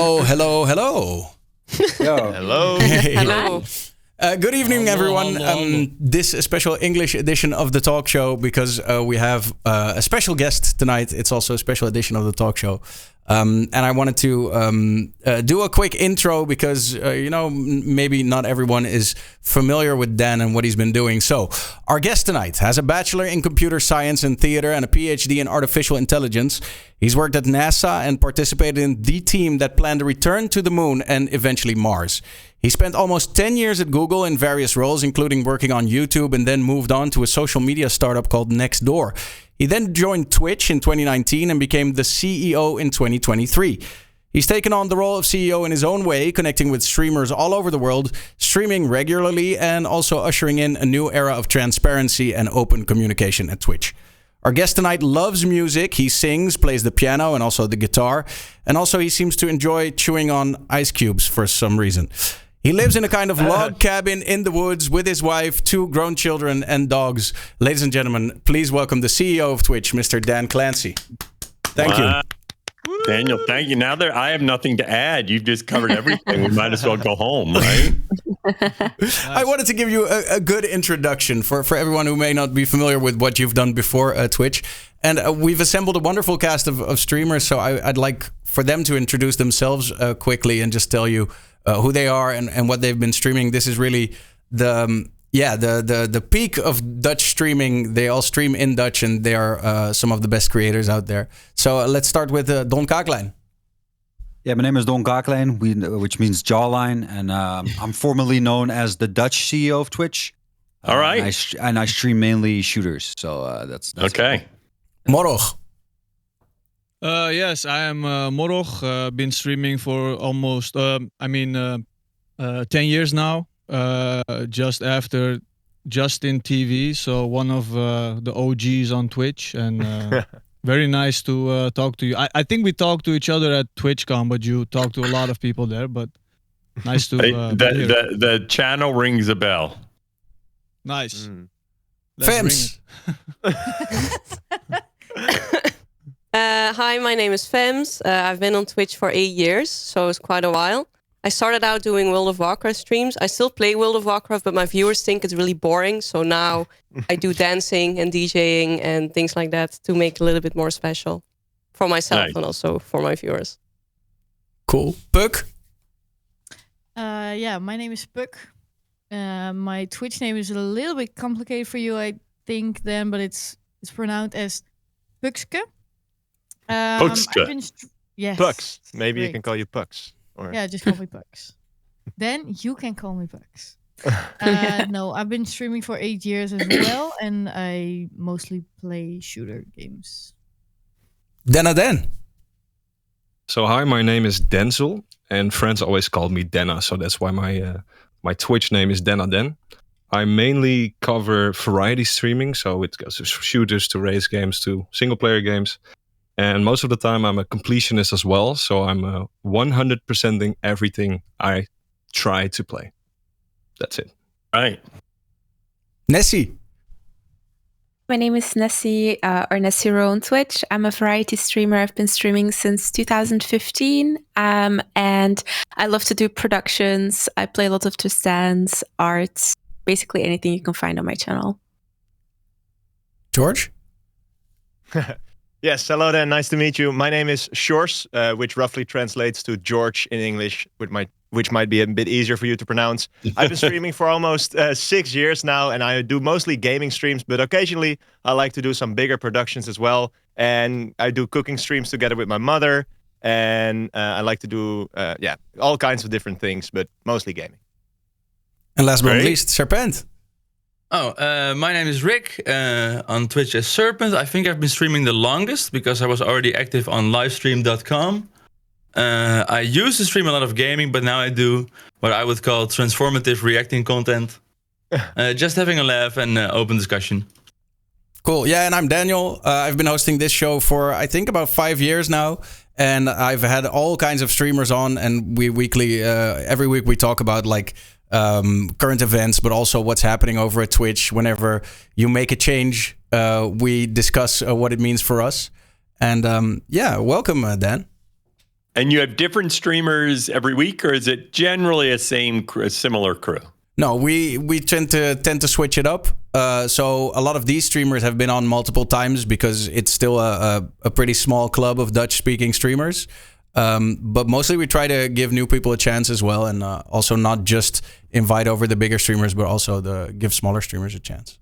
Hello. Yo. Hello. Hey. Hello. Good evening, everyone. This special English edition of the talk show, because we have a special guest tonight. It's also a special edition of the talk show. And I wanted to do a quick intro because, maybe not everyone is familiar with Dan and what he's been doing. So our guest tonight has a bachelor in computer science and theater and a PhD in artificial intelligence. He's worked at NASA and participated in the team that planned a return to the moon and eventually Mars. He spent almost 10 years at Google in various roles, including working on YouTube, and then moved on to a social media startup called Nextdoor. He then joined Twitch in 2019 and became the CEO in 2023. He's taken on the role of CEO in his own way, connecting with streamers all over the world, streaming regularly, and also ushering in a new era of transparency and open communication at Twitch. Our guest tonight loves music. He sings, plays the piano, and also the guitar. And also he seems to enjoy chewing on ice cubes for some reason. He lives in a kind of log cabin in the woods with his wife, 2 grown children, and dogs. Ladies and gentlemen, please welcome the CEO of Twitch, Mr. Dan Clancy. Thank you. Daniel, thank you. Now that I have nothing to add, you've just covered everything. We might as well go home, right? I wanted to give you a good introduction for everyone who may not be familiar with what you've done before Twitch. And we've assembled a wonderful cast of streamers, so I'd like for them to introduce themselves quickly and just tell you who they are and what they've been streaming. This is really the peak of Dutch streaming. They all stream in Dutch, and they are some of the best creators out there. So let's start with Donkaaklijn. Yeah, my name is Donkaaklijn, which means jawline, and I'm formerly known as the Dutch CEO of Twitch. All right. And I stream mainly shooters, so that's okay. Morrog. Yes, I am Morrog. Been streaming for almost, 10 years now. Just after Justin TV, so one of the OGs on Twitch, and very nice to talk to you. I think we talked to each other at Twitchcon, but you talked to a lot of people there. But nice to the channel rings a bell. Nice. Fems. Hi, my name is Fems. I've been on Twitch for 8 years, so it's quite a while. I started out doing World of Warcraft streams. I still play World of Warcraft, but my viewers think it's really boring. So now I do dancing and DJing and things like that to make it a little bit more special for myself and also for my viewers. Cool. Puck? My name is Puck. My Twitch name is a little bit complicated for you, I think, then, but it's pronounced as Puxque. Puxque. Yes. Pux. Maybe Great. you can call you Pux. Or... Yeah, just call me Pucks. Then you can call me Pucks. No, I've been streaming for 8 years as well, and I mostly play shooter games. Den. So hi, my name is Denzel, and friends always call me Denna, so that's why my Twitch name is Den. I mainly cover variety streaming, so it goes from shooters to race games to single-player games. And most of the time, I'm a completionist as well. So I'm 100%ing everything I try to play. That's it. Right. Nessie. My name is Nessie, or Nessiruu on Twitch. I'm a variety streamer. I've been streaming since 2015. And I love to do productions. I play a lot of Just Dance, art, basically anything you can find on my channel. George? Yes, hello there. Nice to meet you. My name is Sjors, which roughly translates to George in English, which might be a bit easier for you to pronounce. I've been streaming for almost 6 years now, and I do mostly gaming streams, but occasionally I like to do some bigger productions as well. And I do cooking streams together with my mother, and I like to do, all kinds of different things, but mostly gaming. And last but not least, Serpent. My name is Rick, on Twitch as Serpent. I think I've been streaming the longest because I was already active on livestream.com. I used to stream a lot of gaming, but now I do what I would call transformative reacting content. Just having a laugh and open discussion. Cool. Yeah, and I'm Daniel. I've been hosting this show for, I think, about 5 years now. And I've had all kinds of streamers on, and we every week we talk about current events, but also what's happening over at Twitch. Whenever you make a change, we discuss what it means for us. And welcome, Dan. And you have different streamers every week, or is it generally a similar crew? No, we tend to switch it up. So a lot of these streamers have been on multiple times because it's still a pretty small club of Dutch-speaking streamers. But mostly we try to give new people a chance as well, and also not just invite over the bigger streamers, but also give smaller streamers a chance.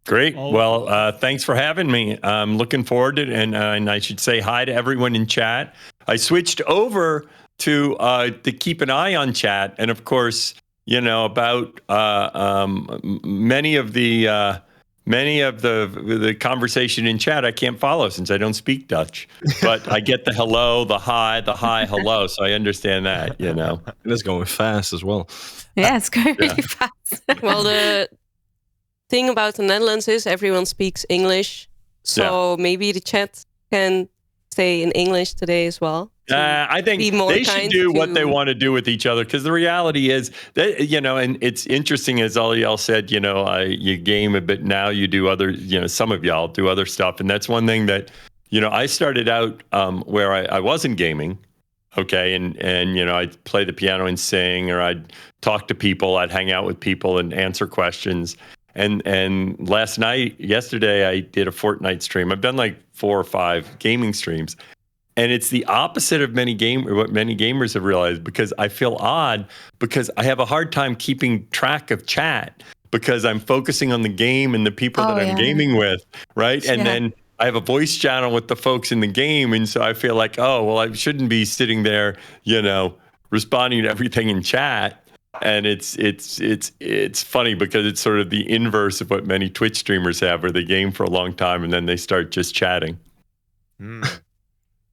Great. Well, thanks for having me. I'm looking forward to it, and I should say hi to everyone in chat. I switched over to keep an eye on chat, and of course, you know, about many of the conversation in chat I can't follow since I don't speak Dutch, but I get the hello, the hi, hello, so I understand that, you know. And it's going fast as well. Yeah, it's going really fast. Well, the thing about the Netherlands is everyone speaks English, so maybe the chat can stay in English today as well. I think they should do what they want to do with each other, because the reality is that, you know, and it's interesting, as all y'all said, you know, you game a bit now, you do other, you know, some of y'all do other stuff. And that's one thing that, you know, I started out where I wasn't gaming. Okay. And, you know, I'd play the piano and sing, or I'd talk to people, I'd hang out with people and answer questions. And yesterday I did a Fortnite stream. I've done like 4 or 5 gaming streams. And it's the opposite of what many gamers have realized, because I feel odd because I have a hard time keeping track of chat because I'm focusing on the game and the people that I'm gaming with, right? And then I have a voice channel with the folks in the game, and so I feel like, oh, well, I shouldn't be sitting there, you know, responding to everything in chat. And it's funny because it's sort of the inverse of what many Twitch streamers have, where they game for a long time and then they start just chatting.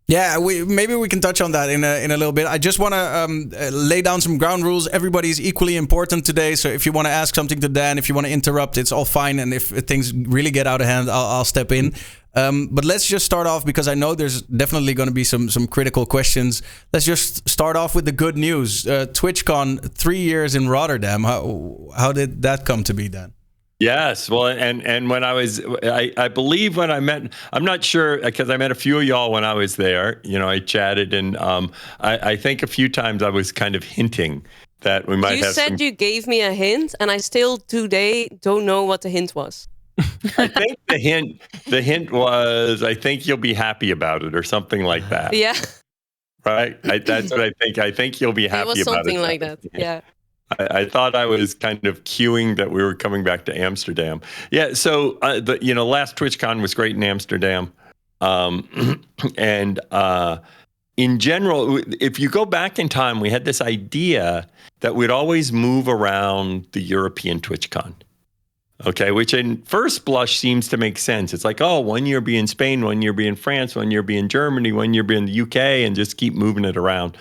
Yeah, maybe we can touch on that in a little bit. I just want to lay down some ground rules. Everybody's equally important today, so if you want to ask something to Dan, if you want to interrupt, it's all fine. And if things really get out of hand, I'll step in. But let's just start off, because I know there's definitely going to be some critical questions. Let's just start off with the good news. Twitchcon, 3 years in Rotterdam. How did that come to be, Dan? Yes, well, and when I believe when I met, I'm not sure, because I met a few of y'all when I was there. You know, I chatted, and I think a few times I was kind of hinting that we might have. You said you gave me a hint, and I still today don't know what the hint was. I think the hint was, I think you'll be happy about it, or something like that. Yeah. Right. That's what I think. I think you'll be happy about it. It was something like that. Yeah. I thought I was kind of cueing that we were coming back to Amsterdam. Yeah, so last TwitchCon was great in Amsterdam, and in general, if you go back in time, we had this idea that we'd always move around the European TwitchCon. Okay, which in first blush seems to make sense. It's like, oh, 1 year be in Spain, 1 year be in France, 1 year be in Germany, 1 year be in the UK, and just keep moving it around.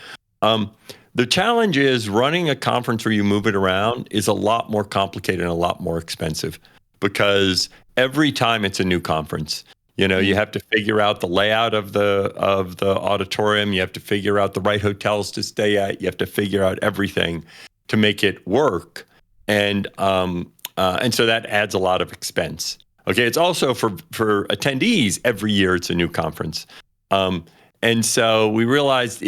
The challenge is running a conference where you move it around is a lot more complicated and a lot more expensive, because every time it's a new conference, you know, you have to figure out the layout of the auditorium. You have to figure out the right hotels to stay at. You have to figure out everything to make it work. And so that adds a lot of expense. Okay. It's also for attendees, every year it's a new conference. And so we realized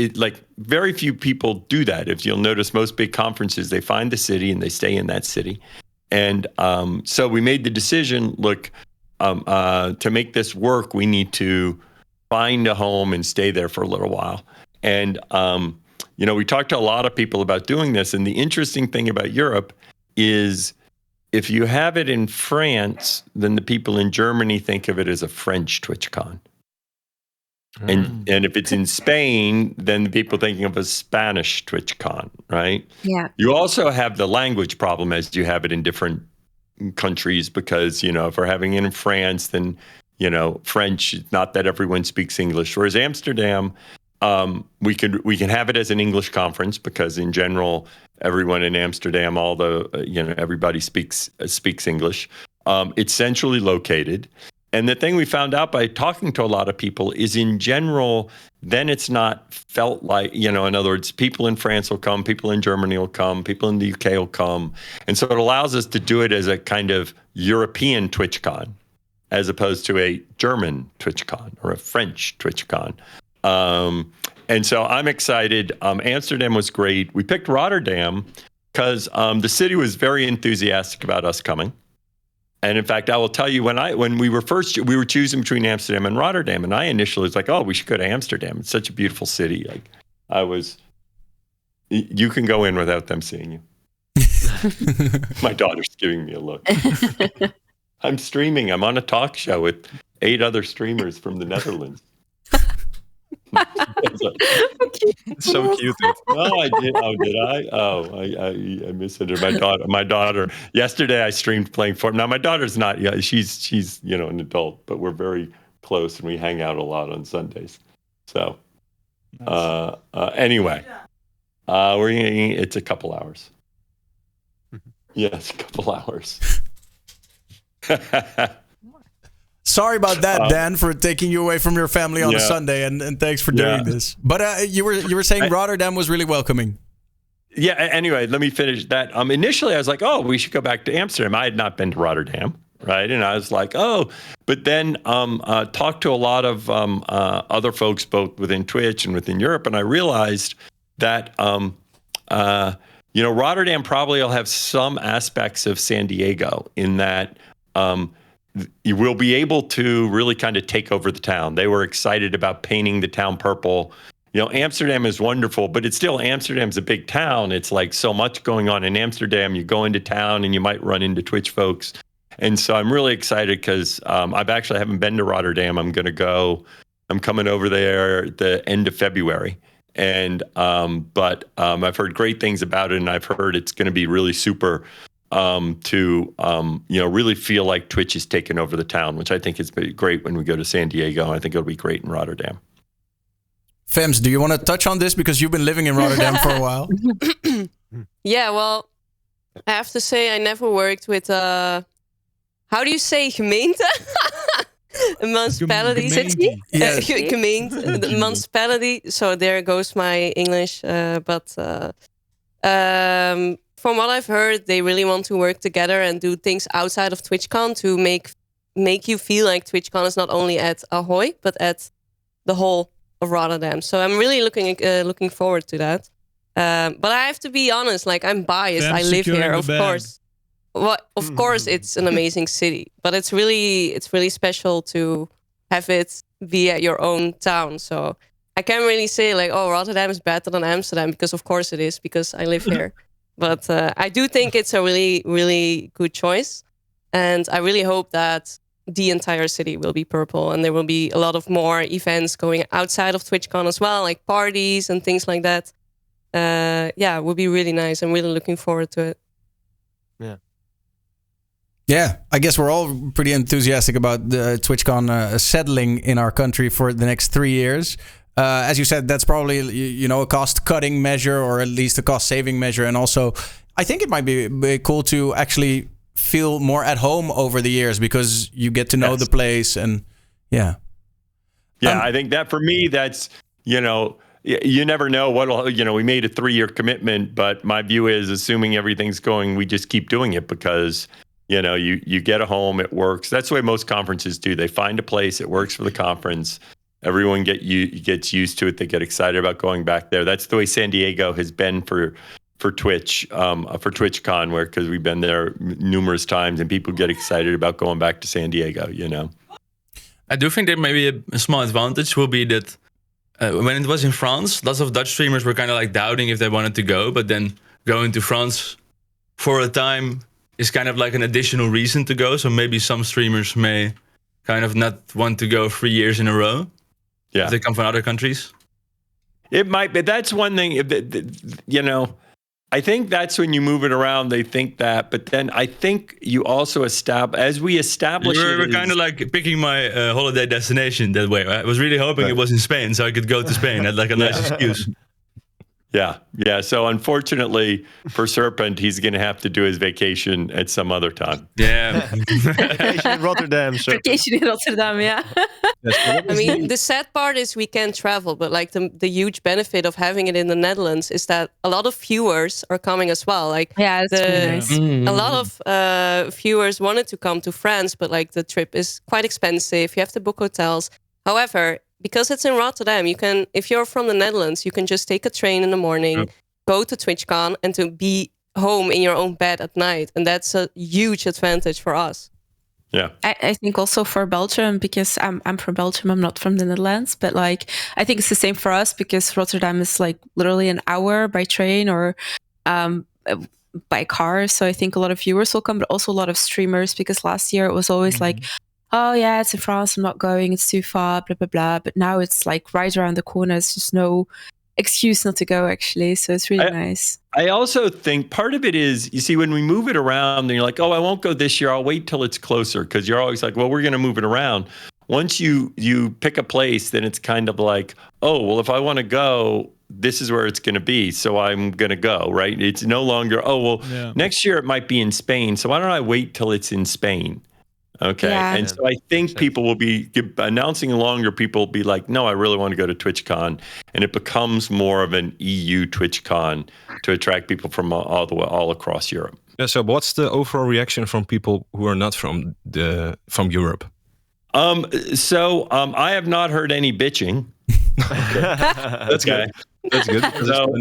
very few people do that. If you'll notice, most big conferences, they find the city and they stay in that city. And so we made the decision, look, to make this work, we need to find a home and stay there for a little while. And, we talked to a lot of people about doing this. And the interesting thing about Europe is if you have it in France, then the people in Germany think of it as a French TwitchCon. And if it's in Spain, then the people thinking of a Spanish TwitchCon, right? Yeah. You also have the language problem as you have it in different countries, because, if we're having it in France, then, French, not that everyone speaks English. Whereas Amsterdam, we can have it as an English conference, because in general, everyone in Amsterdam, everybody speaks English. It's centrally located. And the thing we found out by talking to a lot of people is, in general, then it's not felt like, in other words, people in France will come, people in Germany will come, people in the UK will come. And so it allows us to do it as a kind of European TwitchCon, as opposed to a German TwitchCon or a French TwitchCon. And so I'm excited. Amsterdam was great. We picked Rotterdam because the city was very enthusiastic about us coming. And in fact, I will tell you, when we were choosing between Amsterdam and Rotterdam, and I initially was like, oh, we should go to Amsterdam. It's such a beautiful city. You can go in without them seeing you. My daughter's giving me a look. I'm streaming. I'm on a talk show with 8 other streamers from the Netherlands. So cute. No, I did. Oh, did I? Oh, I missed it. My daughter. Yesterday, I streamed playing for. Now, my daughter's not. Yeah, she's an adult, but we're very close and we hang out a lot on Sundays. So, anyway, it's a couple hours. Yes, a couple hours. Sorry about that, Dan, for taking you away from your family on a Sunday, and thanks for doing this. But you were saying Rotterdam was really welcoming. Yeah. Anyway, let me finish that. Initially, I was like, oh, we should go back to Amsterdam. I had not been to Rotterdam, right? And I was like, oh, but then talked to a lot of other folks, both within Twitch and within Europe, and I realized that Rotterdam probably will have some aspects of San Diego in that. You will be able to really kind of take over the town. They were excited about painting the town purple. Amsterdam is wonderful, but it's still, Amsterdam's a big town. It's like so much going on in Amsterdam. You go into town and you might run into Twitch folks. And so I'm really excited because haven't been to Rotterdam. I'm going to go. I'm coming over there at the end of February. And but I've heard great things about it, and I've heard it's going to be really super. To really feel like Twitch is taking over the town, which I think is great when we go to San Diego. I think it'll be great in Rotterdam. Fems, do you want to touch on this because you've been living in Rotterdam for a while? Yeah, well, I have to say I never worked with how do you say gemeente? A municipality. City? Yes. Gemeente, the municipality. So there goes my English, but from what I've heard, they really want to work together and do things outside of Twitchcon to make you feel like Twitchcon is not only at Ahoy, but at the whole of Rotterdam. So I'm really looking forward to that. But I have to be honest, like I'm biased. I live here, of course. Well, of course, it's an amazing city, but it's really special to have it be at your own town. So I can't really say like, oh, Rotterdam is better than Amsterdam, because of course it is, because I live here. But I do think it's a really, really good choice. And I really hope that the entire city will be purple and there will be a lot of more events going outside of TwitchCon as well, like parties and things like that. It would be really nice. I'm really looking forward to it. Yeah. Yeah, I guess we're all pretty enthusiastic about the TwitchCon settling in our country for the next 3 years. As you said, that's probably a cost-cutting measure, or at least a cost-saving measure. And also, I think it might be cool to actually feel more at home over the years because you get to know the place. And yeah. I think that for me, that's, you never know what'll, we made a 3-year commitment, but my view is, assuming everything's going, we just keep doing it because, you get a home, it works. That's the way most conferences do. They find a place, it works for the conference. Everyone gets used to it. They get excited about going back there. That's the way San Diego has been for Twitch, for TwitchCon, because we've been there numerous times, and people get excited about going back to San Diego. I do think that maybe a small advantage will be that when it was in France, lots of Dutch streamers were kind of like doubting if they wanted to go, but then going to France for a time is kind of like an additional reason to go. So maybe some streamers may kind of not want to go 3 years in a row. Yeah, if they come from other countries. It might be. That's one thing. I think that's when you move it around. They think that, but then I think you also establish. We're kind of like picking my holiday destination that way. I was really hoping it was in Spain, so I could go to Spain. That's like a nice excuse. Yeah. So unfortunately for Serpent, he's going to have to do his vacation at some other time. Yeah. Vacation in Rotterdam. Vacation in Rotterdam, yeah. I mean, the sad part is we can't travel, but like the huge benefit of having it in the Netherlands is that a lot of viewers are coming as well. Like, that's really nice. A lot of viewers wanted to come to France, but like the trip is quite expensive. You have to book hotels. However, because it's in Rotterdam, you can, if you're from the Netherlands, you can just take a train in the morning, go to Twitchcon, and to be home in your own bed at night. And that's a huge advantage for us. Yeah. I think also for Belgium, because I'm from Belgium, I'm not from the Netherlands, but like I think it's the same for us because Rotterdam is like literally an hour by train or by car. So I think a lot of viewers will come, but also a lot of streamers, because last year it was always like, oh yeah, it's in France, I'm not going, it's too far, blah, blah, blah. But now it's like right around the corner. It's just no excuse not to go, actually. So it's really nice. I also think part of it is, you see, when we move it around and you're like, oh, I won't go this year, I'll wait till it's closer, because you're always like, well, we're going to move it around. Once you pick a place, then it's kind of like, oh, well, if I want to go, this is where it's going to be, so I'm going to go, right? It's no longer, oh, well, next year it might be in Spain, so why don't I wait till it's in Spain? Okay. Yeah. And so I think people will be announcing longer. People will be like, no, I really want to go to TwitchCon. And it becomes more of an EU TwitchCon to attract people from all across Europe. Yeah, so what's the overall reaction from people who are not from Europe? I have not heard any bitching. That's good. That's good. So,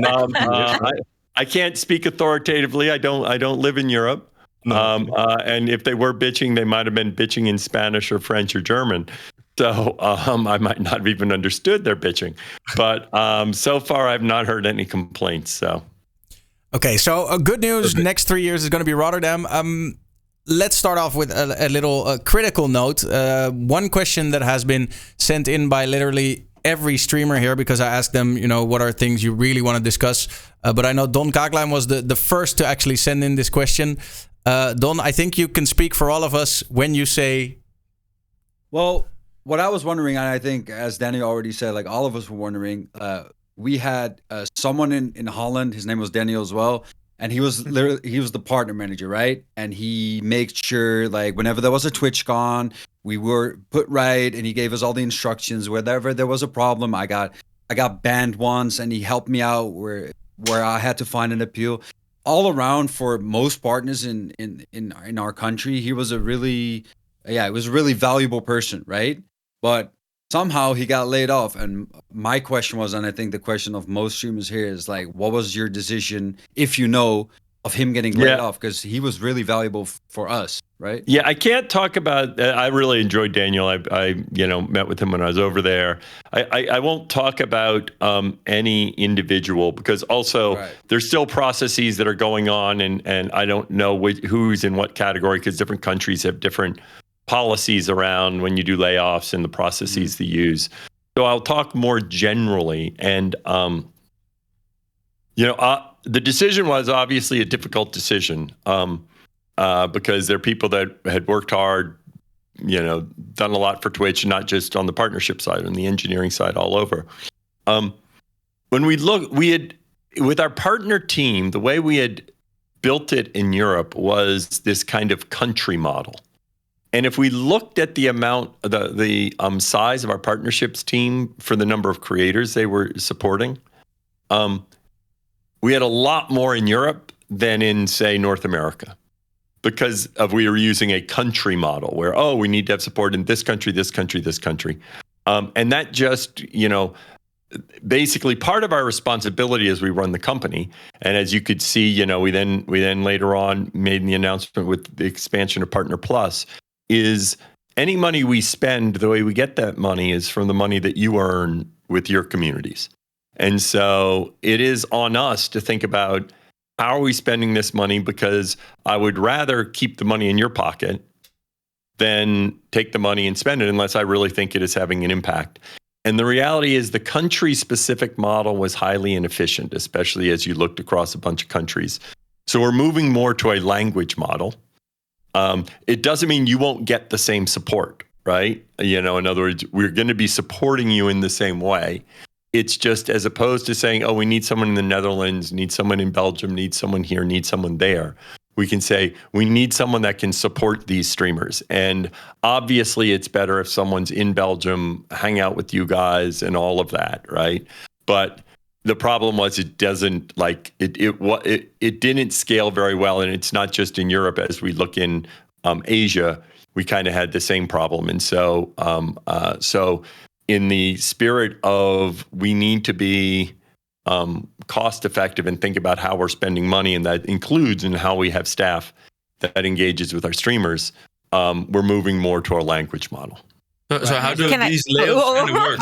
I can't speak authoritatively. I don't live in Europe. No. And if they were bitching, they might have been bitching in Spanish or French or German. So I might not have even understood their bitching. But so far, I've not heard any complaints. So, okay. So good news. Next 3 years is going to be Rotterdam. Let's start off with a little critical note. One question that has been sent in by literally every streamer here, because I asked them, what are things you really want to discuss. But I know Donkaaklijn was the first to actually send in this question. Don, I think you can speak for all of us when you say... Well, what I was wondering, and I think as Danny already said, like all of us were wondering, we had someone in Holland, his name was Daniel as well, and he was the partner manager, right? And he made sure, like, whenever there was a TwitchCon, we were put right, and he gave us all the instructions. Whenever there was a problem, I got banned once, and he helped me out where I had to find an appeal. All around, for most partners in our country, he was a really valuable person, right? But somehow he got laid off. And my question was, and I think the question of most streamers here is like, what was your decision, if you know, of him getting laid off? Because he was really valuable for us, right? Yeah, I can't talk about. I really enjoyed Daniel. I met with him when I was over there. I won't talk about any individual, because also there's still processes that are going on, and I don't know who's in what category, because different countries have different policies around when you do layoffs and the processes they use. So I'll talk more generally, and the decision was obviously a difficult decision. Because they're people that had worked hard, done a lot for Twitch, not just on the partnership side, on the engineering side, all over. When we had, with our partner team, the way we had built it in Europe was this kind of country model. And if we looked at the amount, the size of our partnerships team for the number of creators they were supporting, we had a lot more in Europe than in, say, North America. Because we were using a country model where, we need to have support in this country, this country, this country. And that just, basically part of our responsibility as we run the company. And as you could see, we then later on made the announcement with the expansion of Partner Plus, is any money we spend, the way we get that money is from the money that you earn with your communities. And so it is on us to think about, how are we spending this money? Because I would rather keep the money in your pocket than take the money and spend it unless I really think it is having an impact. And the reality is the country-specific model was highly inefficient, especially as you looked across a bunch of countries. So we're moving more to a language model. It doesn't mean you won't get the same support, right? In other words, we're going to be supporting you in the same way. It's just, as opposed to saying, we need someone in the Netherlands, need someone in Belgium, need someone here, need someone there. We can say, we need someone that can support these streamers. And obviously, it's better if someone's in Belgium, hang out with you guys and all of that, right? But the problem was it doesn't, it didn't scale very well. And it's not just in Europe. As we look in Asia, we kind of had the same problem. And so in the spirit of we need to be cost effective and think about how we're spending money, and that includes in how we have staff that engages with our streamers, we're moving more to our language model. So how do these layouts kind of work?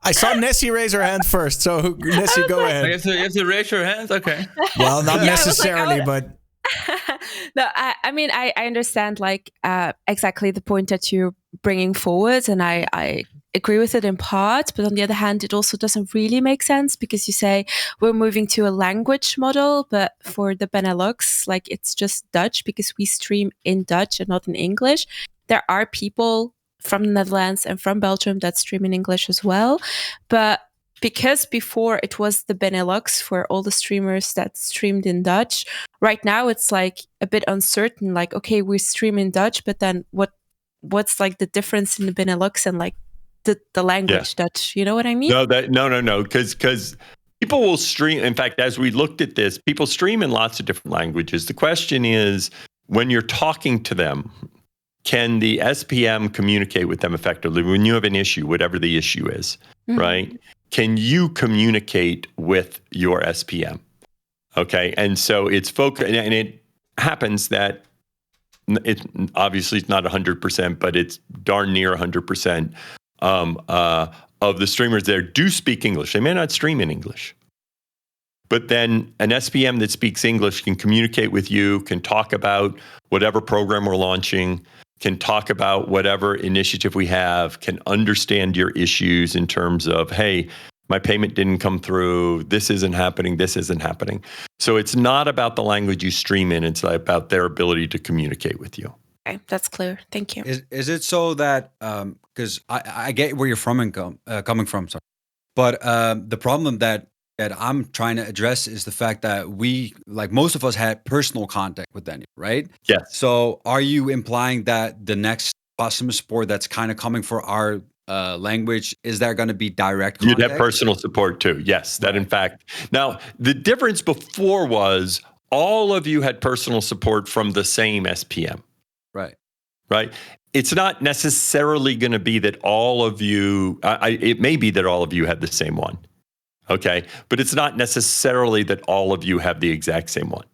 I saw Nessie raise her hand first, so Nessie, go ahead. You have to raise your hand? Okay. Well, not necessarily, but... No, I mean, I understand like exactly the point that you're bringing forward, and I agree with it in part, but on the other hand, it also doesn't really make sense because you say we're moving to a language model, but for the Benelux, like it's just Dutch because we stream in Dutch and not in English. There are people from the Netherlands and from Belgium that stream in English as well, but because before it was the Benelux for all the streamers that streamed in Dutch, right now it's like a bit uncertain, like, okay, we stream in Dutch, but then what's like the difference in the Benelux and like the language Dutch, you know what I mean? No, because people will stream. In fact, as we looked at this, people stream in lots of different languages. The question is, when you're talking to them, can the SPM communicate with them effectively? When you have an issue, whatever the issue is, right? Can you communicate with your SPM? Okay, and so it's focused, and it happens that it obviously it's not 100%, but it's darn near 100%. Of the streamers there do speak English. They may not stream in English, but then an SPM that speaks English can communicate with you, can talk about whatever program we're launching, can talk about whatever initiative we have, can understand your issues in terms of, hey, my payment didn't come through, this isn't happening, this isn't happening. So it's not about the language you stream in, it's about their ability to communicate with you. Okay, that's clear. Thank you. Is it so that because I get where you're coming from, sorry, but the problem that I'm trying to address is the fact that we, like most of us, had personal contact with Daniel, right? Yes. So are you implying that the next customer support that's kind of coming for our language, is there going to be direct contact? You'd have personal support too. Yes, that in fact. Now, the difference before was all of you had personal support from the same SPM. Right. It's not necessarily going to be that all of you, it may be that all of you have the same one. Okay. But it's not necessarily that all of you have the exact same one.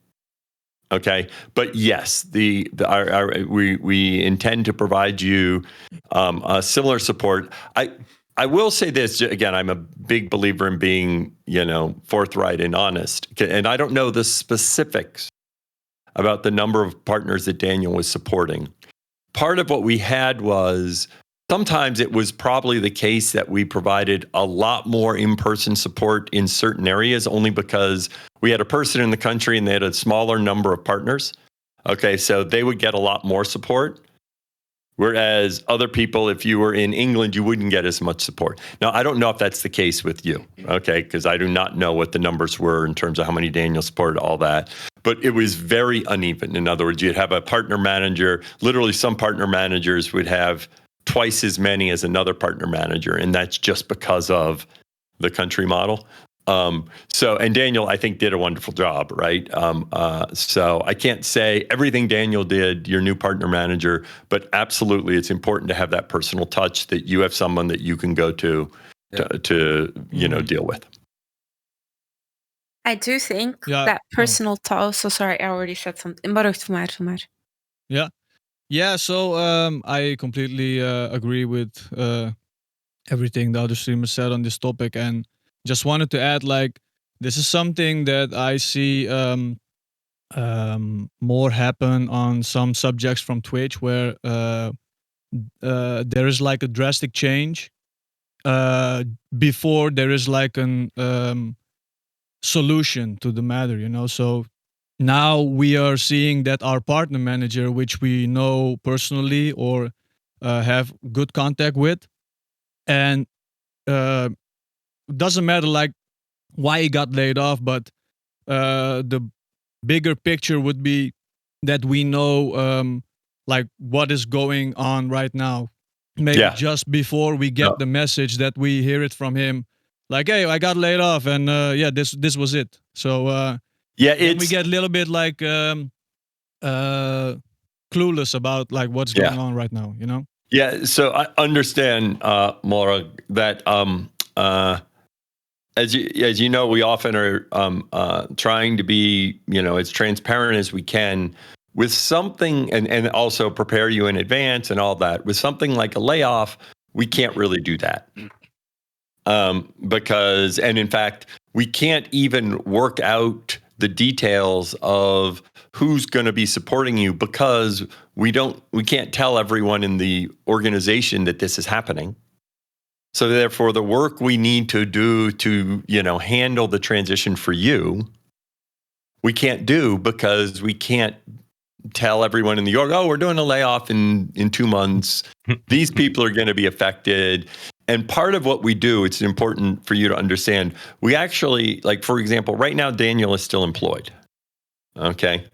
Okay. But yes, we intend to provide you similar support. I will say this again, I'm a big believer in being, forthright and honest. And I don't know the specifics about the number of partners that Daniel was supporting. Part of what we had was sometimes it was probably the case that we provided a lot more in-person support in certain areas only because we had a person in the country and they had a smaller number of partners. Okay, so they would get a lot more support. Whereas other people, if you were in England, you wouldn't get as much support. Now, I don't know if that's the case with you, okay, because I do not know what the numbers were in terms of how many Daniel supported, all that. But it was very uneven. In other words, you'd have a partner manager, literally some partner managers would have twice as many as another partner manager, and that's just because of the country model. And Daniel, I think, did a wonderful job, right? So I can't say everything Daniel did, your new partner manager, but absolutely it's important to have that personal touch, that you have someone that you can go to deal with. I do think that personal touch. So sorry, I already said something. Maar. Yeah. So I completely agree with everything the other streamers said on this topic, and just wanted to add, like, this is something that I see more happen on some subjects from Twitch, where there is like a drastic change before there is like an solution to the matter, So now we are seeing that our partner manager, which we know personally or have good contact with, and doesn't matter like why he got laid off, but the bigger picture would be that we know like what is going on right now. Maybe just before we get the message that we hear it from him, like, hey, I got laid off, and this was it. So we get a little bit like clueless about like what's going on right now, Yeah, so I understand, Morrog, that as you know, we often are trying to be, as transparent as we can with something, and also prepare you in advance and all that. With something like a layoff, we can't really do that because, and in fact, we can't even work out the details of who's going to be supporting you because we can't tell everyone in the organization that this is happening. So therefore, the work we need to do to, handle the transition for you, we can't do because we can't tell everyone in the org, oh, we're doing a layoff in 2 months. These people are going to be affected. And part of what we do, it's important for you to understand, we actually, like, for example, right now, Daniel is still employed. Okay.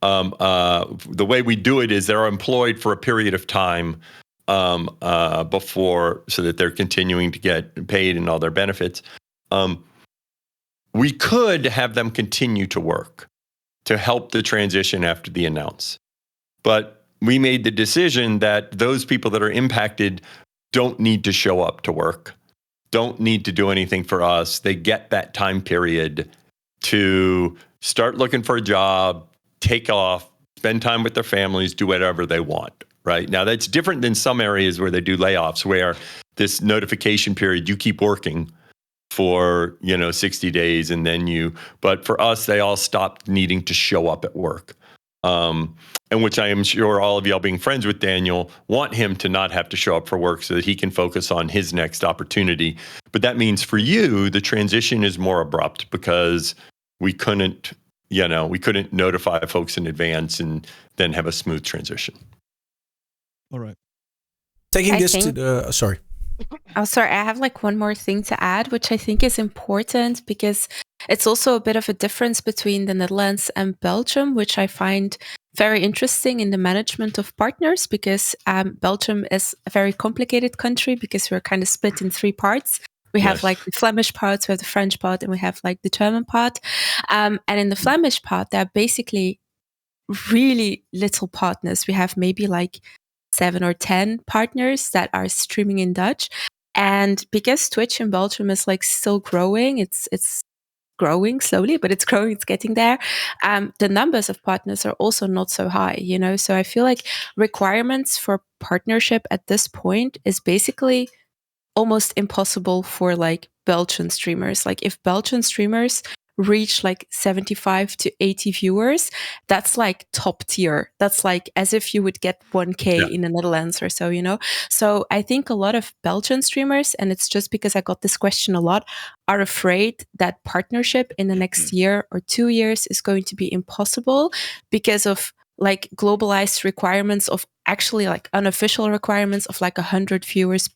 The way we do it is they're employed for a period of time before, so that they're continuing to get paid and all their benefits. We could have them continue to work to help the transition after the announce. But we made the decision that those people that are impacted don't need to show up to work, don't need to do anything for us. They get that time period to start looking for a job, take off, spend time with their families, do whatever they want. Right now, that's different than some areas where they do layoffs, where this notification period, you keep working for 60 days, and then but for us, they all stopped needing to show up at work, and which I am sure all of y'all, being friends with Daniel, want him to not have to show up for work so that he can focus on his next opportunity. But that means for you, the transition is more abrupt because we couldn't notify folks in advance and then have a smooth transition. All right. Taking this to the sorry. Oh, sorry. I have one more thing to add, which I think is important because it's also a bit of a difference between the Netherlands and Belgium, which I find very interesting in the management of partners, because Belgium is a very complicated country because we're kind of split in 3 parts. We have the Flemish part, we have the French part, and we have the German part. And in the Flemish part, there are basically really little partners. We have maybe 7 or 10 partners that are streaming in Dutch. And because Twitch in Belgium is still growing, it's growing slowly, but it's growing, it's getting there. The numbers of partners are also not so high, So I feel like requirements for partnership at this point is basically almost impossible for Belgian streamers. If Belgian streamers reach 75 to 80 viewers, that's top tier. That's as if you would get 1K in the Netherlands or so, So I think a lot of Belgian streamers, and it's just because I got this question a lot, are afraid that partnership in the next year or 2 years is going to be impossible because of globalized requirements of actually unofficial requirements of 100 viewers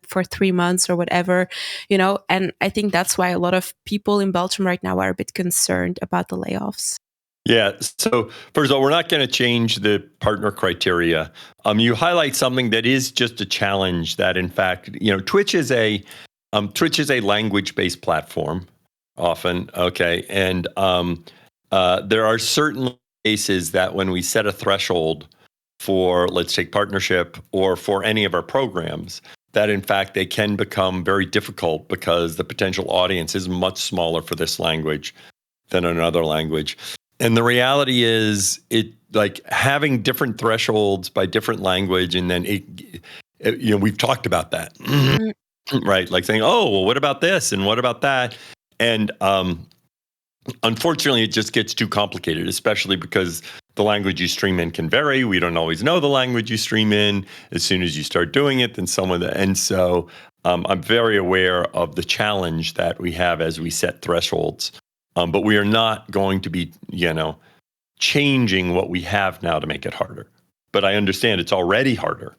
for 3 months or whatever, and I think that's why a lot of people in Belgium right now are a bit concerned about the layoffs. Yeah. So first of all, we're not going to change the partner criteria. You highlight something that is just a challenge that, in fact, Twitch is a language-based platform often. Okay. And there are certain cases that when we set a threshold for, let's take partnership or for any of our programs, that in fact they can become very difficult because the potential audience is much smaller for this language than another language. And the reality is, having different thresholds by different language, and then we've talked about that, right? Saying, oh, well, what about this and what about that? And unfortunately, it just gets too complicated, especially because the language you stream in can vary. We don't always know the language you stream in. As soon as you start doing it, then and so I'm very aware of the challenge that we have as we set thresholds. But we are not going to be, changing what we have now to make it harder. But I understand it's already harder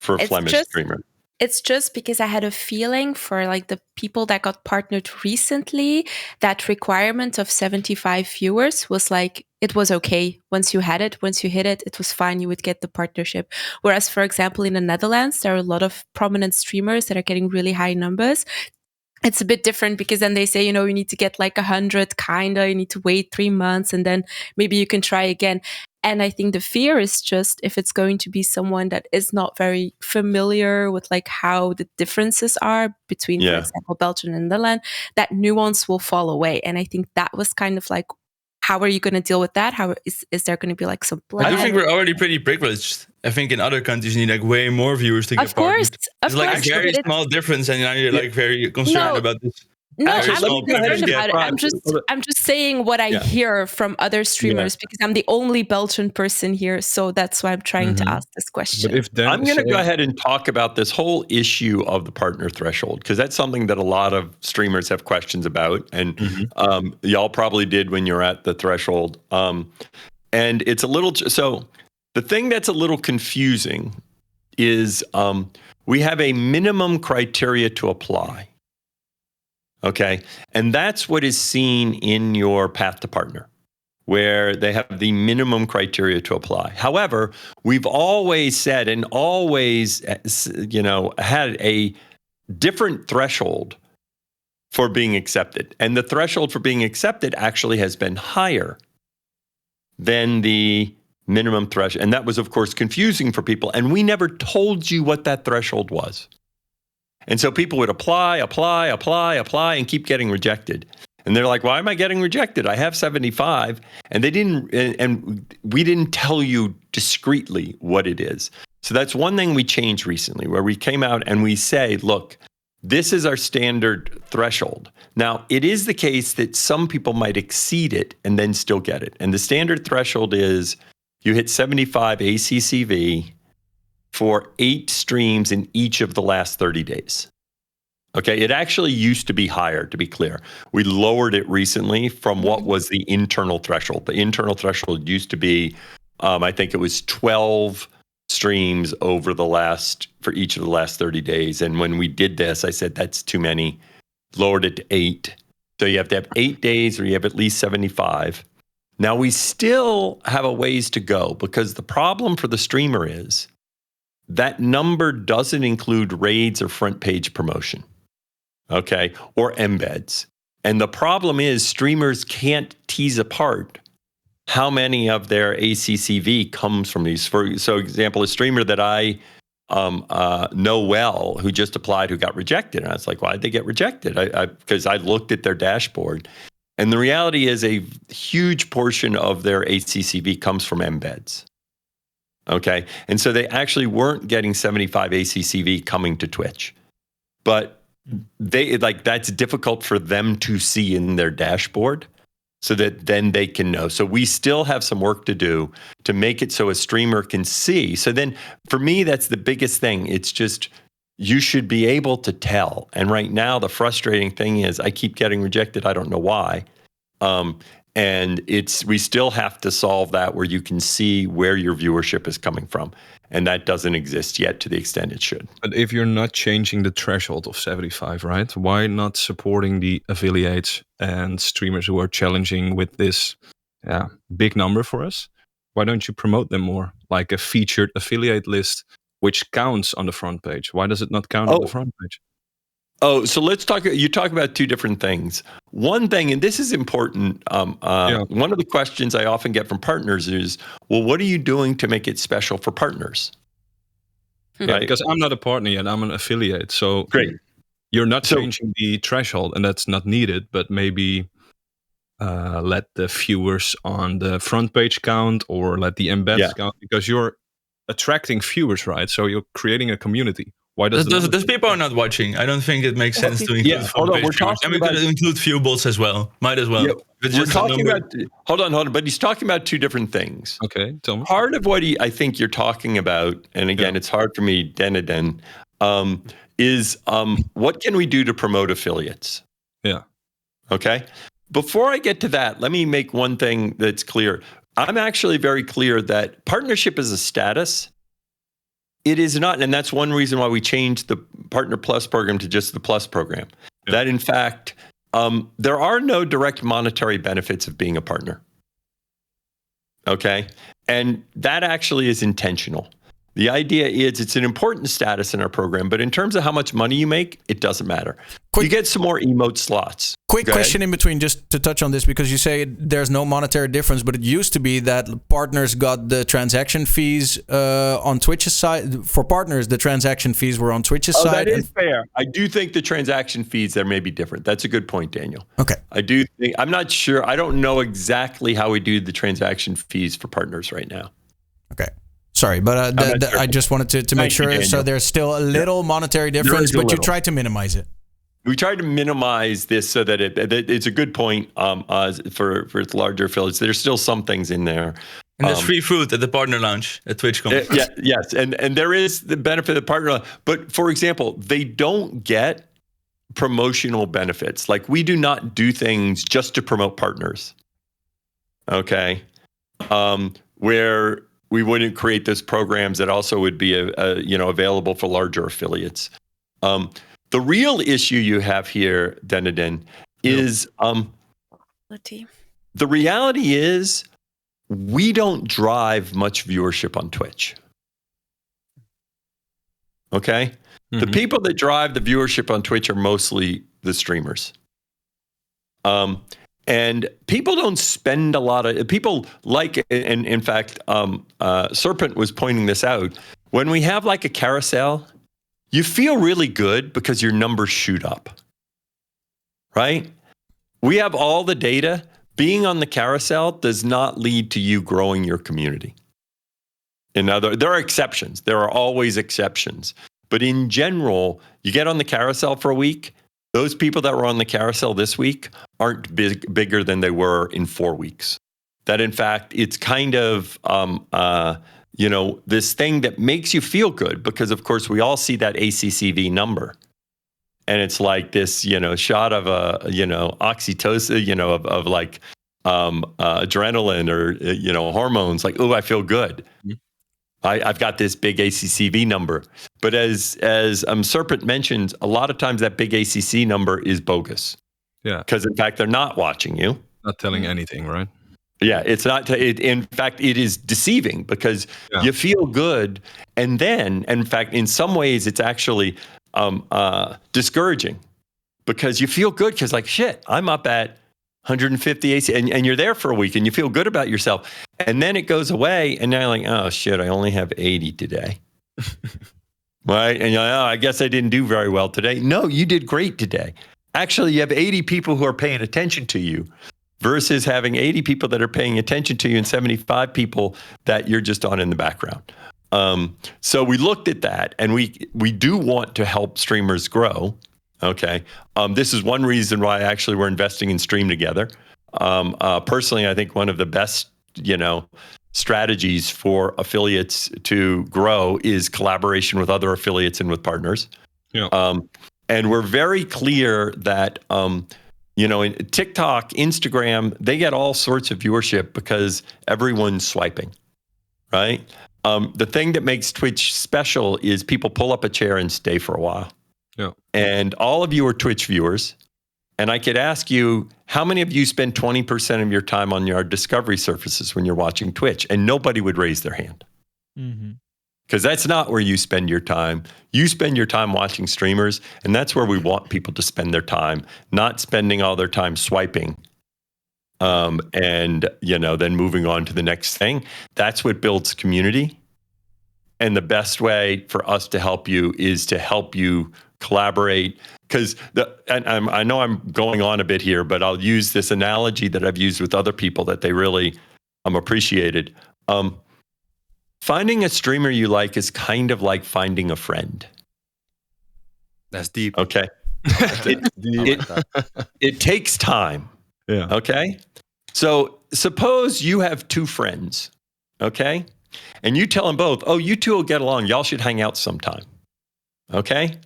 for a Flemish streamer. It's just because I had a feeling for the people that got partnered recently, that requirement of 75 viewers was it was okay. Once you hit it, it was fine. You would get the partnership. Whereas, for example, in the Netherlands, there are a lot of prominent streamers that are getting really high numbers. it's a bit different because then they say, you need to get like 100, you need to wait 3 months and then maybe you can try again. And I think the fear is just if it's going to be someone that is not very familiar with like how the differences are between, for example, Belgium and Netherlands, that nuance will fall away. And I think that was kind of like, how are you going to deal with that? How is there going to be like some plan? I think we're already pretty privileged. I think in other countries you need like way more viewers to get partners. It's like a very small difference, and now you're like very concerned about this. No, I'm not concerned about it. I'm just saying what I hear from other streamers because I'm the only Belgian person here, so that's why I'm trying to ask this question. But I'm going to go ahead and talk about this whole issue of the partner threshold, because that's something that a lot of streamers have questions about, and y'all probably did when you're at the threshold. And it's a little so. The thing that's a little confusing is we have a minimum criteria to apply. Okay. And that's what is seen in your path to partner, where they have the minimum criteria to apply. However, we've always said and always, had a different threshold for being accepted. And the threshold for being accepted actually has been higher than the minimum threshold. And that was, of course, confusing for people. And we never told you what that threshold was. And so people would apply, and keep getting rejected. And they're like, why am I getting rejected? I have 75. And we didn't tell you discreetly what it is. So that's one thing we changed recently, where we came out and we say, look, this is our standard threshold. Now, it is the case that some people might exceed it and then still get it. And the standard threshold is you hit 75 ACCV for 8 streams in each of the last 30 days. Okay, it actually used to be higher, to be clear. We lowered it recently from what was the internal threshold. The internal threshold used to be, I think it was 12 streams for each of the last 30 days. And when we did this, I said, that's too many, lowered it to 8. So you have to have 8 days or you have at least 75. Now we still have a ways to go, because the problem for the streamer is that number doesn't include raids or front page promotion, okay, or embeds. And the problem is streamers can't tease apart how many of their ACCV comes from these. For example, a streamer that I know well who just applied, who got rejected. And I was like, why did they get rejected? Because I looked at their dashboard. And the reality is a huge portion of their ACCV comes from embeds. Okay. And so they actually weren't getting 75 ACCV coming to Twitch. But that's difficult for them to see in their dashboard, so that then they can know. So we still have some work to do to make it so a streamer can see. So then for me, that's the biggest thing. It's just, you should be able to tell. And right now, the frustrating thing is I keep getting rejected. I don't know why. And we still have to solve that, where you can see where your viewership is coming from. And that doesn't exist yet to the extent it should. But if you're not changing the threshold of 75, right? Why not supporting the affiliates and streamers who are challenging with this big number for us? Why don't you promote them more? Like a featured affiliate list, which counts on the front page. Why does it not count on the front page? Oh, so let's talk. You talk about two different things. One thing, and this is important. One of the questions I often get from partners is, well, what are you doing to make it special for partners? Yeah, right? Because I'm not a partner yet. I'm an affiliate. So great. You're not changing the threshold, and that's not needed, but maybe let the viewers on the front page count, or let the embeds count, because you're attracting viewers, right? So you're creating a community. Why does those people are not watching? I don't think it makes sense to include hold on, and we could include viewable as well. Might as well. Yeah, hold on. But he's talking about two different things. Okay, tell me. Part of what I think you're talking about, and again, it's hard for me, Deniden, is what can we do to promote affiliates? Yeah. Okay. Before I get to that, let me make one thing that's clear. I'm actually very clear that partnership is a status. It is not, and that's one reason why we changed the Partner Plus program to just the Plus program. Yeah. That, in fact, there are no direct monetary benefits of being a partner. Okay? And that actually is intentional. The idea is it's an important status in our program, but in terms of how much money you make, it doesn't matter. You get some more emote slots. Quick question in between, just to touch on this, because you say there's no monetary difference, but it used to be that partners got the transaction fees on Twitch's side. For partners, the transaction fees were on Twitch's side. That is fair. I do think the transaction fees there may be different. That's a good point, Daniel. Okay. I do think, I'm not sure. I don't know exactly how we do the transaction fees for partners right now. Okay. Sorry, but sure. I just wanted to make sure. Daniel. So there's still a little monetary difference, but you try to minimize it. We tried to minimize this so that it's a good point for its larger affiliates. There's still some things in there. And there's free food at the partner lounge at Twitchcon. Yes, and there is the benefit of the partner lounge. But for example, they don't get promotional benefits. Like we do not do things just to promote partners. Okay, where we wouldn't create those programs that also would be available for larger affiliates. The real issue you have here, Deniden, is the reality is we don't drive much viewership on Twitch. Okay? Mm-hmm. The people that drive the viewership on Twitch are mostly the streamers. And people don't spend a lot of people like, and in fact, Serpent was pointing this out. When we have like a carousel, you feel really good because your numbers shoot up, right? We have all the data. Being on the carousel does not lead to you growing your community. There are exceptions. There are always exceptions. But in general, you get on the carousel for a week. Those people that were on the carousel this week aren't bigger than they were in 4 weeks. That in fact, it's kind of, this thing that makes you feel good because of course we all see that ACCV number. And it's like this, shot of oxytocin, of like adrenaline or, hormones like, oh, I feel good. Mm-hmm. I've got this big ACCV number. But as Serpent mentions, a lot of times that big ACC number is bogus. Yeah. Because in fact, they're not watching you. Not telling anything, right? Yeah, it's not. In fact, it is deceiving because you feel good. And then, in fact, in some ways, it's actually discouraging because you feel good because like, shit, I'm up at 150 AC and you're there for a week and you feel good about yourself. And then it goes away and now you're like, oh shit, I only have 80 today. Right? And you're like, oh, I guess I didn't do very well today. No, you did great today. Actually, you have 80 people who are paying attention to you versus having 80 people that are paying attention to you and 75 people that you're just on in the background. So we looked at that and we do want to help streamers grow. Okay. This is one reason why actually we're investing in Stream Together. Personally, I think one of the best, strategies for affiliates to grow is collaboration with other affiliates and with partners. Yeah. And we're very clear that, in TikTok, Instagram, they get all sorts of viewership because everyone's swiping, right? The thing that makes Twitch special is people pull up a chair and stay for a while. Yeah. And all of you are Twitch viewers. And I could ask you, how many of you spend 20% of your time on your discovery surfaces when you're watching Twitch? And nobody would raise their hand. Mm-hmm. Because that's not where you spend your time. You spend your time watching streamers, and that's where we want people to spend their time, not spending all their time swiping and, then moving on to the next thing. That's what builds community. And the best way for us to help you is to help you collaborate. Because I know I'm going on a bit here, but I'll use this analogy that I've used with other people that they really appreciated. Finding a streamer you like is kind of like finding a friend. That's deep. Okay. It takes time. Yeah. Okay. So suppose you have two friends. Okay. And you tell them both, oh, you two will get along. Y'all should hang out sometime. Okay.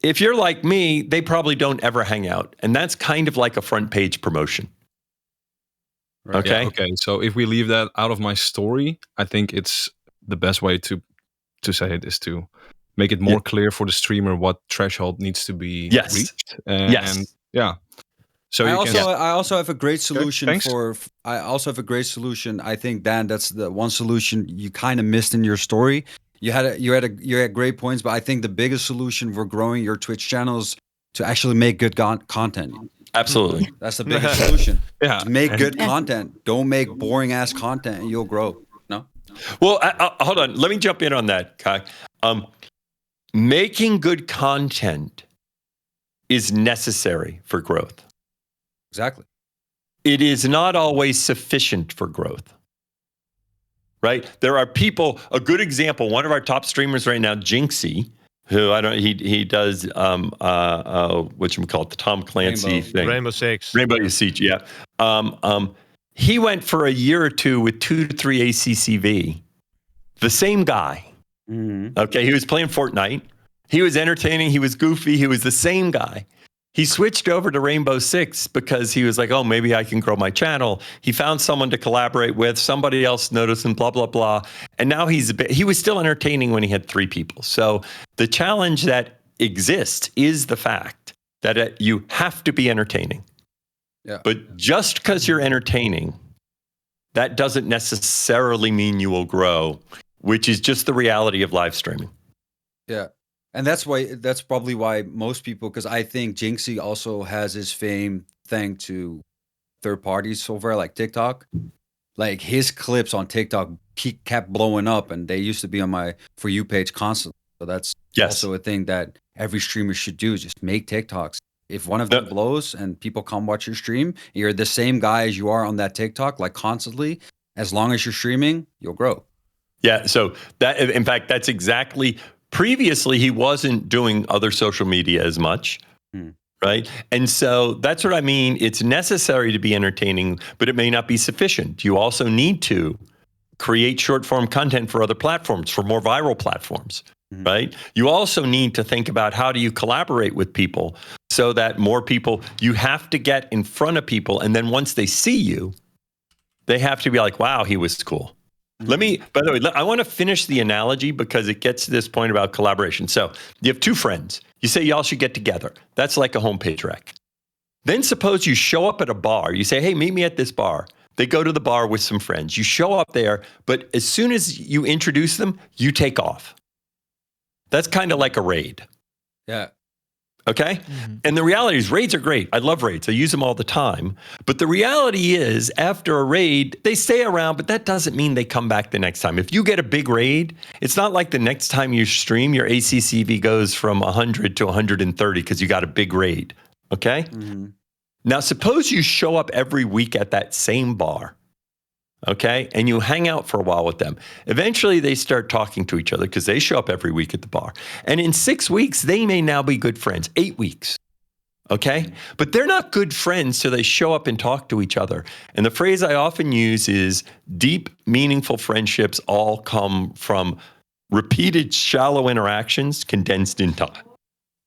If you're like me, they probably don't ever hang out. And that's kind of like a front page promotion. Right. Okay. Yeah, okay. So if we leave that out of my story, I think it's the best way to say it is to make it more clear for the streamer what threshold needs to be reached. And yeah. So I also have a great solution I think, Dan, that's the one solution you kind of missed in your story you had great points, but I think the biggest solution for growing your Twitch channel is to actually make good content. Absolutely. That's the biggest solution. Yeah. Just make good content. Don't make boring ass content, and you'll grow. No. Well, hold on. Let me jump in on that, Kai. Making good content is necessary for growth. Exactly. It is not always sufficient for growth. Right? There are people, a good example, one of our top streamers right now, Jinxie, who he does whatchamacallit, the Tom Clancy thing. Rainbow Six. Rainbow Six, yeah. He went for a year or two with 2 to 3 ACCV. The same guy. Mm-hmm. Okay, he was playing Fortnite. He was entertaining. He was goofy. He was the same guy. He switched over to Rainbow Six because he was like, oh, maybe I can grow my channel. He found someone to collaborate with. Somebody else noticed him, blah, blah, blah. And now he was still entertaining when he had 3 people. So the challenge that exists is the fact that you have to be entertaining. Yeah. But just because you're entertaining, that doesn't necessarily mean you will grow, which is just the reality of live streaming. Yeah. And that's probably why most people, because I think Jinxie also has his fame thanks to third parties so far, like TikTok. Like his clips on TikTok kept blowing up, and they used to be on my For You page constantly. So that's also a thing that every streamer should do, is just make TikToks. If one of them blows and people come watch your stream, you're the same guy as you are on that TikTok, like constantly, as long as you're streaming, you'll grow. Yeah. So that, in fact, that's exactly. Previously, he wasn't doing other social media as much, right? And so that's what I mean. It's necessary to be entertaining, but it may not be sufficient. You also need to create short-form content for other platforms, for more viral platforms, right? You also need to think about how do you collaborate with people so that more people, you have to get in front of people, and then once they see you, they have to be like, wow, he was cool. By the way, I want to finish the analogy because it gets to this point about collaboration. So you have 2 friends. You say y'all should get together. That's like a homepage rec. Then suppose you show up at a bar. You say, hey, meet me at this bar. They go to the bar with some friends. You show up there, but as soon as you introduce them, you take off. That's kind of like a raid. Yeah. Okay? And the reality is raids are great. I love raids. I use them all the time. But the reality is after a raid, they stay around, but that doesn't mean they come back the next time. If you get a big raid, it's not like the next time you stream, your ACCV goes from 100 to 130 because you got a big raid. Okay? Now, suppose you show up every week at that same bar. Okay? And you hang out for a while with them. Eventually, they start talking to each other because they show up every week at the bar. And in 6 weeks, they may now be good friends. 8 weeks. Okay? But they're not good friends till they show up and talk to each other. And the phrase I often use is deep, meaningful friendships all come from repeated, shallow interactions condensed in time.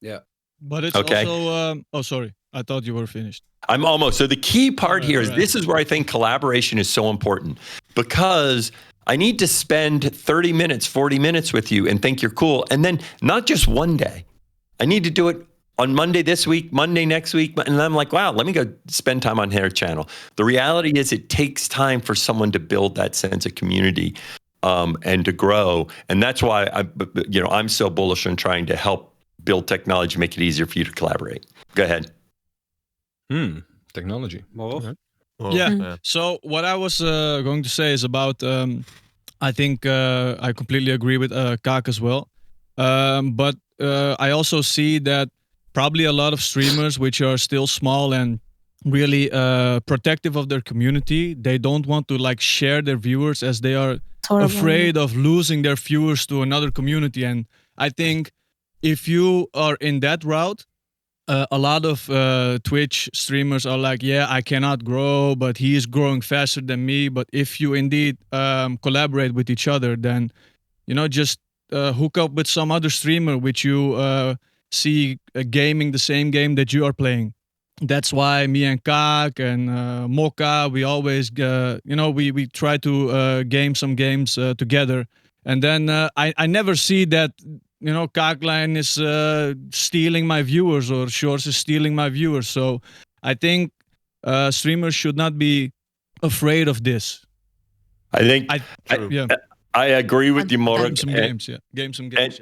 Yeah. But it's also... oh, sorry. I thought you were finished. I'm almost. So the key part here is this is where I think collaboration is so important, because I need to spend 30 minutes, 40 minutes with you and think you're cool. And then not just one day. I need to do it on Monday this week, Monday next week. And I'm like, wow, let me go spend time on her channel. The reality is it takes time for someone to build that sense of community and to grow. And that's why I'm so bullish on trying to help build technology, make it easier for you to collaborate. Go ahead. Technology. Yeah. So what I was going to say is about, I think I completely agree with Kak as well. But I also see that probably a lot of streamers which are still small and really protective of their community, they don't want to like share their viewers as they are afraid of losing their viewers to another community. And I think if you are in that route, a lot of Twitch streamers are like, yeah, I cannot grow, but he is growing faster than me. But if you indeed collaborate with each other, then, just hook up with some other streamer which you see gaming the same game that you are playing. That's why me and Kak and Mocha, we always, we try to game some games together. And then I never see that, Donkaaklijn is stealing my viewers or Shores is stealing my viewers. So I think streamers should not be afraid of this. I think I agree with you, Morrog. Game some games, yeah. Game some games.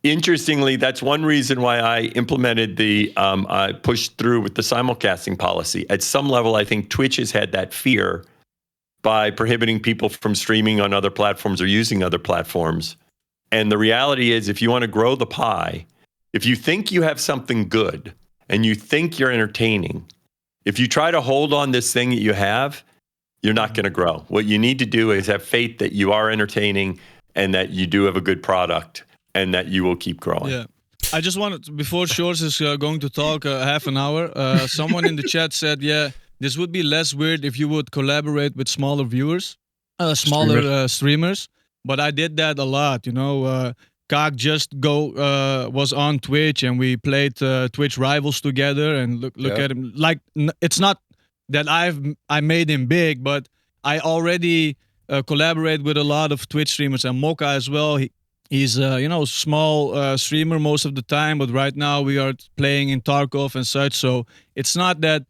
Interestingly, that's one reason why I implemented I pushed through with the simulcasting policy. At some level, I think Twitch has had that fear by prohibiting people from streaming on other platforms or using other platforms. And the reality is, if you want to grow the pie, if you think you have something good and you think you're entertaining, if you try to hold on this thing that you have, you're not going to grow. What you need to do is have faith that you are entertaining and that you do have a good product and that you will keep growing. Yeah. I just wanted, before Shores is going to talk half an hour, someone in the chat said, yeah, this would be less weird if you would collaborate with smaller viewers, streamers. But I did that a lot, you know. Kaak just was on Twitch and we played Twitch Rivals together and look at him. Like, it's not that I made him big, but I already collaborate with a lot of Twitch streamers and Mocha as well. He's small streamer most of the time, but right now we are playing in Tarkov and such. So it's not that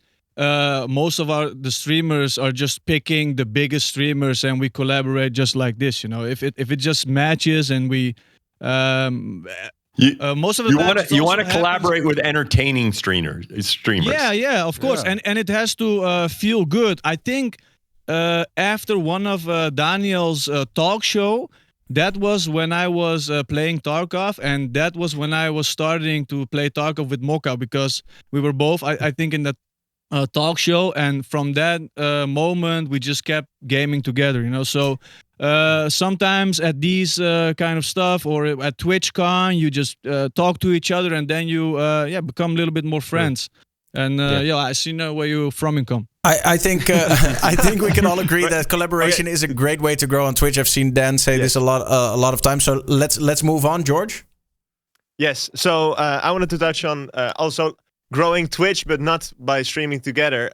most of the streamers are just picking the biggest streamers and we collaborate just like this. You know, if it just matches and we most of the you want to collaborate with entertaining streamers. Yeah, of course, and it has to feel good. I think after one of Daniel's talk show. That was when I was playing Tarkov, and that was when I was starting to play Tarkov with Mocha, because we were both, I think, in that talk show, and from that moment, we just kept gaming together, you know. So sometimes at these kind of stuff, or at TwitchCon, you just talk to each other, and then you become a little bit more friends. And I see now where you're from and come. I think we can all agree that collaboration is a great way to grow on Twitch. I've seen Dan say this a lot of times. So let's move on, George. Yes. So I wanted to touch on also growing Twitch, but not by streaming together.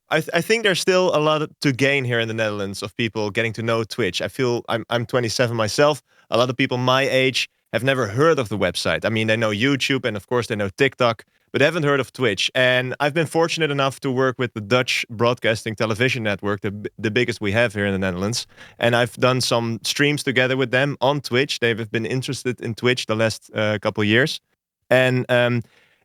I think there's still a lot to gain here in the Netherlands of people getting to know Twitch. I feel I'm 27 myself. A lot of people my age have never heard of the website. I mean, they know YouTube and of course they know TikTok, but haven't heard of Twitch. And I've been fortunate enough to work with the Dutch Broadcasting Television Network, the biggest we have here in the Netherlands. And I've done some streams together with them on Twitch. They've been interested in Twitch the last couple of years. And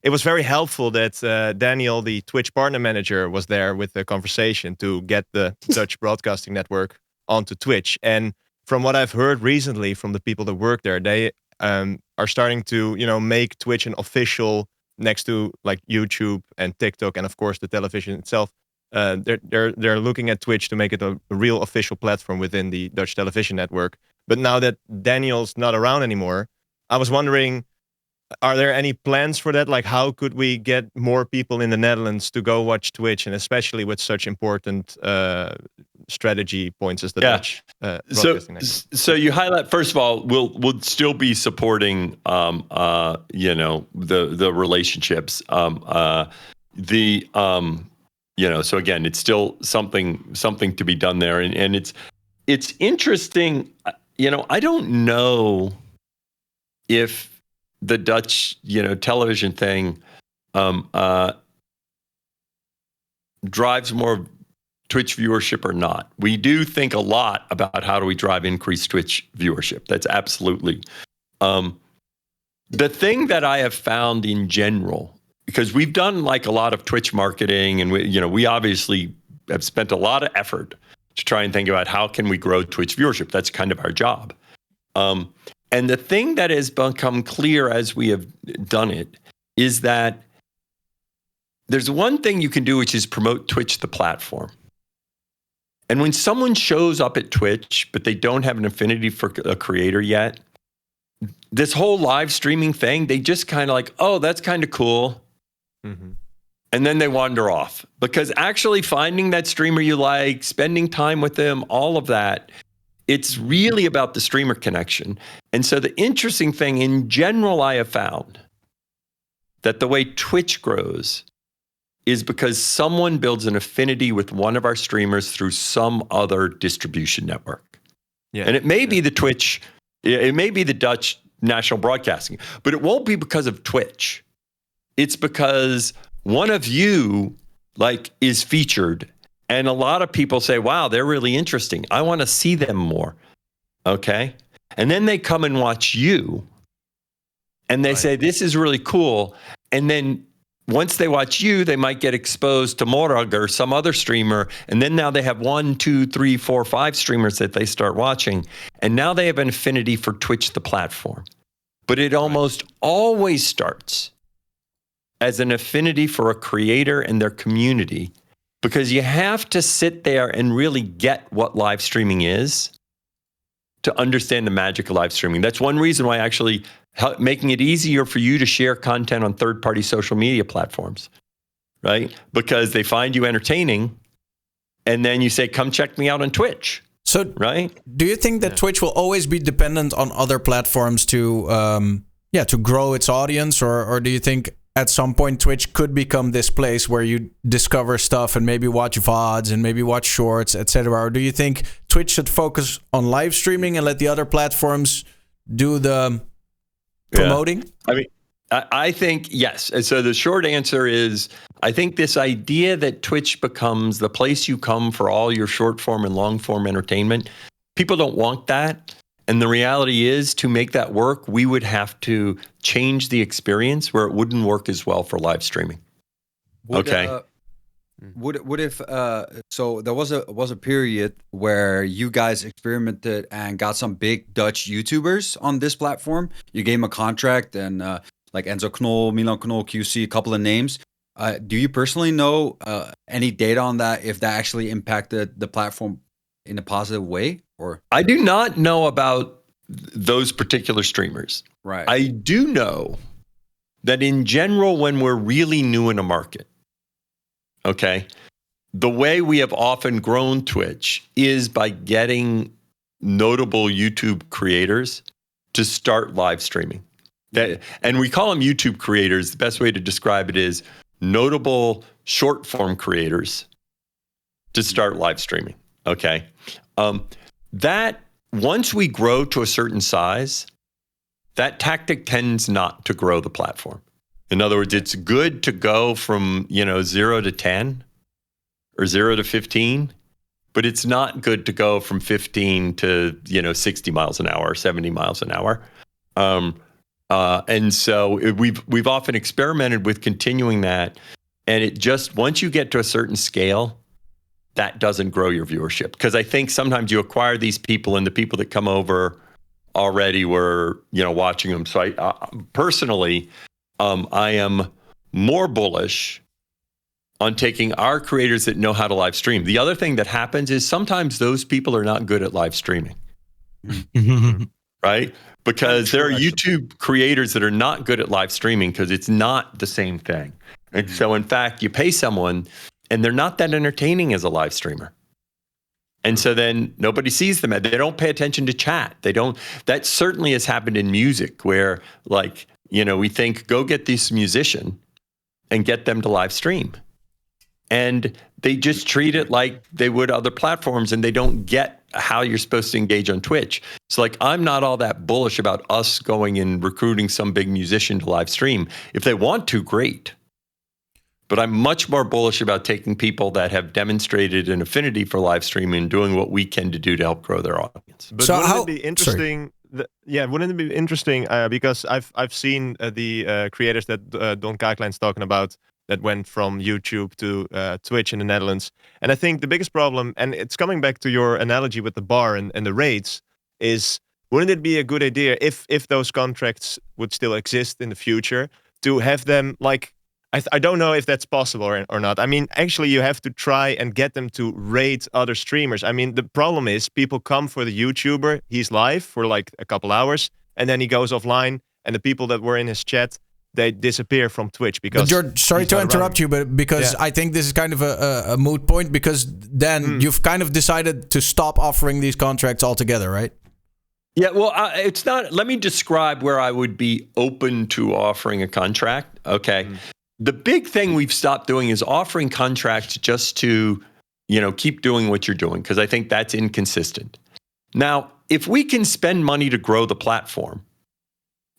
it was very helpful that Daniel, the Twitch partner manager, was there with the conversation to get the Dutch Broadcasting Network onto Twitch. And from what I've heard recently from the people that work there, they are starting to, make Twitch an official, next to like YouTube and TikTok and of course the television itself. They're looking at Twitch to make it a real official platform within the Dutch television network. But now that Daniel's not around anymore, I was wondering, are there any plans for that? Like, how could we get more people in the Netherlands to go watch Twitch, and especially with such important strategy points as the Dutch broadcasting network? So you highlight, first of all, we'll still be supporting the relationships. So again, it's still something to be done there, and it's interesting. I don't know if the Dutch, television thing drives more Twitch viewership or not. We do think a lot about how do we drive increased Twitch viewership. That's absolutely. The thing that I have found in general, because we've done like a lot of Twitch marketing, and we obviously have spent a lot of effort to try and think about how can we grow Twitch viewership. That's kind of our job. And the thing that has become clear as we have done it is that there's one thing you can do, which is promote Twitch, the platform. And when someone shows up at Twitch, but they don't have an affinity for a creator yet, this whole live streaming thing, they just kind of like, oh, that's kind of cool. Mm-hmm. And then they wander off, because actually finding that streamer you like, spending time with them, all of that, it's really about the streamer connection. And so the interesting thing in general, I have found that the way Twitch grows is because someone builds an affinity with one of our streamers through some other distribution network. Yeah. And it may be the Twitch, it may be the Dutch National Broadcasting, but it won't be because of Twitch. It's because one of you is featured, and a lot of people say, wow, they're really interesting. I want to see them more. Okay. And then they come and watch you and they say, this is really cool. And then once they watch you, they might get exposed to Morrog or some other streamer. And then now they have 1, 2, 3, 4, 5 streamers that they start watching. And now they have an affinity for Twitch, the platform. But it almost always starts as an affinity for a creator and their community, because you have to sit there and really get what live streaming is to understand the magic of live streaming. That's one reason why actually making it easier for you to share content on third-party social media platforms, right? Because they find you entertaining, and then you say, come check me out on Twitch. So, right? Do you think that Twitch will always be dependent on other platforms to grow its audience, or do you think at some point Twitch could become this place where you discover stuff and maybe watch VODs and maybe watch shorts, etc.? Or do you think Twitch should focus on live streaming and let the other platforms do the promoting? I mean, I think yes. And so the short answer is, I think this idea that Twitch becomes the place you come for all your short form and long form entertainment, people don't want that. And the reality is, to make that work, we would have to change the experience where it wouldn't work as well for live streaming. What if so there was a period where you guys experimented and got some big Dutch YouTubers on this platform. You gave them a contract, and like Enzo Knol, Milan Knol, QC, a couple of names. Do you personally know any data on that, if that actually impacted the platform in a positive way? Or I do not know about those particular streamers. Right. I do know that in general, when we're really new in a market, okay, the way we have often grown Twitch is by getting notable YouTube creators to start live streaming. And we call them YouTube creators. The best way to describe it is notable short form creators to start live streaming. Okay. That once we grow to a certain size, that tactic tends not to grow the platform. In other words, it's good to go from 0 to 10 or 0 to 15, but it's not good to go from 15 to 60 miles an hour, 70 miles an hour. And so we've often experimented with continuing that, and it just, once you get to a certain scale, that doesn't grow your viewership. Because I think sometimes you acquire these people, and the people that come over already were, watching them. So I personally, I am more bullish on taking our creators that know how to live stream. The other thing that happens is sometimes those people are not good at live streaming, right? Because there are YouTube creators that are not good at live streaming because it's not the same thing. And so in fact, you pay someone and they're not that entertaining as a live streamer. And so then nobody sees them. They don't pay attention to chat. That certainly has happened in music where, like, we think, go get this musician and get them to live stream. And they just treat it like they would other platforms, and they don't get how you're supposed to engage on Twitch. So like, I'm not all that bullish about us going and recruiting some big musician to live stream. If they want to, great. But I'm much more bullish about taking people that have demonstrated an affinity for live streaming and doing what we can to do to help grow their audience. But So wouldn't it be interesting? Wouldn't it be interesting? Because I've seen the creators that Donkaaklijn's talking about that went from YouTube to Twitch in the Netherlands. And I think the biggest problem, and it's coming back to your analogy with the bar and the rates, is wouldn't it be a good idea if those contracts would still exist in the future to have them like, I don't know if that's possible or not. I mean, actually, you have to try and get them to rate other streamers. I mean, the problem is people come for the YouTuber. He's live for like a couple hours, and then he goes offline, and the people that were in his chat, they disappear from Twitch because. But George, sorry to interrupt you, but because I think this is kind of a moot point, because then you've kind of decided to stop offering these contracts altogether, right? Yeah, well, it's not. Let me describe where I would be open to offering a contract. Okay. The big thing we've stopped doing is offering contracts just to, keep doing what you're doing, because I think that's inconsistent. Now, if we can spend money to grow the platform,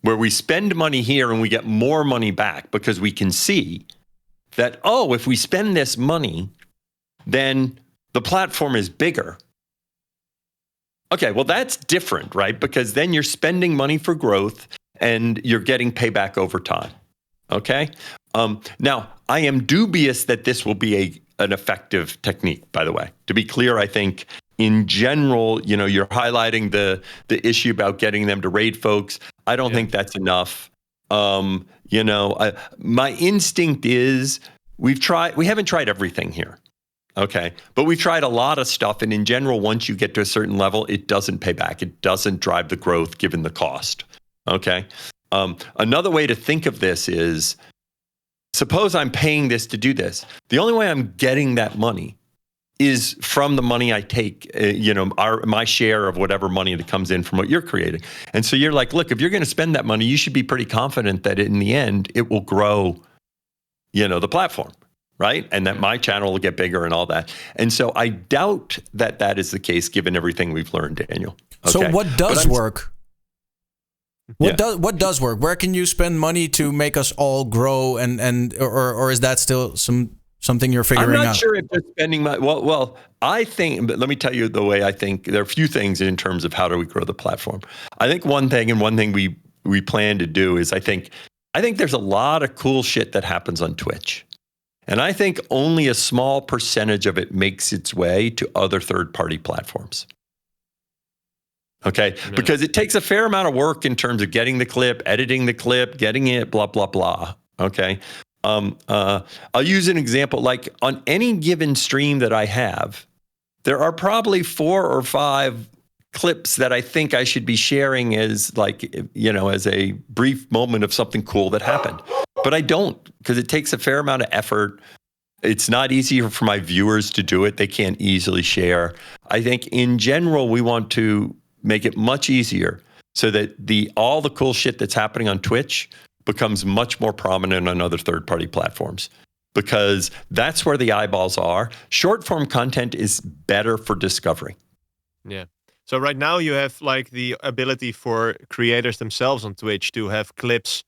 where we spend money here and we get more money back because we can see that, if we spend this money, then the platform is bigger. Okay, well, that's different, right? Because then you're spending money for growth and you're getting payback over time. Okay. Now, I am dubious that this will be an effective technique, by the way. To be clear, I think in general, you're highlighting the issue about getting them to raid folks. I don't think that's enough. My instinct is we haven't tried everything here. Okay. But we've tried a lot of stuff. And in general, once you get to a certain level, it doesn't pay back. It doesn't drive the growth given the cost. Okay. Another way to think of this is, suppose I'm paying this to do this. The only way I'm getting that money is from the money I take, my share of whatever money that comes in from what you're creating. And so you're like, look, if you're going to spend that money, you should be pretty confident that in the end, it will grow, the platform, right? And that my channel will get bigger and all that. And so I doubt that that is the case given everything we've learned, Daniel. Okay? So what does work? What does work? Where can you spend money to make us all grow, or is that still something you're figuring out? I'm not sure if just spending money. Well, I think, but let me tell you the way I think. There are a few things in terms of how do we grow the platform. I think one thing we plan to do is I think there's a lot of cool shit that happens on Twitch, and I think only a small percentage of it makes its way to other third-party platforms. Okay, because it takes a fair amount of work in terms of getting the clip, editing the clip, getting it, blah, blah, blah. Okay. I'll use an example. Like on any given stream that I have, there are probably 4 or 5 clips that I think I should be sharing as as a brief moment of something cool that happened. But I don't, because it takes a fair amount of effort. It's not easy for my viewers to do it. They can't easily share. I think in general, we want to make it much easier so that all the cool shit that's happening on Twitch becomes much more prominent on other third-party platforms, because that's where the eyeballs are. Short-form content is better for discovery. Yeah. So right now you have like the ability for creators themselves on Twitch to have clips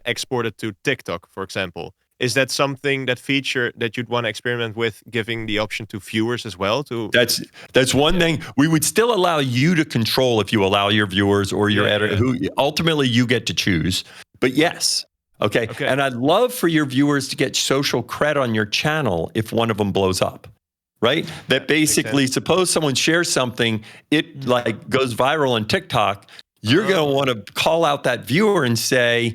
exported to TikTok, for example. Is that that feature that you'd want to experiment with, giving the option to viewers as well? That's one thing. We would still allow you to control if you allow your viewers or your editor, who ultimately you get to choose. But yes, okay. And I'd love for your viewers to get social cred on your channel if one of them blows up, right? That basically, suppose someone shares something, it like goes viral on TikTok. You're going to want to call out that viewer and say,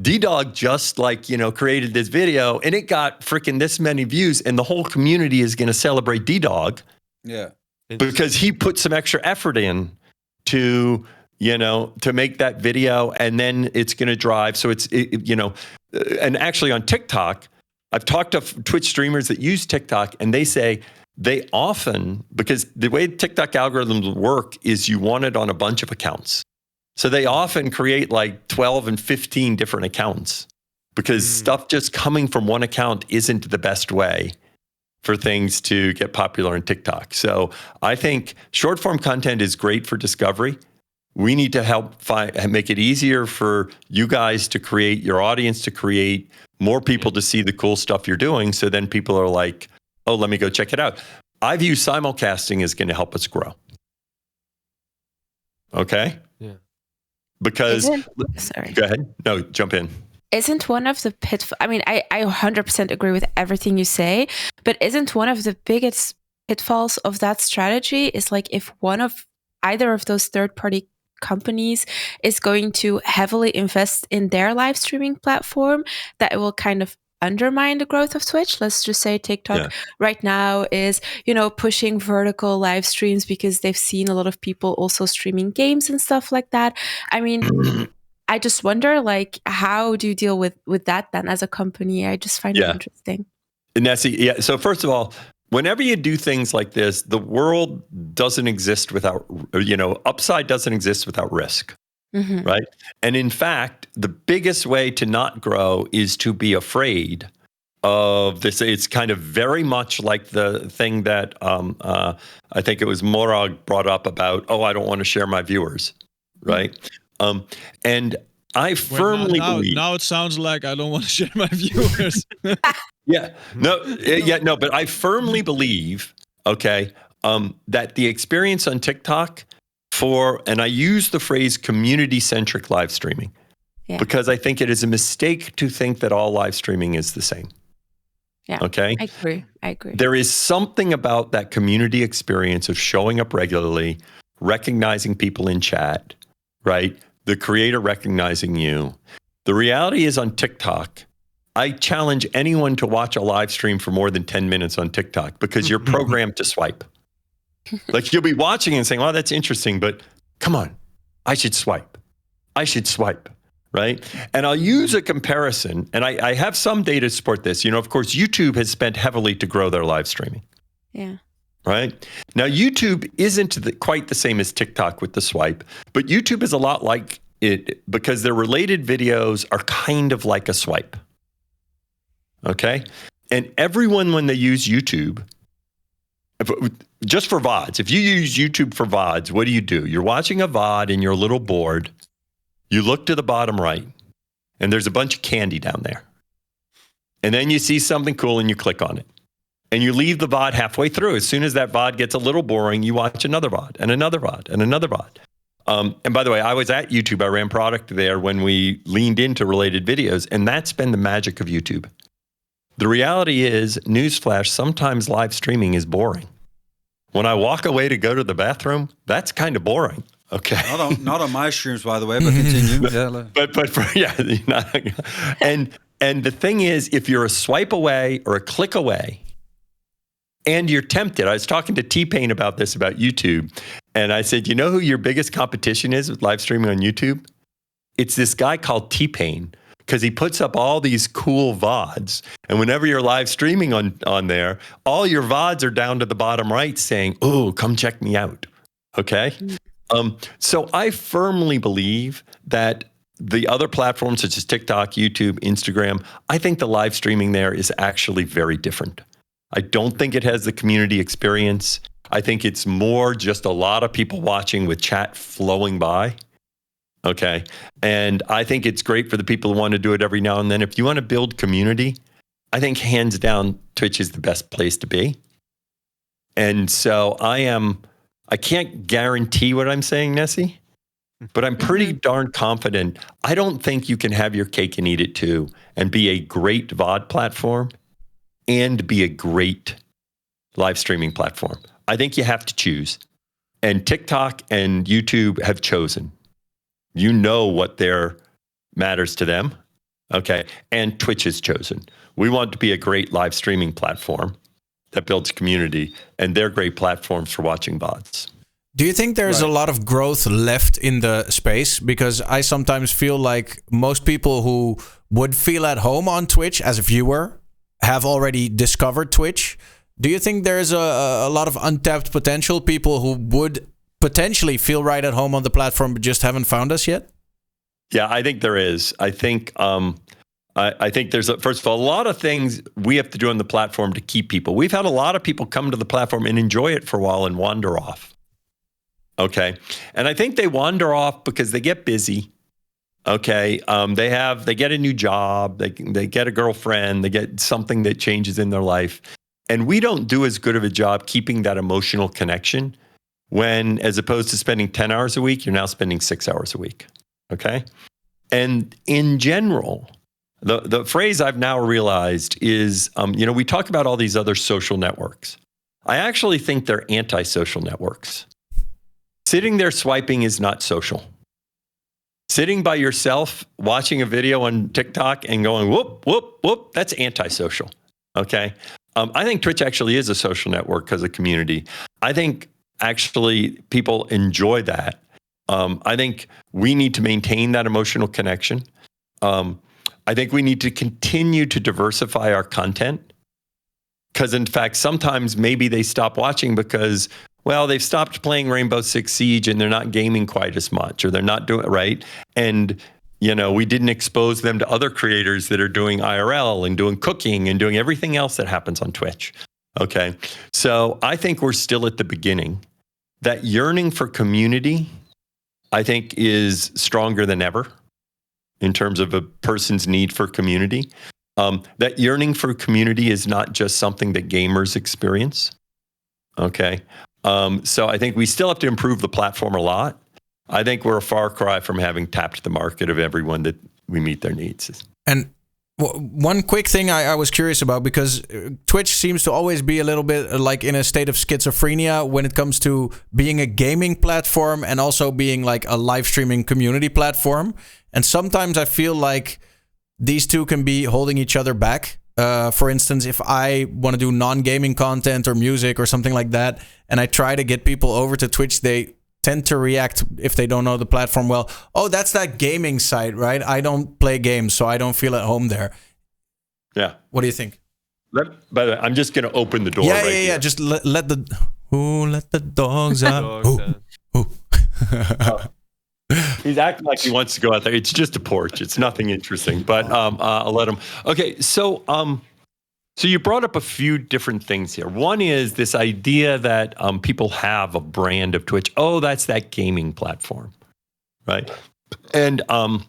D-Dog just created this video and it got freaking this many views, and the whole community is going to celebrate D-Dog. Yeah. Because he put some extra effort in to make that video, and then it's going to drive. So and actually on TikTok, I've talked to Twitch streamers that use TikTok, and they say they often, because the way TikTok algorithms work is you want it on a bunch of accounts. So they often create like 12 and 15 different accounts, because stuff just coming from one account isn't the best way for things to get popular on TikTok. So I think short form content is great for discovery. We need to help make it easier for you guys to create, your audience to create, more people to see the cool stuff you're doing. So then people are like, oh, let me go check it out. I view simulcasting as going to help us grow. Okay? Yeah. Because, sorry. Go ahead. No, jump in. Isn't one of the pitfalls, I mean, I 100% agree with everything you say, but isn't one of the biggest pitfalls of that strategy is like if either of those third-party companies is going to heavily invest in their live streaming platform, that it will kind of undermine the growth of Twitch. Let's just say TikTok right now is, pushing vertical live streams because they've seen a lot of people also streaming games and stuff like that. I mean, I just wonder, like, how do you deal with that then as a company? I just find it interesting. Nessie, so first of all, whenever you do things like this, the world doesn't exist without, upside doesn't exist without risk. Mm-hmm. Right. And in fact, the biggest way to not grow is to be afraid of this. It's kind of very much like the thing that I think it was Morrog brought up about, I don't want to share my viewers. Right. And I firmly believe. Now it sounds like I don't want to share my viewers. No, but I firmly believe, that the experience on TikTok and I use the phrase community-centric live streaming because I think it is a mistake to think that all live streaming is the same. Yeah. Okay. I agree. There is something about that community experience of showing up regularly, recognizing people in chat, right? The creator recognizing you. The reality is on TikTok, I challenge anyone to watch a live stream for more than 10 minutes on TikTok because you're programmed to swipe. Like you'll be watching and saying, "Oh, that's interesting, but come on, I should swipe. Right? And I'll use a comparison, and I have some data to support this. Of course, YouTube has spent heavily to grow their live streaming. Yeah. Right? Now, YouTube isn't quite the same as TikTok with the swipe, but YouTube is a lot like it because their related videos are kind of like a swipe. Okay? And everyone, when they use YouTube, just for VODs, if you use YouTube for VODs, what do? You're watching a VOD and you're a little bored. You look to the bottom right, and there's a bunch of candy down there. And then you see something cool and you click on it. And you leave the VOD halfway through. As soon as that VOD gets a little boring, you watch another VOD and another VOD and another VOD. And by the way, I was at YouTube. I ran product there when we leaned into related videos, and that's been the magic of YouTube. The reality is, newsflash, sometimes live streaming is boring. When I walk away to go to the bathroom, that's kind of boring. Okay. Not on my streams, by the way, but continue. And the thing is, if you're a swipe away or a click away, and you're tempted, I was talking to T-Pain about this, about YouTube, and I said, you know who your biggest competition is with live streaming on YouTube? It's this guy called T-Pain, because he puts up all these cool VODs, and whenever you're live streaming on there, all your VODs are down to the bottom right saying, "Oh, come check me out." Okay. So I firmly believe that the other platforms such as TikTok, YouTube, Instagram, I think the live streaming there is actually very different. I don't think it has the community experience. I think it's more just a lot of people watching with chat flowing by. Okay. And I think it's great for the people who want to do it every now and then. If you want to build community, I think hands down, Twitch is the best place to be. And so I can't guarantee what I'm saying, Nessie, but I'm pretty darn confident. I don't think you can have your cake and eat it too and be a great VOD platform and be a great live streaming platform. I think you have to choose. And TikTok and YouTube have chosen. You know what matters to them. Okay. And Twitch has chosen. We want to be a great live streaming platform that builds community, and they're great platforms for watching VODs. Do you think there's a lot of growth left in the space? Because I sometimes feel like most people who would feel at home on Twitch as a viewer have already discovered Twitch. Do you think there's a lot of untapped potential, people who would potentially feel right at home on the platform but just haven't found us yet? Yeah, I think there is. I think there's, first of all, a lot of things we have to do on the platform to keep people. We've had a lot of people come to the platform and enjoy it for a while and wander off. Okay. And I think they wander off because they get busy. Okay. They get a new job. They get a girlfriend. They get something that changes in their life. And we don't do as good of a job keeping that emotional connection when, as opposed to spending 10 hours a week, you're now spending 6 hours a week. Okay. And in general, the phrase I've now realized is, we talk about all these other social networks. I actually think they're anti-social networks. Sitting there swiping is not social. Sitting by yourself, watching a video on TikTok and going, whoop, whoop, whoop, that's antisocial. Okay. I think Twitch actually is a social network because of community. I think actually people enjoy that. I think we need to maintain that emotional connection. I think we need to continue to diversify our content because, in fact, sometimes maybe they stop watching because, well, they've stopped playing Rainbow Six Siege and they're not gaming quite as much, or they're not doing it right. And, we didn't expose them to other creators that are doing IRL and doing cooking and doing everything else that happens on Twitch. Okay. So I think we're still at the beginning. That yearning for community, I think, is stronger than ever in terms of a person's need for community. That yearning for community is not just something that gamers experience. Okay. So I think we still have to improve the platform a lot. I think we're a far cry from having tapped the market of everyone that we meet their needs. And one quick thing I was curious about, because Twitch seems to always be a little bit like in a state of schizophrenia when it comes to being a gaming platform and also being like a live streaming community platform. And sometimes I feel like these two can be holding each other back. For instance, if I want to do non-gaming content or music or something like that, and I try to get people over to Twitch, they tend to react, if they don't know the platform well, oh, that's that gaming site, right? I don't play games, so I don't feel at home there. Yeah. What do you think? By the way, I'm just going to open the door. Yeah. Just let the dogs out. He's acting like he wants to go out there. It's just a porch. It's nothing interesting, but I'll let him. Okay, so you brought up a few different things here. One is this idea that people have a brand of Twitch. Oh, that's that gaming platform, right? And but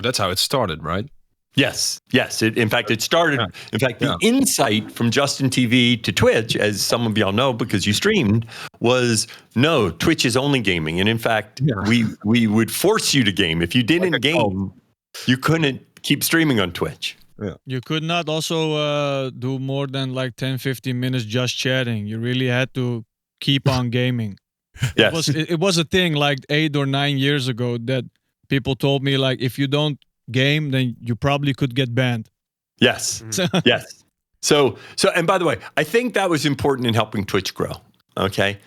that's how it started, right? Yes. In fact, it started. In fact, the insight from Justin TV to Twitch, as some of y'all know because you streamed, was no, Twitch is only gaming. And in fact, we would force you to game. If you didn't game, you couldn't keep streaming on Twitch. Yeah. You could not also do more than like 10-15 minutes just chatting. You really had to keep on gaming. Yes. It was a thing like 8 or 9 years ago that people told me, like, if you don't game, then you probably could get banned. Yes. Yes. So, and by the way, I think that was important in helping Twitch grow. Okay.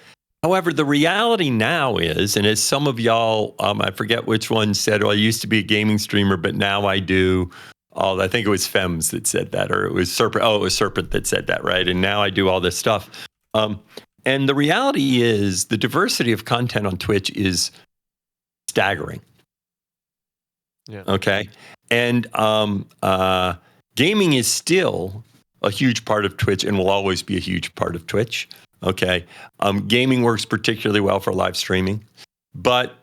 However, the reality now is, and as some of y'all, I forget which one said, well, I used to be a gaming streamer, but now I do. Oh, I think it was Fems that said that, or it was Serpent. Oh, it was Serpent that said that, right? And now I do all this stuff. And the reality is the diversity of content on Twitch is staggering. Yeah. Okay. And gaming is still a huge part of Twitch and will always be a huge part of Twitch. Okay. Gaming works particularly well for live streaming, but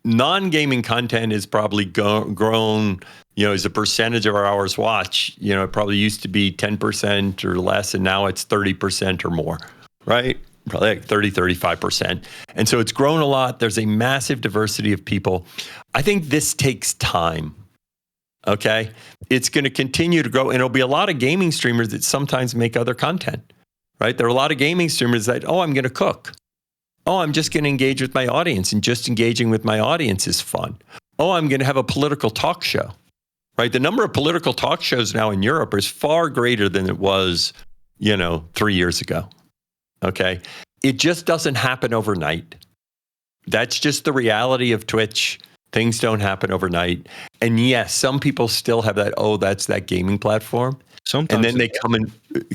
non-gaming content is probably grown, as a percentage of our hours watched. It probably used to be 10% or less, and now it's 30% or more, right? Probably like 30, 35%. And so it's grown a lot. There's a massive diversity of people. I think this takes time. Okay. It's going to continue to grow, and it'll be a lot of gaming streamers that sometimes make other content, right? There are a lot of gaming streamers that, I'm going to cook. I'm just going to engage with my audience, and just engaging with my audience is fun. I'm going to have a political talk show, right? The number of political talk shows now in Europe is far greater than it was, 3 years ago. Okay. It just doesn't happen overnight. That's just the reality of Twitch. Things don't happen overnight. And yes, some people still have that, that's that gaming platform. Sometimes. And then they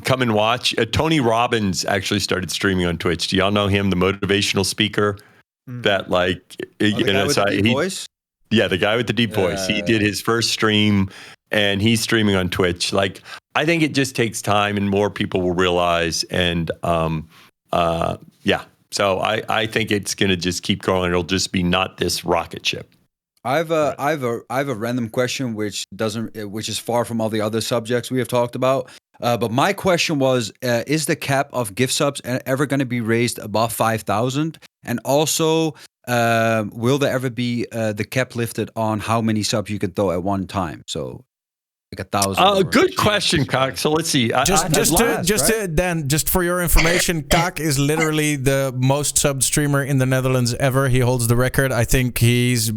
come and watch. Tony Robbins actually started streaming on Twitch. Do y'all know him, the motivational speaker? That deep voice? Yeah, the guy with the deep voice. He did his first stream, and he's streaming on Twitch. Like, I think it just takes time, and more people will realize. And so I think it's going to just keep growing. It'll just be not this rocket ship. I have a random question which is far from all the other subjects we have talked about. But my question was: is the cap of gift subs ever going to be raised above 5,000? And also, will there ever be the cap lifted on how many subs you can throw at one time? So, like 1,000. Good question, Kak. So let's see. Just for your information, Kak is literally the most subbed streamer in the Netherlands ever. He holds the record. I think he's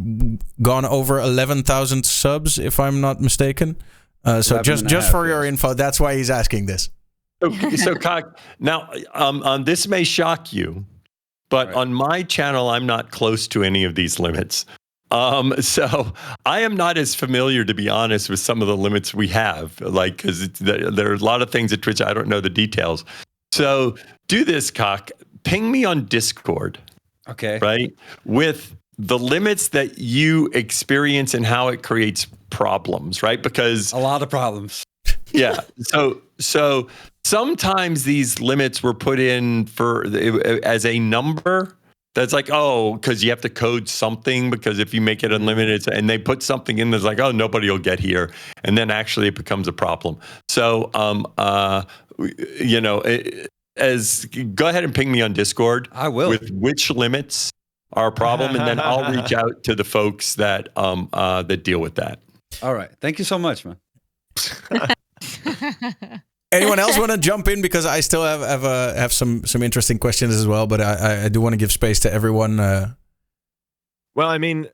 gone over 11,000 subs, if I'm not mistaken. So just for your info, that's why he's asking this. So Kak, now this may shock you, but on my channel, I'm not close to any of these limits. So I am not as familiar, to be honest, with some of the limits we have, because there are a lot of things at Twitch I don't know the details. So do this, Kak. Ping me on Discord. Okay. Right? With the limits that you experience and how it creates problems, right? Because a lot of problems. Yeah. So sometimes these limits were put in as a number. That's like, because you have to code something, because if you make it unlimited, and they put something in that's like, nobody will get here. And then actually it becomes a problem. So, go ahead and ping me on Discord. I will. With which limits are a problem, and then I'll reach out to the folks that that deal with that. All right. Thank you so much, man. Anyone else want to jump in, because I still have some interesting questions as well, but I do want to give space to everyone. Well, I mean,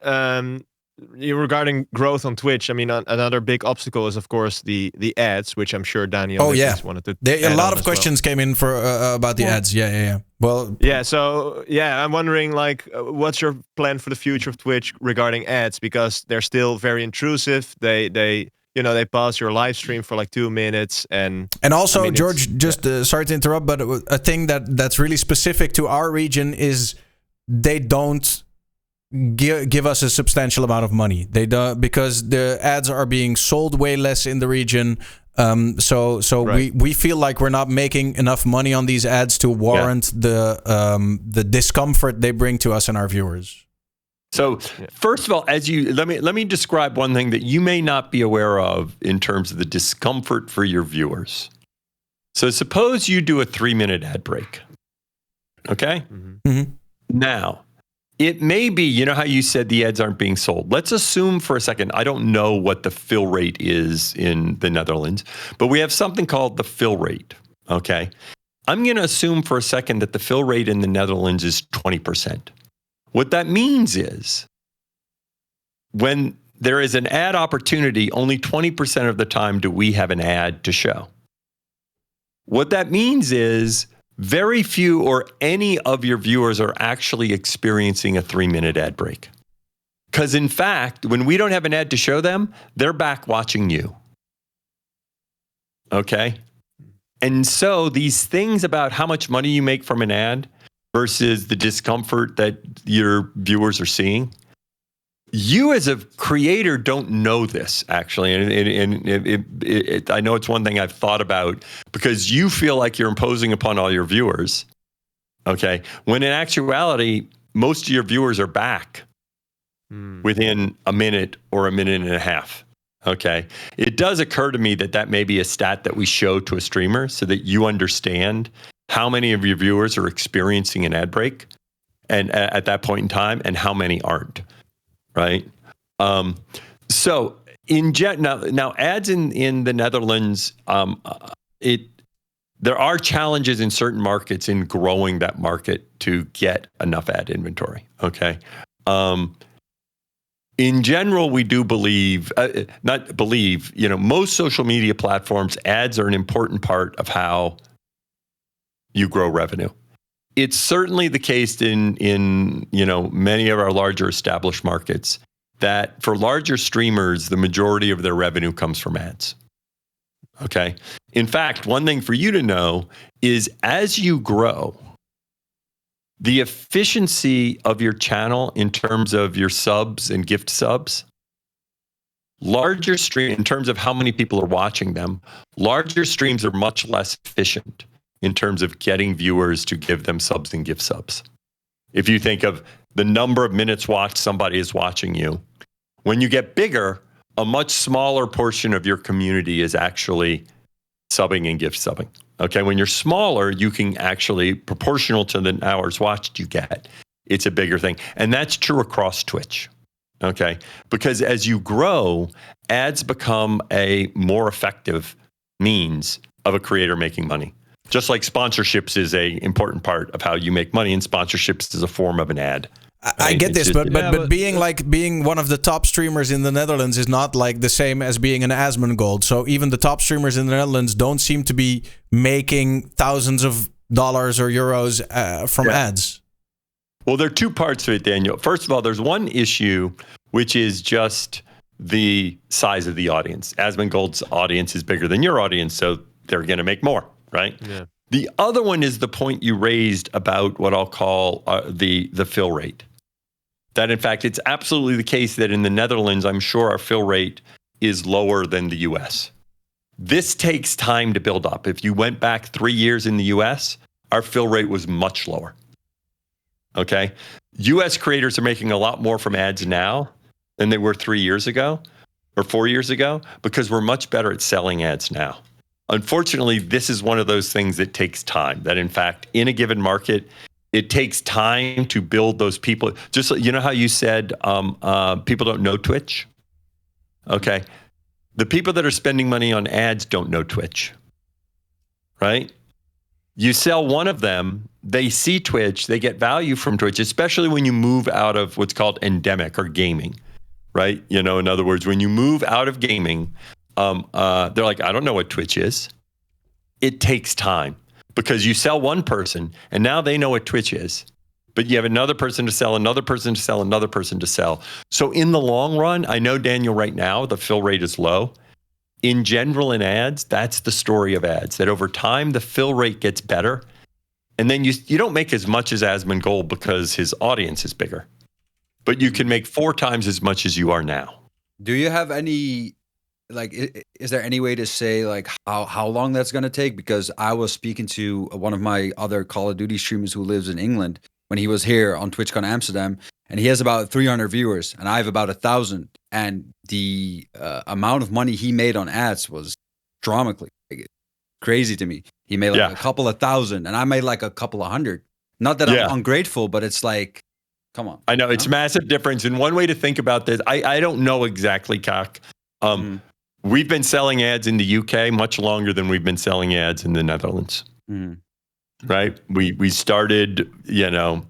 regarding growth on Twitch, I mean, another big obstacle is, of course, the ads, which I'm sure Daniel wanted to. A lot of questions came in for about the ads. Yeah. Well, yeah. So I'm wondering, like, what's your plan for the future of Twitch regarding ads? Because they're still very intrusive. They pause your live stream for like 2 minutes, and also, I mean, George, just sorry to interrupt, but a thing that's really specific to our region is they don't give us a substantial amount of money. They don't, because the ads are being sold way less in the region. So right. we feel like we're not making enough money on these ads to warrant the discomfort they bring to us and our viewers. So first of all, let me describe one thing that you may not be aware of in terms of the discomfort for your viewers. So suppose you do a 3-minute ad break. Okay? Mm-hmm. Now, it may be, you know how you said the ads aren't being sold. Let's assume for a second, I don't know what the fill rate is in the Netherlands, but we have something called the fill rate. Okay? I'm going to assume for a second that the fill rate in the Netherlands is 20%. What that means is when there is an ad opportunity, only 20% of the time do we have an ad to show. What that means is very few or any of your viewers are actually experiencing a 3-minute ad break. Because in fact, when we don't have an ad to show them, they're back watching you. Okay? And so these things about how much money you make from an ad versus the discomfort that your viewers are seeing, you as a creator don't know this, actually. And I know it's one thing I've thought about, because you feel like you're imposing upon all your viewers, okay? When in actuality, most of your viewers are back within a minute or a minute and a half, okay? It does occur to me that may be a stat that we show to a streamer so that you understand how many of your viewers are experiencing an ad break and at that point in time, and how many aren't, right? So now ads in the Netherlands, there are challenges in certain markets in growing that market to get enough ad inventory, okay? In general, we do believe, most social media platforms, ads are an important part of how you grow revenue. It's certainly the case in many of our larger established markets that for larger streamers, the majority of their revenue comes from ads. Okay. In fact, one thing for you to know is as you grow, the efficiency of your channel in terms of your subs and gift subs, larger stream in terms of how many people are watching them, larger streams are much less efficient in terms of getting viewers to give them subs and gift subs. If you think of the number of minutes watched somebody is watching you, when you get bigger, a much smaller portion of your community is actually subbing and gift subbing. Okay, when you're smaller, you can actually, proportional to the hours watched you get, it's a bigger thing. And that's true across Twitch. Okay, because as you grow, ads become a more effective means of a creator making money. Just like sponsorships is an important part of how you make money, and sponsorships is a form of an ad. Right? I get this, but being one of the top streamers in the Netherlands is not like the same as being an Asmongold. So even the top streamers in the Netherlands don't seem to be making thousands of dollars or euros from ads. Well, there are two parts to it, Daniel. First of all, there's one issue, which is just the size of the audience. Asmongold's audience is bigger than your audience, so they're going to make more. Right. Yeah. The other one is the point you raised about what I'll call the fill rate. That in fact, it's absolutely the case that in the Netherlands, I'm sure our fill rate is lower than the US. This takes time to build up. If you went back 3 years in the US, our fill rate was much lower. Okay. US creators are making a lot more from ads now than they were 3 years ago or 4 years ago, because we're much better at selling ads now. Unfortunately, this is one of those things that takes time. That in fact, in a given market, it takes time to build those people. Just you know how you said people don't know Twitch? Okay. The people that are spending money on ads don't know Twitch, right? You sell one of them, they see Twitch, they get value from Twitch, especially when you move out of what's called endemic or gaming, right? You know, in other words, when you move out of gaming, they're like, I don't know what Twitch is. It takes time because you sell one person and now they know what Twitch is, but you have another person to sell, another person to sell, another person to sell. So in the long run, I know, Daniel, right now, the fill rate is low. In general, in ads, that's the story of ads, that over time, the fill rate gets better. And then you don't make as much as Asmongold because his audience is bigger, but you can make 4 times as much as you are now. Do you have any, like, is there any way to say like how long that's going to take? Because I was speaking to one of my other Call of Duty streamers who lives in England when he was here on Twitchcon Amsterdam, and he has about 300 viewers and I have about 1,000. And the amount of money he made on ads was astronomically crazy to me. He made like a couple of thousand and I made like a couple of hundred. Not that I'm ungrateful, but it's like, come on. I know it's massive difference. And one way to think about this, I don't know exactly, Kak. We've been selling ads in the UK much longer than we've been selling ads in the Netherlands. Right? We started, you know,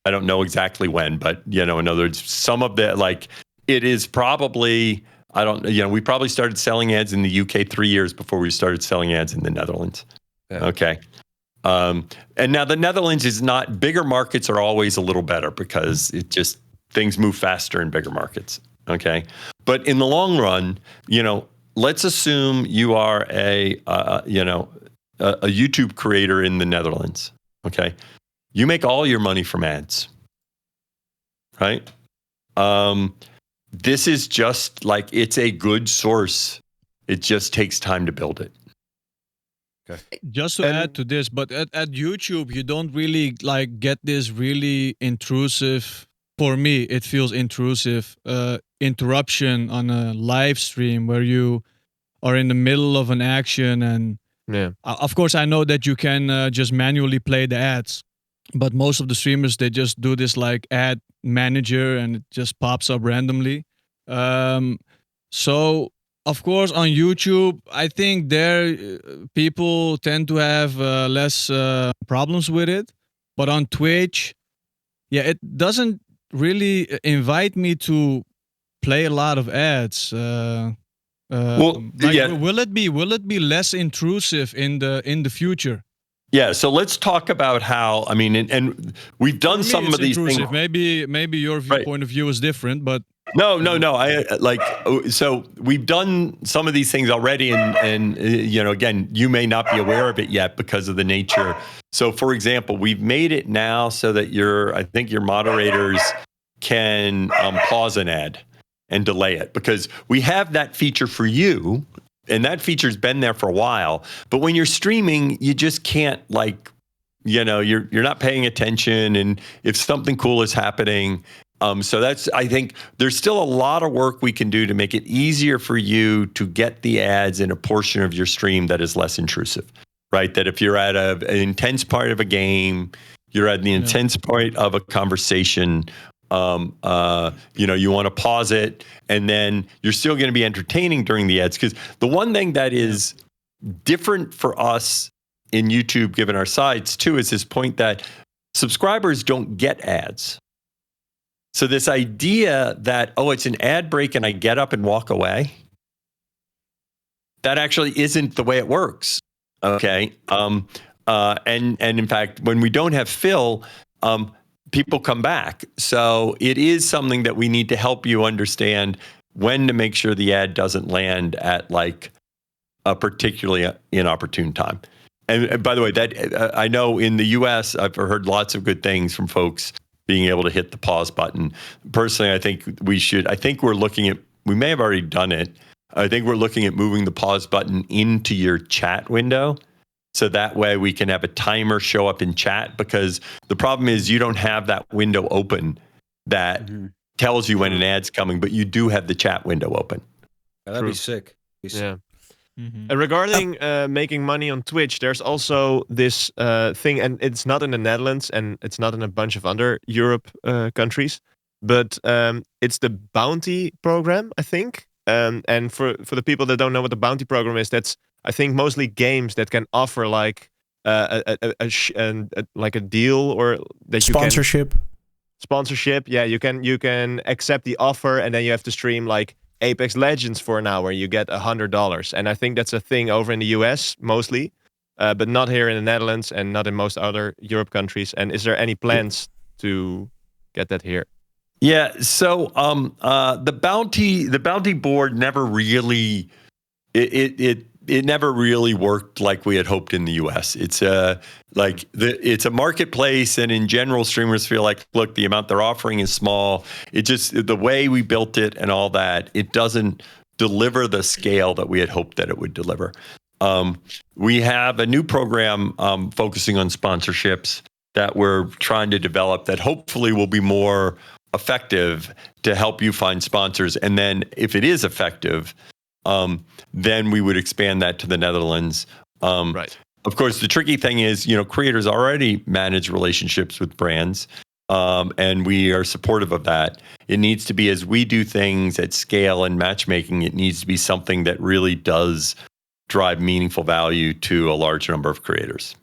I don't know exactly when, but, you know, in other words, some of the, like, it is probably, we probably started selling ads in the UK 3 years before we started selling ads in the Netherlands. Yeah. Okay. And now the Netherlands is not, bigger markets are always a little better because it just, things move faster in bigger markets. Okay. But in the long run, you know, let's assume you are a YouTube creator in the Netherlands. Okay. You make all your money from ads, right? This is just like, it's a good source. It just takes time to build it. Okay. Just to add to this, but at YouTube, you don't really like get this really intrusive, for me, it feels intrusive, interruption on a live stream where you are in the middle of an action. And of course, I know that you can just manually play the ads. But most of the streamers, they just do this like ad manager and it just pops up randomly. So, of course, on YouTube, I think there people tend to have less problems with it. But on Twitch, it doesn't really invite me to play a lot of ads. Will it be less intrusive in the future? Yeah, so let's talk about how, I mean, and we've done some of these things. Maybe your point of view is different, but no. So we've done some of these things already, and you know, again, you may not be aware of it yet because of the nature. So, for example, we've made it now so that I think your moderators can pause an ad and delay it, because we have that feature for you. And that feature's been there for a while, but when you're streaming, you just can't, like, you know, you're not paying attention, and if something cool is happening, so that's, I think there's still a lot of work we can do to make it easier for you to get the ads in a portion of your stream that is less intrusive, right? That if you're at an intense part of a game, you're at the intense point of a conversation, you know, you want to pause it, and then you're still going to be entertaining during the ads. Because the one thing that is different for us in YouTube, given our sides too, is this point that subscribers don't get ads. So this idea that, it's an ad break and I get up and walk away, that actually isn't the way it works. Okay. And in fact, when we don't have fill, people come back. So it is something that we need to help you understand when to make sure the ad doesn't land at like a particularly inopportune time. And by the way, that I know in the US, I've heard lots of good things from folks being able to hit the pause button. Personally, I think we may have already done it. I think we're looking at moving the pause button into your chat window. So that way we can have a timer show up in chat, because the problem is you don't have that window open that tells you when an ad's coming, but you do have the chat window open. That'd be sick. Yeah. Regarding making money on Twitch, there's also this thing, and it's not in the Netherlands, and it's not in a bunch of other Europe countries, but it's the bounty program, I think. And for the people that don't know what the bounty program is, that's I think mostly games that can offer like like a deal or that sponsorship. Yeah, you can accept the offer, and then you have to stream like Apex Legends for an hour. You get $100, and I think that's a thing over in the US mostly, but not here in the Netherlands and not in most other Europe countries. And is there any plans to get that here? Yeah, so the bounty board never really it never really worked like we had hoped in the US. It's it's a marketplace, and in general, streamers feel like, look, the amount they're offering is small. It just the way we built it and all that, it doesn't deliver the scale that we had hoped that it would deliver. We have a new program focusing on sponsorships that we're trying to develop that hopefully will be more effective to help you find sponsors. And then if it is effective, then we would expand that to the Netherlands. Right. Of course, the tricky thing is, creators already manage relationships with brands, and we are supportive of that. It needs to be, as we do things at scale and matchmaking, it needs to be something that really does drive meaningful value to a large number of creators.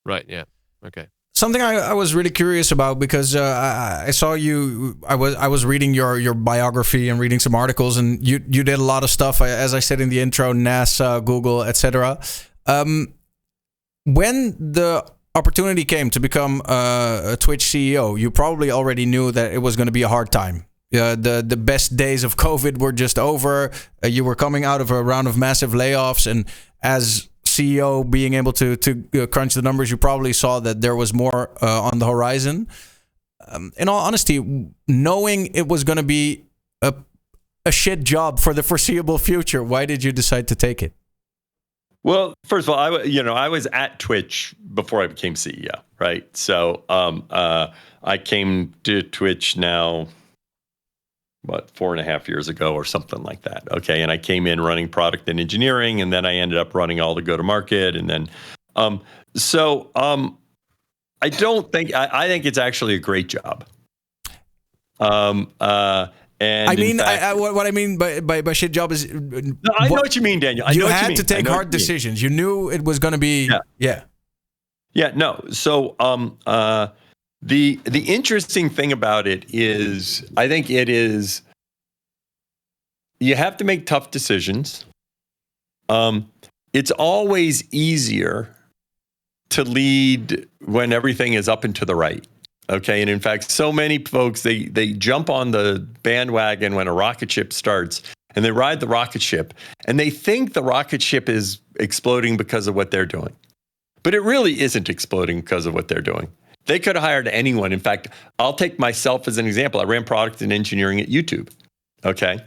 Right. Yeah. Okay. Something I was really curious about, because I saw you. I was reading your biography and reading some articles, and you did a lot of stuff. As I said in the intro, NASA, Google, etc. When the opportunity came to become a Twitch CEO, you probably already knew that it was going to be a hard time. The best days of COVID were just over. You were coming out of a round of massive layoffs, and as CEO being able to crunch the numbers, you probably saw that there was more on the horizon. In all honesty, knowing it was going to be a shit job for the foreseeable future, why did you decide to take it? Well, first of all, I was at Twitch before I became CEO, right? So I came to Twitch now, 4.5 years ago or something like that. Okay. And I came in running product and engineering, and then I ended up running all the go-to-market. And then, I don't think, I think it's actually a great job. And I mean, what I mean by shit job is, no, I know what you mean, Daniel. You had to take hard decisions. You knew it was going to be, yeah. No. So, the interesting thing about it is, I think it is, you have to make tough decisions. It's always easier to lead when everything is up and to the right. Okay. And in fact, so many folks, they jump on the bandwagon when a rocket ship starts, and they ride the rocket ship, and they think the rocket ship is exploding because of what they're doing. But it really isn't exploding because of what they're doing. They could have hired anyone. In fact, I'll take myself as an example. I ran product and engineering at YouTube. Okay.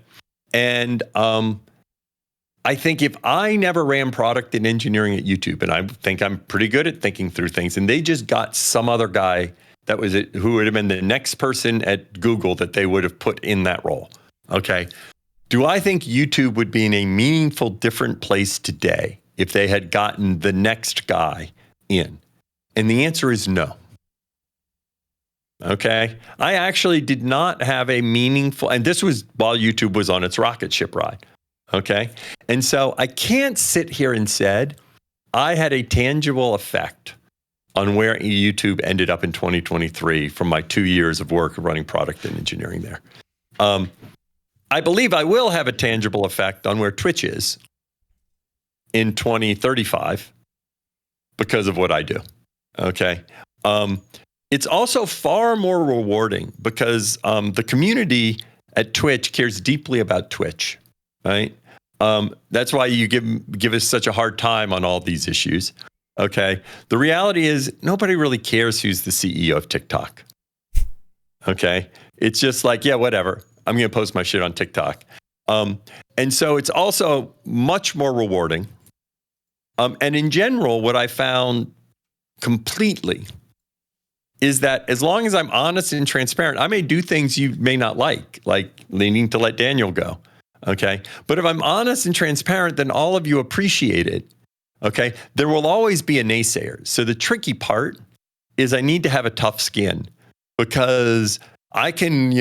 And I think if I never ran product and engineering at YouTube, and I think I'm pretty good at thinking through things, and they just got some other guy that was it, who would have been the next person at Google that they would have put in that role. Okay. Do I think YouTube would be in a meaningful, different place today if they had gotten the next guy in? And the answer is no. Okay. I actually did not have a meaningful, and this was while YouTube was on its rocket ship ride. Okay. And so I can't sit here and said I had a tangible effect on where YouTube ended up in 2023 from my 2 years of work of running product and engineering there. I believe I will have a tangible effect on where Twitch is in 2035 because of what I do. Okay. It's also far more rewarding because the community at Twitch cares deeply about Twitch, right? That's why you give us such a hard time on all these issues. Okay. The reality is nobody really cares who's the CEO of TikTok. Okay. It's just like, yeah, whatever. I'm going to post my shit on TikTok. And so it's also much more rewarding. And in general, what I found completely is that as long as I'm honest and transparent, I may do things you may not like needing to let Daniel go. Okay. But if I'm honest and transparent, then all of you appreciate it. Okay. There will always be a naysayer. So the tricky part is I need to have a tough skin, because I can,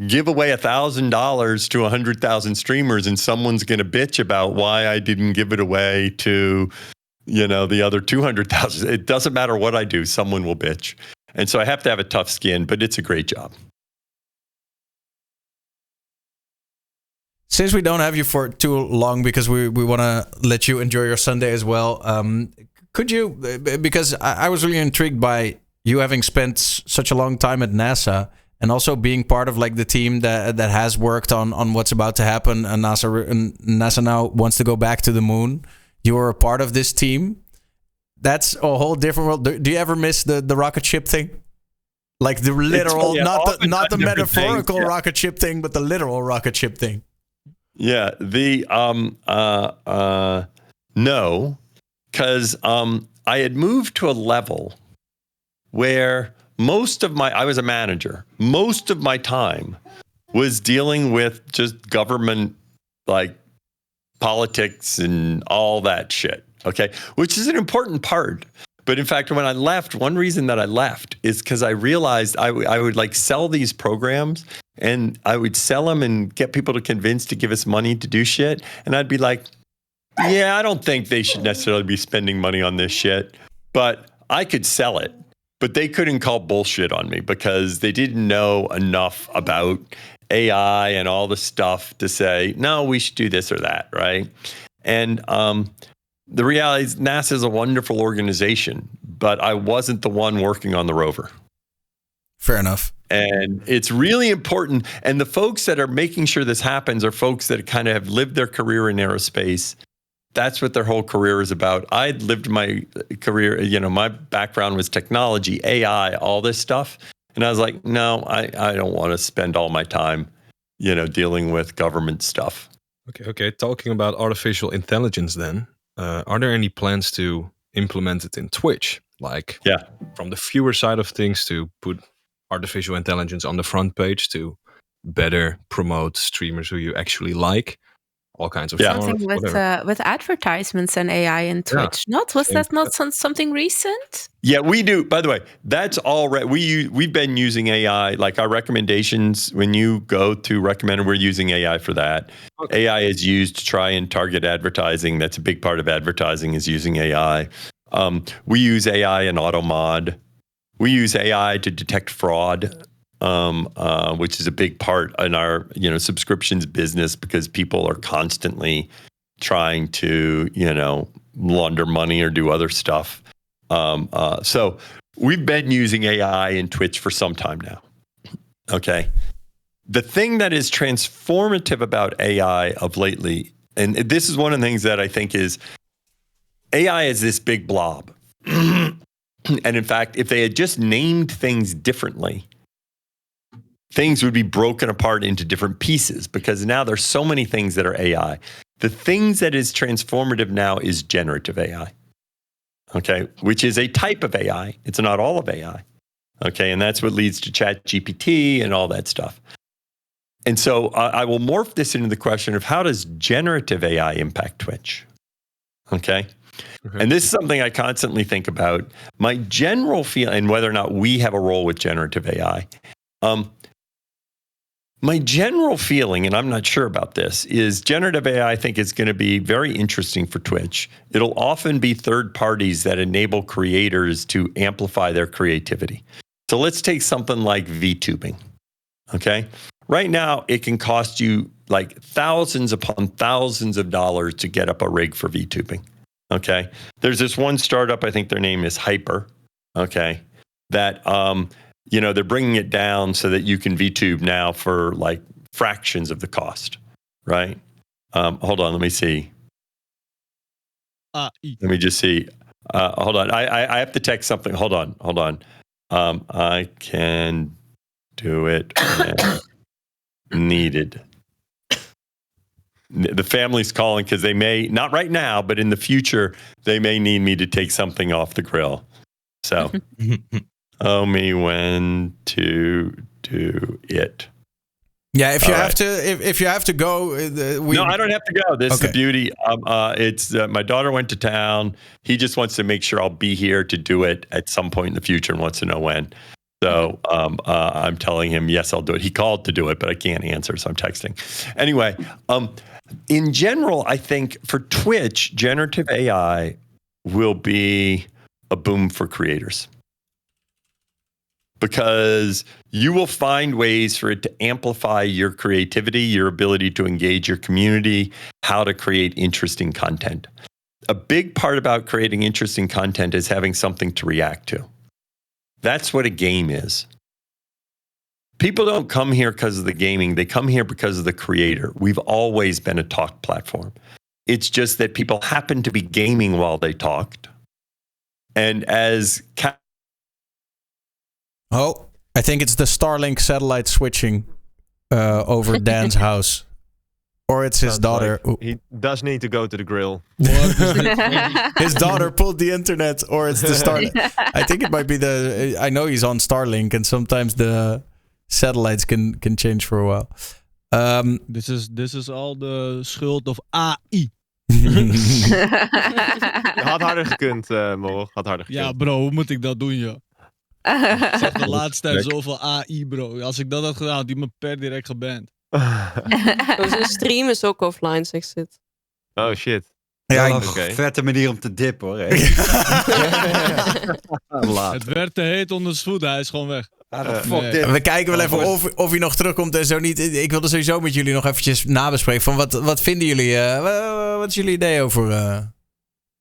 give away $1,000 to 100,000 streamers and someone's going to bitch about why I didn't give it away to, the other 200,000. It doesn't matter what I do. Someone will bitch. And so I have to have a tough skin, but it's a great job. Since we don't have you for too long, because we want to let you enjoy your Sunday as well, could you, because I was really intrigued by you having spent such a long time at NASA, and also being part of like the team that has worked on what's about to happen, and NASA now wants to go back to the moon. You were a part of this team. That's a whole different world. Do you ever miss the rocket ship thing? Like the literal, not the metaphorical rocket ship thing, but the literal rocket ship thing. Yeah, no, because I had moved to a level where I was a manager. Most of my time was dealing with just government, like politics and all that shit. Okay, which is an important part. But in fact, when I left, one reason that I left is because I realized I would like sell these programs, and I would sell them and get people to convince to give us money to do shit. And I'd be like, yeah, I don't think they should necessarily be spending money on this shit, but I could sell it. But they couldn't call bullshit on me because they didn't know enough about AI and all the stuff to say, no, we should do this or that, right? And the reality is NASA is a wonderful organization, but I wasn't the one working on the rover. Fair enough. And it's really important. And the folks that are making sure this happens are folks that kind of have lived their career in aerospace. That's what their whole career is about. I'd lived my career, my background was technology, AI, all this stuff. And I was like, no, I don't want to spend all my time, dealing with government stuff. Okay. Talking about artificial intelligence then, are there any plans to implement it in Twitch? Like from the viewer side of things, to put artificial intelligence on the front page to better promote streamers who you actually like? All kinds of something with advertisements and AI in Twitch. Was that not something recent? Yeah, we do. By the way, that's all right. We've been using AI, like our recommendations. When you go to recommend, we're using AI for that. Okay. AI is used to try and target advertising. That's a big part of advertising, is using AI. We use AI in AutoMod. We use AI to detect fraud. Which is a big part in our, subscriptions business, because people are constantly trying to, launder money or do other stuff. So we've been using AI in Twitch for some time now. Okay. The thing that is transformative about AI of lately, and this is one of the things that I think is, AI is this big blob. And in fact, if they had just named things differently, things would be broken apart into different pieces, because now there's so many things that are AI. The things that is transformative now is generative AI, okay, which is a type of AI. It's not all of AI, okay, and that's what leads to ChatGPT and all that stuff. And so I will morph this into the question of, how does generative AI impact Twitch? Okay. And this is something I constantly think about. My general feel, and whether or not we have a role with generative AI. My general feeling, and I'm not sure about this, is generative AI, I think, is going to be very interesting for Twitch. It'll often be third parties that enable creators to amplify their creativity. So let's take something like VTubing. Okay. Right now, it can cost you like thousands upon thousands of dollars to get up a rig for VTubing. Okay. There's this one startup, I think their name is Hyper. Okay. That, they're bringing it down so that you can VTube now for like fractions of the cost, right? Hold on, let me see. Let me just see. Hold on, I have to text something. Hold on. I can do it when needed. The family's calling because they may, not right now, but in the future, they may need me to take something off the grill. So... Tell me when to do it. Yeah, if you have to go, No, I don't have to go. This is the beauty. It's my daughter went to town. He just wants to make sure I'll be here to do it at some point in the future and wants to know when. So I'm telling him, yes, I'll do it. He called to do it, but I can't answer, so I'm texting. Anyway, in general, I think for Twitch, generative AI will be a boom for creators. Because you will find ways for it to amplify your creativity, your ability to engage your community, how to create interesting content. A big part about creating interesting content is having something to react to. That's what a game is. People don't come here because of the gaming. They come here because of the creator. We've always been a talk platform. It's just that people happen to be gaming while they talked. And as... I think it's the Starlink satellite switching over Dan's house. Or it's his daughter. Like he does need to go to the grill. His daughter pulled the internet, or it's the Starlink. I think it might be I know he's on Starlink, and sometimes the satellites can change for a while. This is all the schuld of AI. Had harder gekund, Morrog. Had harder gekund. Ja, bro, hoe moet ik dat doen, joh? Ik zag de laatste tijd zoveel AI, bro. Als ik dat had gedaan, had die me per direct geband. Zijn stream is ook offline, zegt dit. Oh, shit. Ja, een vette manier om te dippen, hoor. Het werd te heet onder zijn voeten, hij is gewoon weg. We kijken wel even of hij nog terugkomt en zo niet. Ik wilde sowieso met jullie nog eventjes nabespreken. Van wat vinden jullie? Wat is jullie idee over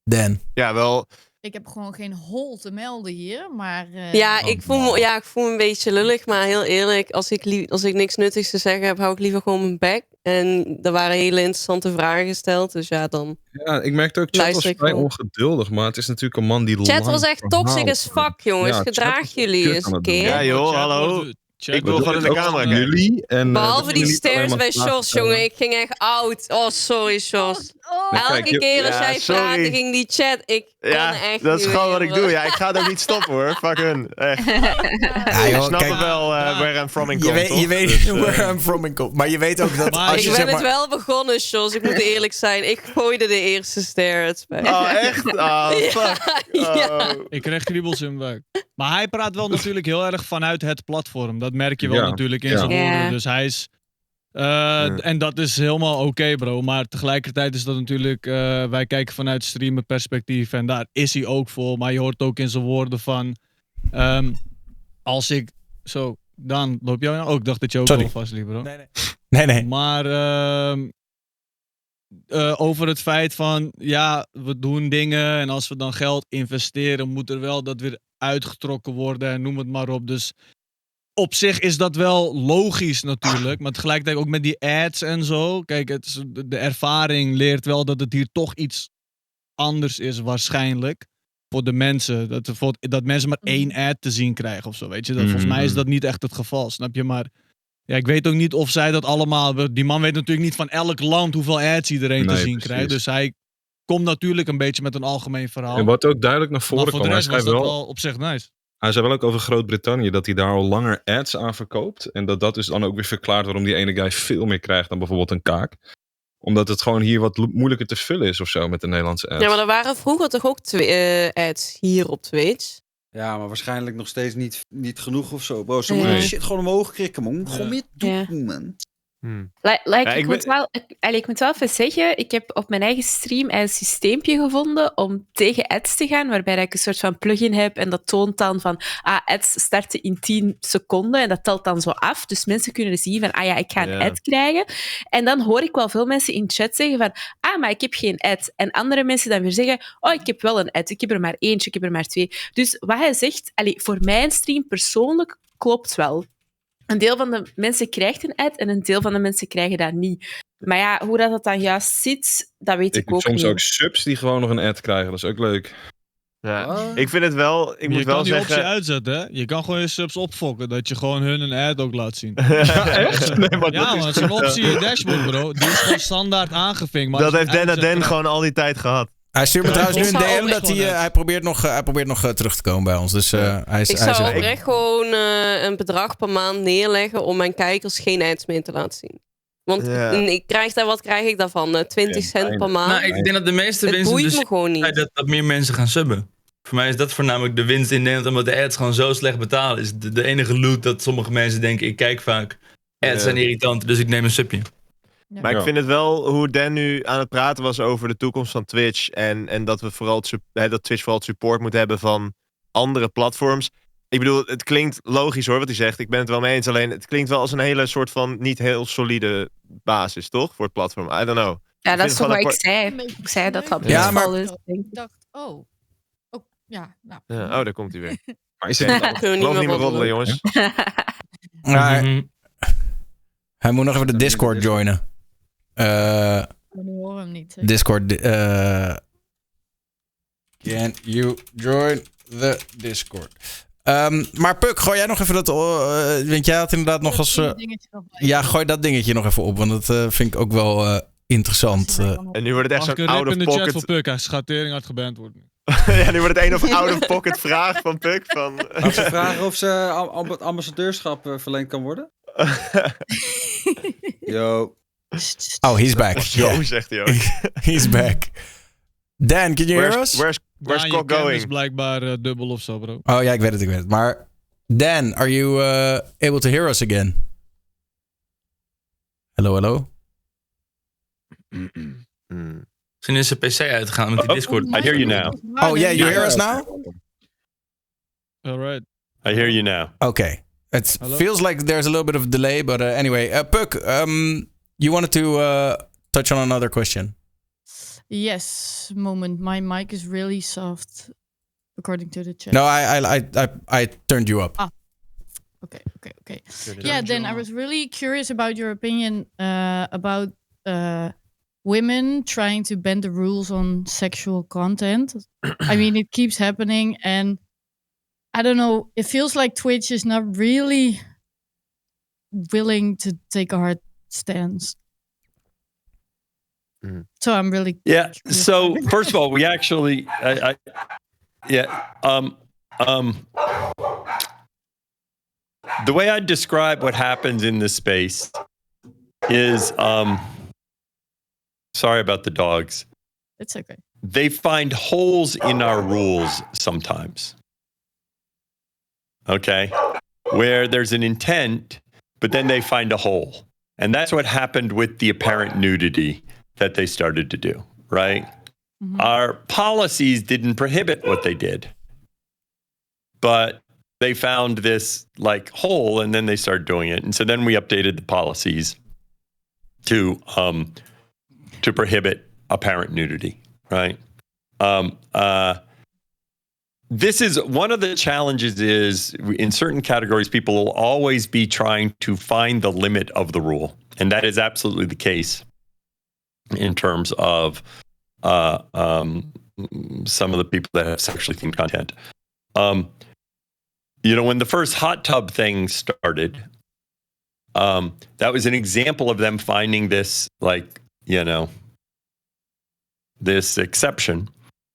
Dan? Ja, wel... Ik heb gewoon geen hol te melden hier, maar... ik voel me een beetje lullig, maar heel eerlijk, als ik niks nuttigs te zeggen heb, hou ik liever gewoon mijn bek. En er waren hele interessante vragen gesteld, dus ja, dan... Ja, ik merkte ook, chat was vrij ongeduldig, maar het is natuurlijk een man die... Chat was echt toxic as fuck, jongens. Ja, gedraag jullie eens een keer. Ja joh, hallo. Ik wil gewoon in de camera kijken. Jullie en, behalve die stairs bij Sjors, jongen. Ik ging echt oud. Oh, sorry, Sjors. Elke keer als jij praatte, ging die chat. Ik kon echt dat is niet gewoon meer, wat ik doe. Ja, ik ga het ook niet stoppen, hoor. Fuck hun. Echt. Ik snap wel where I'm from in komt. Je weet where I'm from in komt. Maar je weet ook dat als je ik ben het wel begonnen, Sjors. Ik moet eerlijk zijn. Ik gooide de eerste stair. Oh, echt? Oh, fuck. Ja. Ik kreeg kriebels in mijn buik. Maar hij praat wel natuurlijk heel erg vanuit het platform. Dat merk je wel natuurlijk in zijn woorden. Dus hij is... En dat is helemaal oké, bro. Maar tegelijkertijd is dat natuurlijk... wij kijken vanuit streamerperspectief. En daar is hij ook voor. Maar je hoort ook in zijn woorden van... als ik... Zo, Daan, loop jij nou? Oh, ik dacht dat je ook al vastliep, bro. Nee. Maar... over het feit van... Ja, we doen dingen. En als we dan geld investeren... moet er wel dat weer uitgetrokken worden. En noem het maar op. Dus... Op zich is dat wel logisch natuurlijk, maar tegelijkertijd ook met die ads en zo. Kijk, de ervaring leert wel dat het hier toch iets anders is waarschijnlijk voor de mensen. Dat mensen maar 1 ad te zien krijgen of zo, weet je. Volgens mij is dat niet echt het geval, snap je? Maar ja, ik weet ook niet of zij dat allemaal... Die man weet natuurlijk niet van elk land hoeveel ads iedereen te zien krijgt. Dus hij komt natuurlijk een beetje met een algemeen verhaal. En wat ook duidelijk naar voren kwam. Maar voor de rest was dat wel op zich nice. Hij zei wel ook over Groot-Brittannië dat hij daar al langer ads aan verkoopt. En dat dus dan ook weer verklaart waarom die ene guy veel meer krijgt dan bijvoorbeeld een kaak. Omdat het gewoon hier wat moeilijker te vullen is of zo met de Nederlandse ads. Ja, maar er waren vroeger toch ook ads hier op Twitch? Ja, maar waarschijnlijk nog steeds niet genoeg of zo. Bro, ze moeten die shit gewoon omhoog krikken, man. Gewoon meer doen, man. Ik moet wel even zeggen, ik heb op mijn eigen stream een systeempje gevonden om tegen ads te gaan, waarbij ik een soort van plugin heb en dat toont dan van, ads starten in 10 seconden en dat telt dan zo af. Dus mensen kunnen zien van, ik ga een ad krijgen. En dan hoor ik wel veel mensen in chat zeggen van, maar ik heb geen ad. En andere mensen dan weer zeggen, ik heb wel een ad, ik heb er maar eentje, ik heb er maar 2. Dus wat hij zegt, voor mijn stream persoonlijk klopt wel. Een deel van de mensen krijgt een ad en een deel van de mensen krijgen dat niet. Maar ja, hoe dat dan juist zit, dat weet ik ook niet. Soms ook subs die gewoon nog een ad krijgen, dat is ook leuk. Ja, ik vind het wel... Ik moet wel zeggen... Je kan die optie uitzetten, hè? Je kan gewoon je subs opfokken, dat je gewoon hun een ad ook laat zien. Ja, echt? Nee, maar dat is een optie in je dashboard, bro. Die is gewoon standaard aangevinkt. Maar dat heeft Den gewoon al die tijd gehad. Hij stuurt me trouwens nu Ik een zou DM dat hij probeert nog terug te komen bij ons. Dus hij is... Ik hij is zou er- oprecht gewoon een bedrag per maand neerleggen om mijn kijkers geen ads meer te laten zien. Want wat krijg ik daarvan? 20 cent per maand? Nou, ik denk dat de meeste Het winst boeit dus me gewoon niet. dat meer mensen gaan subben. Voor mij is dat voornamelijk de winst in Nederland, omdat de ads gewoon zo slecht betalen. Is de enige loot dat sommige mensen denken, ik kijk vaak. Ads zijn irritant, dus ik neem een subje. Ja. Maar ik vind het wel hoe Dan nu aan het praten was over de toekomst van Twitch. En dat we vooral dat Twitch vooral het support moet hebben van andere platforms. Ik bedoel, het klinkt logisch hoor wat hij zegt. Ik ben het wel mee eens. Alleen het klinkt wel als een hele soort van niet heel solide basis, toch? Voor het platform. I don't know. Ja, dat is toch wat ik Een zei. beetje Ik zei dat dat sneu. Ja, maar- is. Ik dacht, oh, ja, nou. Ja, daar komt hij weer. Maar is het Kunnen we Geloof niet meer roddelen, roddelen. jongens. Maar Mhm. hij moet nog even de Discord joinen. We horen hem niet. Hè. Discord. Can you join the Discord? Maar Puk, gooi jij nog even dat... want jij had inderdaad nog als... Dingetje nog bij. ja, gooi dat dingetje nog even op. Want dat vind ik ook wel interessant. En nu wordt het echt Mag ik zo'n een out rip in of de chat voor pocket. Puk? Hij gaat tering hard geband worden. Ja, nu wordt het een of out of pocket vraag van Puck. Van... Als ze vragen of ze ambassadeurschap verleend kan worden? Yo. Oh, he's back. Yo, zegt hij ook. He's back. Dan, can you hear us? Where's Daan, je Cock cam is going? blijkbaar dubbel of zo, bro. Oh ja, ik weet het. Maar Dan, are you able to hear us again? Hello? Misschien is zijn PC uitgegaan met die Discord. I hear you now. Oh yeah, you hear us now? Alright. I hear you now. Okay. It Hello? feels like there's a little bit of delay, but anyway. Puck, you wanted to touch on another question. Yes, moment. My mic is really soft, according to the chat. No, I turned you up. Okay. Yeah, then I was really curious about your opinion about women trying to bend the rules on sexual content. I mean, it keeps happening, and I don't know. It feels like Twitch is not really willing to take a hard stance. So I'm really Yeah. curious So about it. first of all, we actually, the way I describe what happens in this space is, sorry about the dogs. It's okay. They find holes in our rules sometimes. Okay. Where there's an intent, but then they find a hole. And that's what happened with the apparent nudity that they started to do, right? Mhm. Our policies didn't prohibit what they did, but they found this like hole and then they started doing it. And so then we updated the policies to prohibit apparent nudity, right? This is one of the challenges is in certain categories, people will always be trying to find the limit of the rule. And that is absolutely the case in terms of some of the people that have sexually themed content. When the first hot tub thing started, that was an example of them finding this, this exception.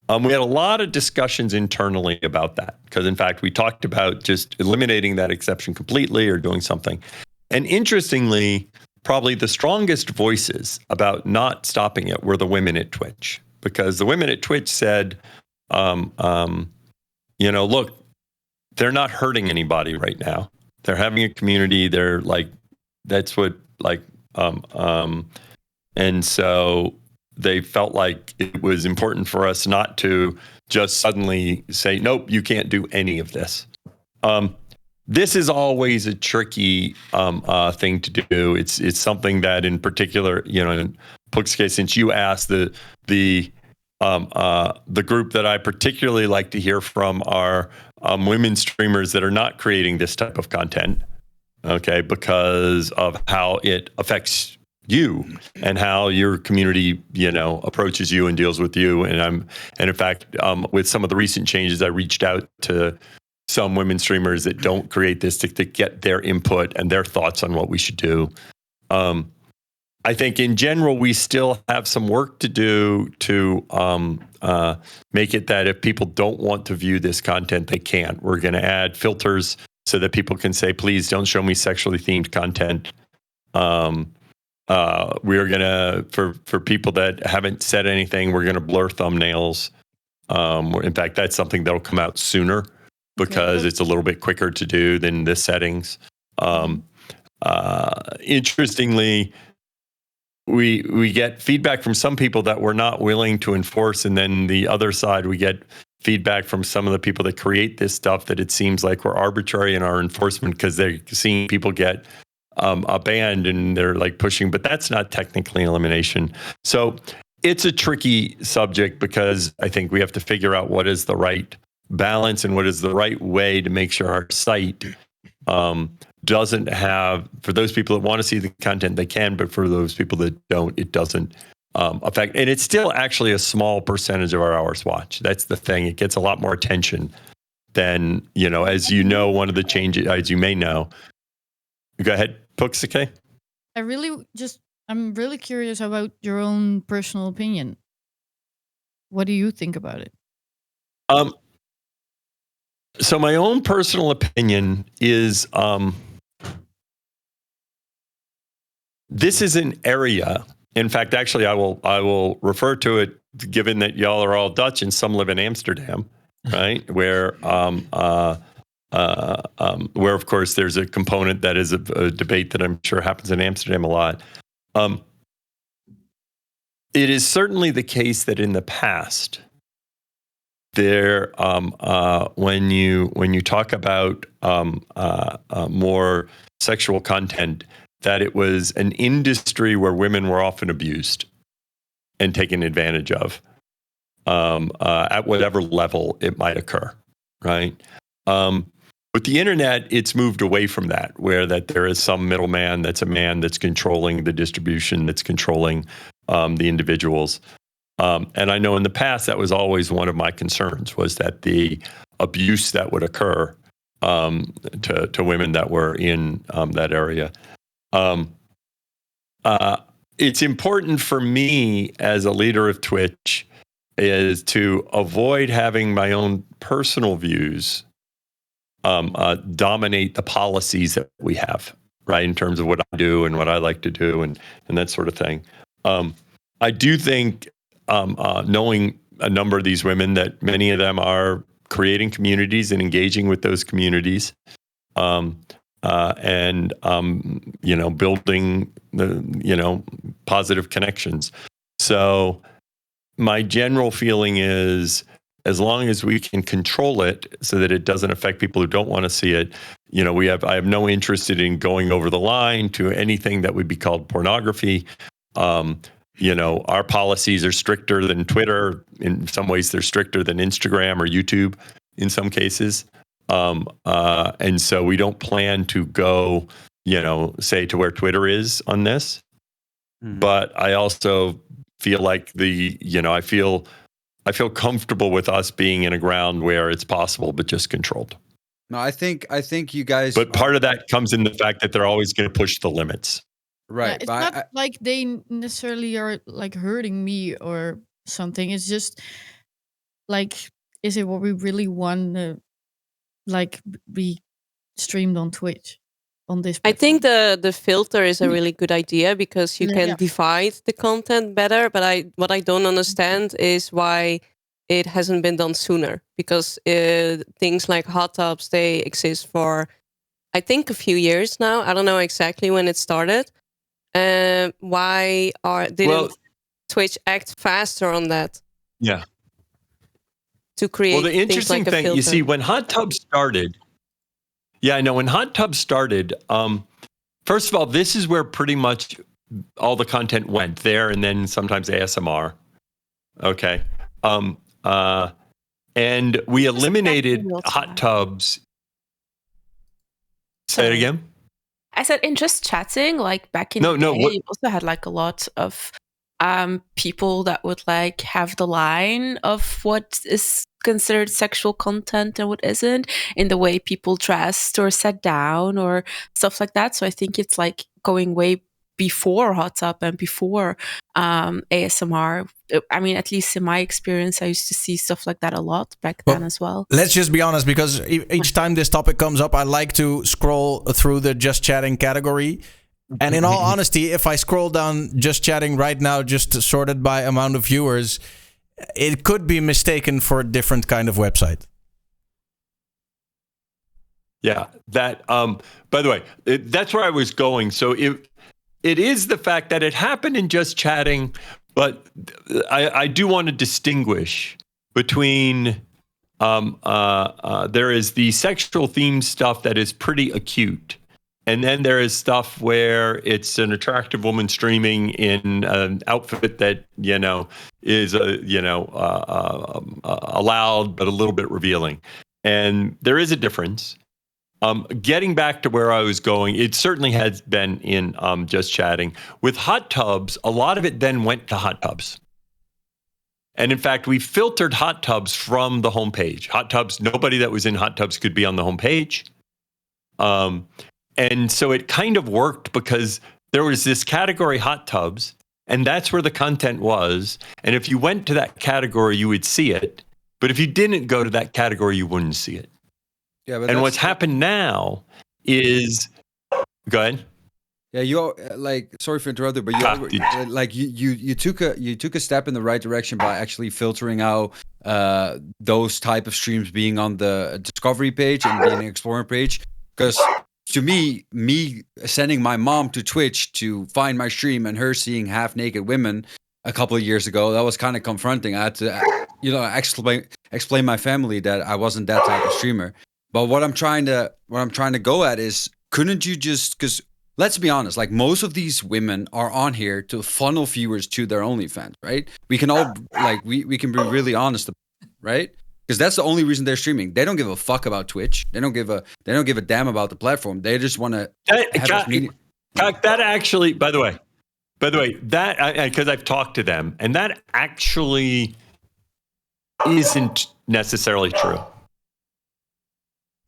We had a lot of discussions internally about that because, in fact, we talked about just eliminating that exception completely or doing something. And interestingly, probably the strongest voices about not stopping it were the women at Twitch, because the women at Twitch said, look, they're not hurting anybody right now. They're having a community. They're that's what and so they felt like it was important for us not to just suddenly say, nope, you can't do any of this. This is always a tricky thing to do. It's something that, in particular, in Puxque, since you asked, the group that I particularly like to hear from are women streamers that are not creating this type of content, okay, because of how it affects you and how your community, approaches you and deals with you. And in fact, with some of the recent changes, I reached out to some women streamers that don't create this to get their input and their thoughts on what we should do. I think in general, we still have some work to do to make it that if people don't want to view this content, they can't. We're going to add filters so that people can say, please don't show me sexually themed content. We're going to, for people that haven't said anything, we're going to blur thumbnails. In fact, that's something that'll come out sooner because it's a little bit quicker to do than the settings. Interestingly, we get feedback from some people that we're not willing to enforce, and then the other side, we get feedback from some of the people that create this stuff that it seems like we're arbitrary in our enforcement because they're seeing people get banned and they're like pushing, but that's not technically elimination. So it's a tricky subject because I think we have to figure out what is the right balance and what is the right way to make sure our site doesn't have, for those people that want to see the content, they can, but for those people that don't, it doesn't affect. And it's still actually a small percentage of our hours watched. That's the thing. It gets a lot more attention than, as you know, one of the changes, as you may know. Go ahead, Puxque. I'm really curious about your own personal opinion. What do you think about it? So my own personal opinion is this is an area. In fact, actually, I will refer to it, given that y'all are all Dutch and some live in Amsterdam, right? Where of course there's a component that is a debate that I'm sure happens in Amsterdam a lot. It is certainly the case that in the past, there when you talk about more sexual content, that it was an industry where women were often abused and taken advantage of at whatever level it might occur, right? With the internet, it's moved away from that, where that there is some middleman that's a man that's controlling the distribution, that's controlling the individuals. And I know in the past, that was always one of my concerns, was that the abuse that would occur to women that were in that area. It's important for me as a leader of Twitch is to avoid having my own personal views dominate the policies that we have, right, in terms of what I do and what I like to do and that sort of thing. I do think knowing a number of these women, that many of them are creating communities and engaging with those communities, and building the positive connections. So my general feeling is, as long as we can control it so that it doesn't affect people who don't want to see it, I have no interest in going over the line to anything that would be called pornography. Our policies are stricter than Twitter. In some ways, they're stricter than Instagram or YouTube in some cases. And so we don't plan to go, say to where Twitter is on this. Mm-hmm. But I also feel like I feel comfortable with us being in a ground where it's possible, but just controlled. No, I think you guys. But part of that comes in the fact that they're always going to push the limits. Right. Yeah, it's not like they necessarily are like hurting me or something. It's just like, is it what we really want to be streamed on Twitch? On this platform? I think the filter is a really good idea because you can divide the content better. But what I don't understand is why it hasn't been done sooner. Because things like hot tubs, they exist for, I think, a few years now. I don't know exactly when it started. Why didn't Twitch act faster on that? Yeah. To create. Well, the interesting thing, you see, when hot tubs started. Yeah, I know. When hot tubs started, first of all, this is where pretty much all the content went there, and then sometimes ASMR. Okay. And we eliminated hot tubs. Say it again. I said in just chatting, like back in the day, you also had like a lot of people that would like have the line of what is considered sexual content and what isn't, in the way people dressed or sat down or stuff like that. So I think it's like going way before hot tub and before ASMR. I mean, at least in my experience, I used to see stuff like that a lot back then as well. Let's just be honest, because each time this topic comes up, I like to scroll through the just chatting category. And in all honesty, if I scroll down just chatting right now, just sorted by amount of viewers, it could be mistaken for a different kind of website. Yeah, that. By the way, that's where I was going. So it is the fact that it happened in just chatting, but I do want to distinguish between. There is the sexual themed stuff that is pretty acute, and then there is stuff where it's an attractive woman streaming in an outfit that is allowed but a little bit revealing, and there is a difference. Getting back to where I was going, it certainly has been in just chatting. With hot tubs, a lot of it then went to hot tubs. And in fact, we filtered hot tubs from the homepage. Hot tubs, nobody that was in hot tubs could be on the homepage. And so it kind of worked because there was this category hot tubs, and that's where the content was. And if you went to that category, you would see it. But if you didn't go to that category, you wouldn't see it. Yeah, but and what's happened now is, go ahead. Yeah, you sorry for interrupting, but you took a step in the right direction by actually filtering out those type of streams being on the discovery page and being an explorer page. Because to me sending my mom to Twitch to find my stream and her seeing half naked women a couple of years ago, that was kind of confronting. I had to explain my family that I wasn't that type of streamer. But what I'm trying to go at is, couldn't you just, because let's be honest, like most of these women are on here to funnel viewers to their OnlyFans, right? We can all we can be really honest, right? Because that's the only reason they're streaming. They don't give a fuck about Twitch. They don't give a damn about the platform. They just want to that actually, by the way, that, because I've talked to them, and that actually isn't necessarily true.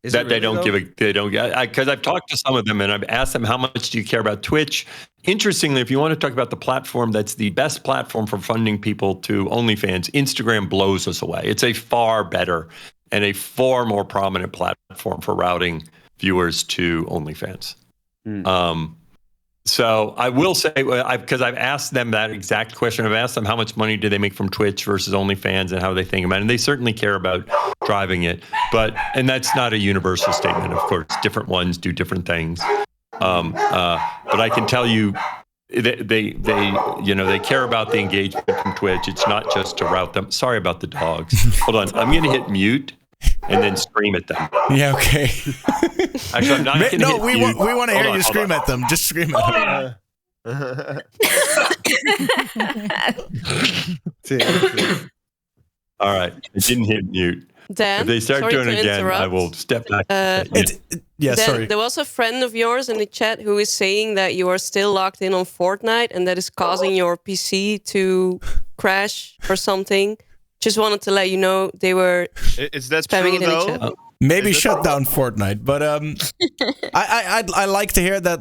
That really, because I've talked to some of them and I've asked them, how much do you care about Twitch? Interestingly, if you want to talk about the platform that's the best platform for funding people to OnlyFans, Instagram blows us away. It's a far better and a far more prominent platform for routing viewers to OnlyFans. So I will say, because I've asked them that exact question. I've asked them how much money do they make from Twitch versus OnlyFans and how they think about it. And they certainly care about driving it. And that's not a universal statement. Of course, different ones do different things. But I can tell you, they care about the engagement from Twitch. It's not just to route them. Sorry about the dogs. Hold on. I'm going to hit mute and then scream at them. Yeah, okay. Actually, I'm not going to hit mute. We want to hear you scream at them. Just scream at them. All right. I didn't hit mute. Dan, if they start doing it again, I will step back. Dan, sorry. There was a friend of yours in the chat who is saying that you are still logged in on Fortnite and that is causing your PC to crash or something. Just wanted to let you know they were spamming it in the chat. Maybe shut down Fortnite, but I like to hear that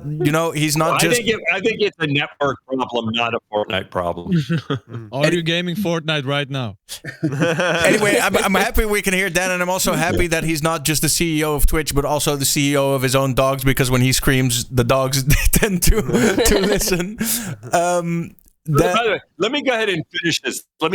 he's not just. I think it's a network problem, not a Fortnite problem. Are you gaming Fortnite right now? Anyway, I'm happy we can hear Dan, and I'm also happy that he's not just the CEO of Twitch, but also the CEO of his own dogs. Because when he screams, the dogs tend to listen. By the way, let me go ahead and finish this. I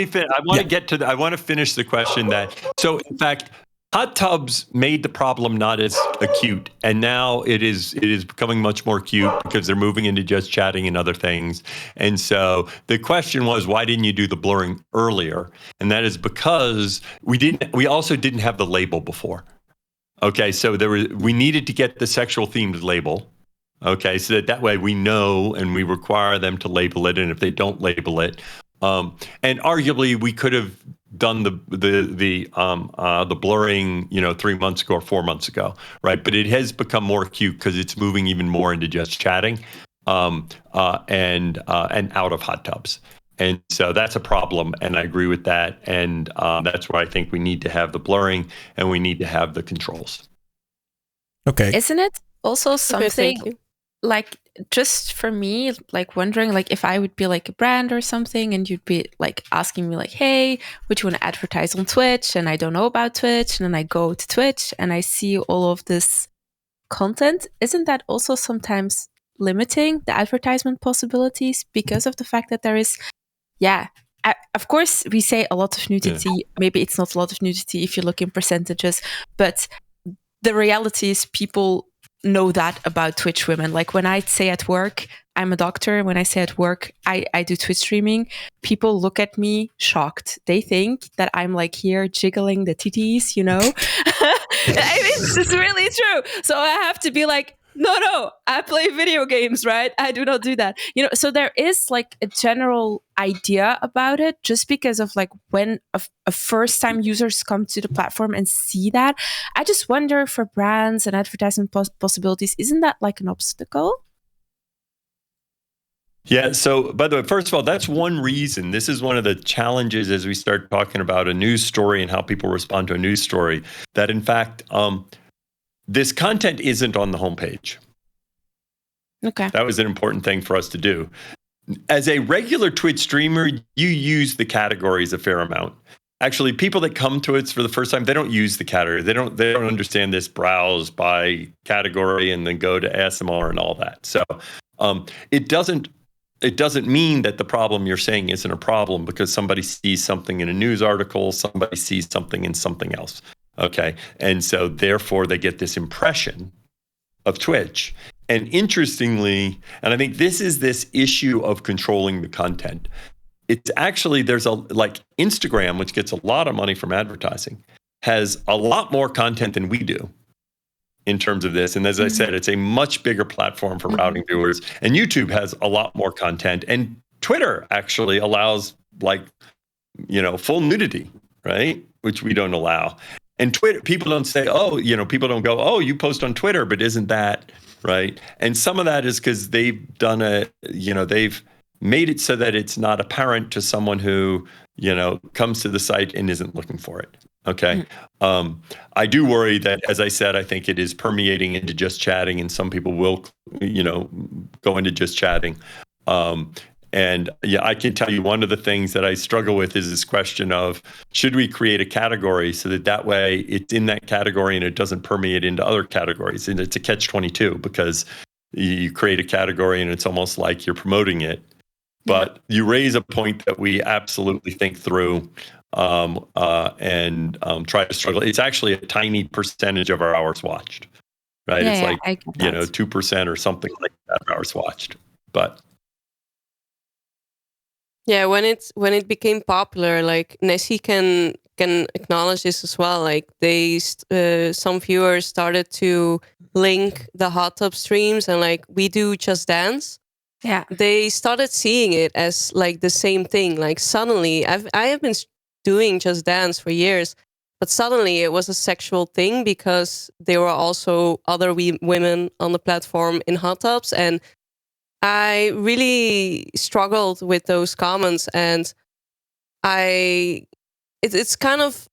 want to finish the question so in fact, hot tubs made the problem not as acute, and now it is becoming much more acute because they're moving into just chatting and other things. And so the question was, why didn't you do the blurring earlier? And that is because we also didn't have the label before. Okay, so we needed to get the sexual themed label. Okay, so that way we know and we require them to label it, and if they don't label it, and arguably we could have done the blurring 3 months ago or 4 months ago, right? But it has become more acute because it's moving even more into just chatting, and out of hot tubs, and so that's a problem. And I agree with that, and that's why I think we need to have the blurring and we need to have the controls. Okay, isn't it also something? like, just for me, like wondering like if I would be like a brand or something and you'd be like asking me like, hey, would you want to advertise on Twitch? And I don't know about Twitch. And then I go to Twitch and I see all of this content. Isn't that also sometimes limiting the advertisement possibilities because of the fact that there is, of course, we say a lot of nudity. Yeah. Maybe it's not a lot of nudity if you look in percentages, but the reality is people know that about Twitch women. Like when I say at work, I'm a doctor. When I say at work, I do Twitch streaming, people look at me shocked. They think that I'm like here jiggling the titties, you know? It's just really true. So I have to be like, no, I play video games, right? I do not do that. You know, so there is like a general idea about it just because of like when a first time users come to the platform and see that. I just wonder for brands and advertisement possibilities, isn't that like an obstacle? Yeah. So, by the way, first of all, that's one reason. This is one of the challenges as we start talking about a news story and how people respond to a news story, that in fact, this content isn't on the homepage. Okay. That was an important thing for us to do. As a regular Twitch streamer, you use the categories a fair amount. Actually, people that come to it for the first time, they don't use the category. They don't understand this browse by category and then go to ASMR and all that. So it doesn't mean that the problem you're saying isn't a problem because somebody sees something in a news article, somebody sees something in something else. Okay. And so therefore they get this impression of Twitch. And interestingly, and I think this is this issue of controlling the content. It's actually, there's like Instagram, which gets a lot of money from advertising, has a lot more content than we do in terms of this. And as I said, it's a much bigger platform for routing viewers. And YouTube has a lot more content. And Twitter actually allows like, you know, full nudity, right? Which we don't allow. And Twitter, people don't say, oh, you know, people don't go, oh, you post on Twitter, but isn't that right? And some of that is because they've done they've made it so that it's not apparent to someone who, you know, comes to the site and isn't looking for it. Okay. I do worry that, as I said, I think it is permeating into just chatting, and some people will, you know, go into just chatting. And yeah, I can tell you one of the things that I struggle with is this question of, should we create a category so that way it's in that category and it doesn't permeate into other categories? And it's a catch-22 because you create a category and it's almost like you're promoting it. But you raise a point that we absolutely think through and try to struggle. It's actually a tiny percentage of our hours watched, right? Yeah, it's like, you know, 2% or something like that of hours watched. But yeah, when it became popular, like Nessie can acknowledge this as well. Like some viewers started to link the hot tub streams, and like we do Just Dance. Yeah, they started seeing it as like the same thing. Like suddenly, I have been doing Just Dance for years, but suddenly it was a sexual thing because there were also other women on the platform in hot tubs, and I really struggled with those comments, and it's kind of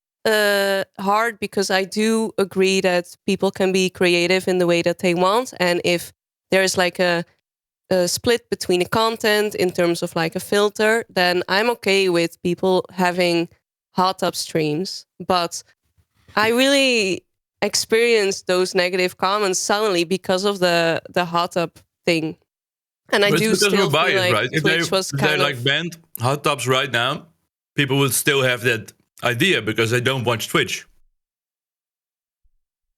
hard because I do agree that people can be creative in the way that they want, and if there's like a split between the content in terms of like a filter, then I'm okay with people having hot tub streams. But I really experienced those negative comments suddenly because of the hot tub thing. And I do still feel like right? Twitch was kind of like banned hot tubs right now, people would still have that idea because they don't watch Twitch.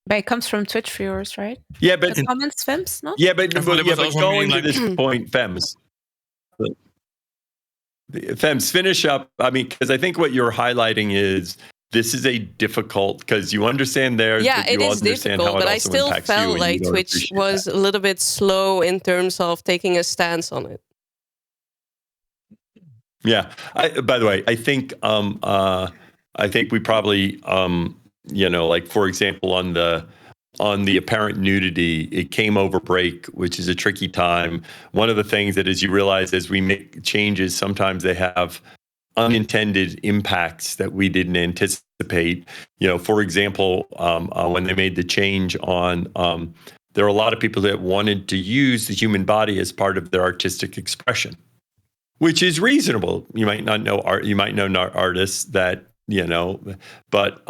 But it comes from Twitch viewers, right? Yeah, but the comments, Fems, no? Yeah, but going to like this point, Fems, finish up. I mean, because I think what you're highlighting is this is a difficult, because you understand there. Yeah, but you it is understand difficult, how it but I also still impacts felt you, and like you don't Twitch appreciate was that. a little bit slow in terms of taking a stance on it. Yeah. By the way, I think we probably like, for example, on the apparent nudity, it came over break, which is a tricky time. One of the things that, as you realize, as we make changes, sometimes they have unintended impacts that we didn't anticipate. You know, for example, when they made the change on there are a lot of people that wanted to use the human body as part of their artistic expression, which is reasonable. You might not know art. You might know artists that, but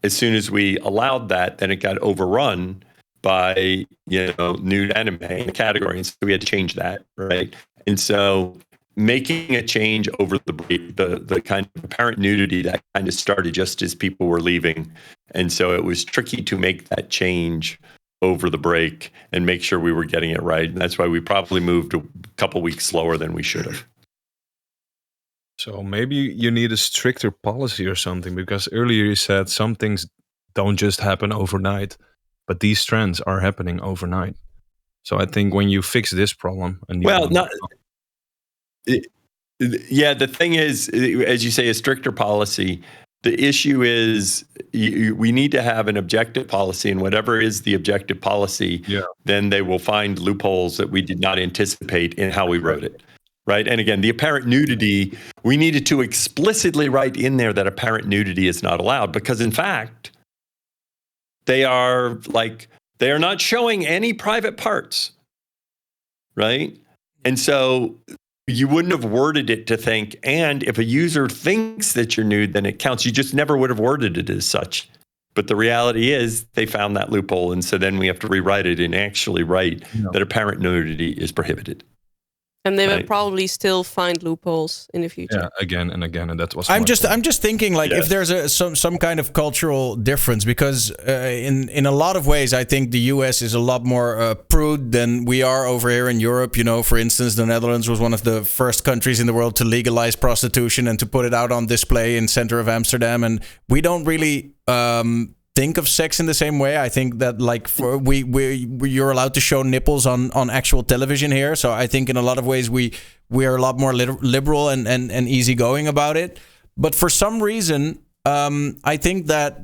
as soon as we allowed that, then it got overrun by, nude anime in the category. And so we had to change that, right? And so making a change over the kind of apparent nudity, that kind of started just as people were leaving. And so it was tricky to make that change over the break and make sure we were getting it right. And that's why we probably moved a couple weeks slower than we should have. So maybe you need a stricter policy or something, because earlier you said some things don't just happen overnight, but these trends are happening overnight. So I think when you fix this problem, the thing is, as you say, a stricter policy. The issue is we need to have an objective policy, and whatever is the objective policy, then they will find loopholes that we did not anticipate in how we wrote it. Right. And again, the apparent nudity, we needed to explicitly write in there that apparent nudity is not allowed, because in fact, they are not showing any private parts. Right. And so you wouldn't have worded it to think, and if a user thinks that you're nude, then it counts. You just never would have worded it as such. But the reality is they found that loophole. And so then we have to rewrite it and actually write that apparent nudity is prohibited. And they will probably still find loopholes in the future. Yeah, again and again, and that was. I'm just thinking, if there's some kind of cultural difference, because in a lot of ways, I think the U.S. is a lot more prude than we are over here in Europe. For instance, the Netherlands was one of the first countries in the world to legalize prostitution and to put it out on display in center of Amsterdam, and we don't really think of sex in the same way. I think that you're allowed to show nipples on actual television here. So I think in a lot of ways we are a lot more liberal and easygoing about it. But for some reason, I think that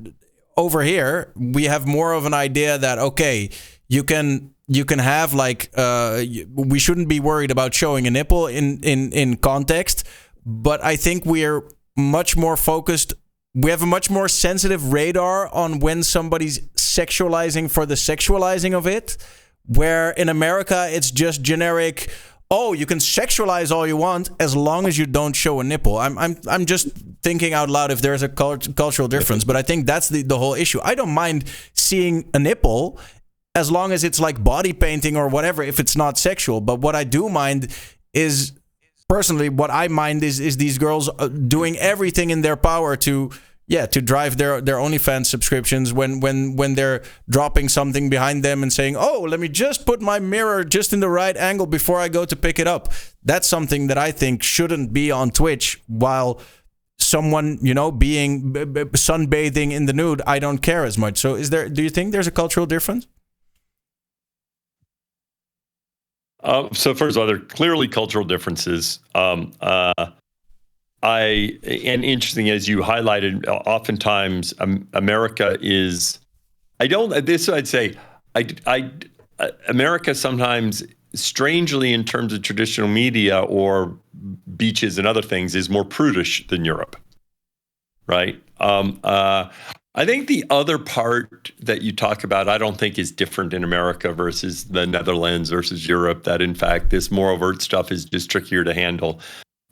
over here we have more of an idea that, okay, you can have we shouldn't be worried about showing a nipple in context. But I think we're much more focused. We have a much more sensitive radar on when somebody's sexualizing for the sexualizing of it, where in America it's just generic. Oh, you can sexualize all you want as long as you don't show a nipple. I'm just thinking out loud if there's a cultural difference, but I think that's the whole issue. I don't mind seeing a nipple as long as it's like body painting or whatever, if it's not sexual. But what I do mind is, personally, what I mind is these girls doing everything in their power to drive their OnlyFans subscriptions when they're dropping something behind them and saying, oh, let me just put my mirror just in the right angle before I go to pick it up. That's something that I think shouldn't be on Twitch, while someone, being sunbathing in the nude, I don't care as much. So do you think there's a cultural difference? So first of all, there are clearly cultural differences. And interesting, as you highlighted, oftentimes America is, America sometimes, strangely in terms of traditional media or beaches and other things, is more prudish than Europe, right? I think the other part that you talk about, I don't think is different in America versus the Netherlands versus Europe, that in fact, this more overt stuff is just trickier to handle.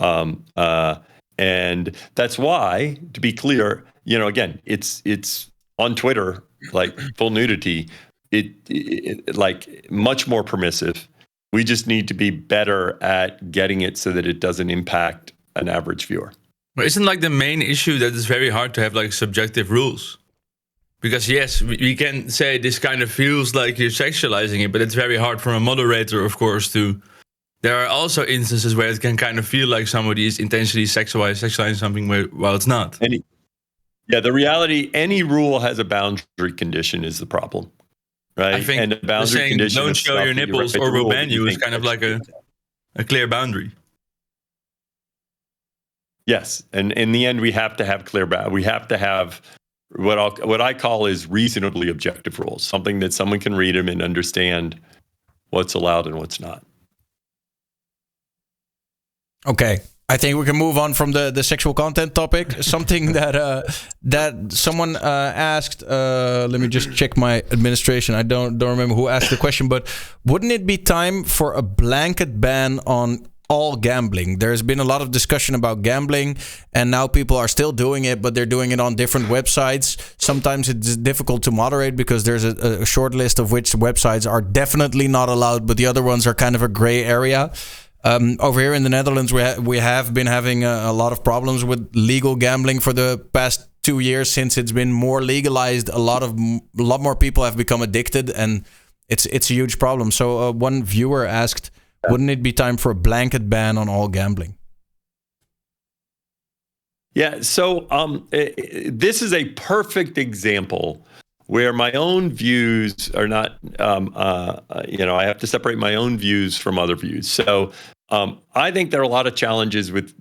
And that's why, to be clear, again, it's on Twitter, like full nudity, it like much more permissive. We just need to be better at getting it so that it doesn't impact an average viewer. But isn't the main issue that it's very hard to have subjective rules? Because yes, we can say this kind of feels like you're sexualizing it, but it's very hard for a moderator, of course, to. There are also instances where it can kind of feel like somebody is intentionally sexualizing something while it's not. The reality, any rule has a boundary condition is the problem, right? I think and the boundary saying condition don't show your nipples or we'll ban you is kind of like a clear boundary. Yes, and in the end, we have to have we have to have what I call is reasonably objective rules, something that someone can read them and understand what's allowed and what's not. Okay, I think we can move on from the sexual content topic. Something that someone asked. Let me just check my administration. I don't remember who asked the question, but wouldn't it be time for a blanket ban on all gambling? There's been a lot of discussion about gambling, and now people are still doing it, but they're doing it on different websites. Sometimes it's difficult to moderate because there's a short list of which websites are definitely not allowed, but the other ones are kind of a gray area. Over here in the Netherlands, we have been having a lot of problems with legal gambling for the past 2 years. Since it's been more legalized, a lot more people have become addicted, and it's a huge problem. So one viewer asked, wouldn't it be time for a blanket ban on all gambling? Yeah, so this is a perfect example where my own views are not, I have to separate my own views from other views. So I think there are a lot of challenges with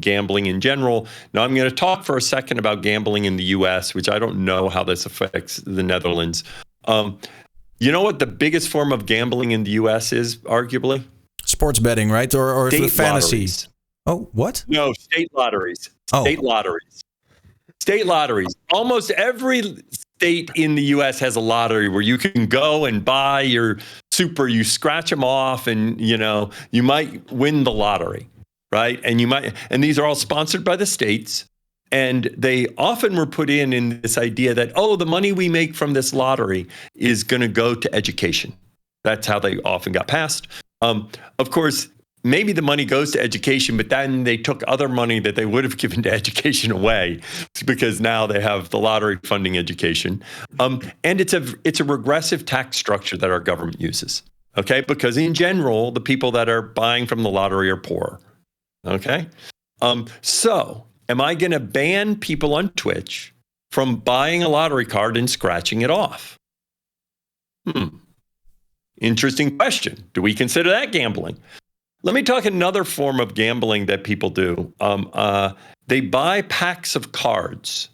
gambling in general. Now, I'm going to talk for a second about gambling in the U.S., which I don't know how this affects the Netherlands. You know what the biggest form of gambling in the U.S. is, arguably? Sports betting, right? Or fantasy? Lotteries. Oh, what? No, state lotteries. State lotteries. State lotteries. Almost every state in the U.S. has a lottery where you can go and buy your super. You scratch them off, and you might win the lottery, right? And these are all sponsored by the states, and they often were put in this idea that the money we make from this lottery is going to go to education. That's how they often got passed. Of course, maybe the money goes to education, but then they took other money that they would have given to education away because now they have the lottery funding education. And it's a regressive tax structure that our government uses, okay? Because in general, the people that are buying from the lottery are poor, okay? So am I going to ban people on Twitch from buying a lottery card and scratching it off? Interesting question. Do we consider that gambling? Let me talk another form of gambling that people do. They buy packs of cards,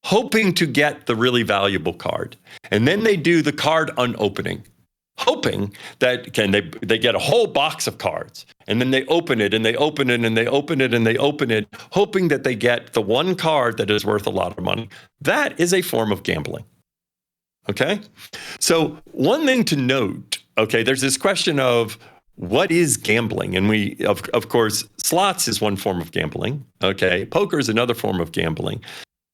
hoping to get the really valuable card. And then they do the card unopening, hoping that they get a whole box of cards. And then they open it, and they open it, and they open it, and they open it, hoping that they get the one card that is worth a lot of money. That is a form of gambling. Okay? So one thing to note, okay, there's this question of, what is gambling? And we, of course, slots is one form of gambling. Okay, poker is another form of gambling.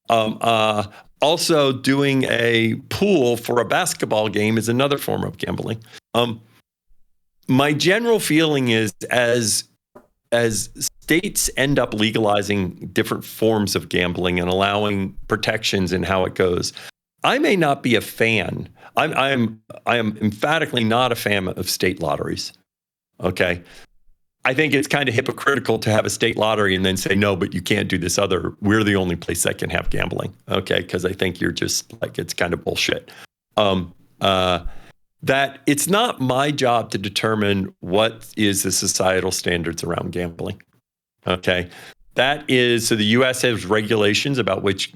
Also, doing a pool for a basketball game is another form of gambling. My general feeling is, as states end up legalizing different forms of gambling and allowing protections in how it goes, I may not be a fan. I am emphatically not a fan of state lotteries. Okay. I think it's kind of hypocritical to have a state lottery and then say, no, but you can't do this other. We're the only place that can have gambling. Okay. Because I think you're just like, it's kind of bullshit. That it's not my job to determine what is the societal standards around gambling. Okay. That is, so the U.S. has regulations about which,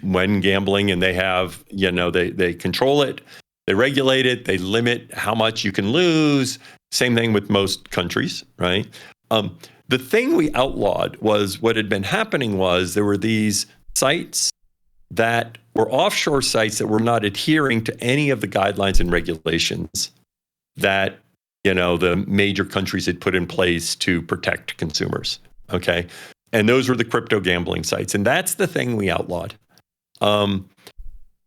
when gambling, and they have, they control it, they regulate it, they limit how much you can lose. Same thing with most countries, right? The thing we outlawed was what had been happening was there were these sites that were offshore sites that were not adhering to any of the guidelines and regulations that, the major countries had put in place to protect consumers, okay? And those were the crypto gambling sites. And that's the thing we outlawed.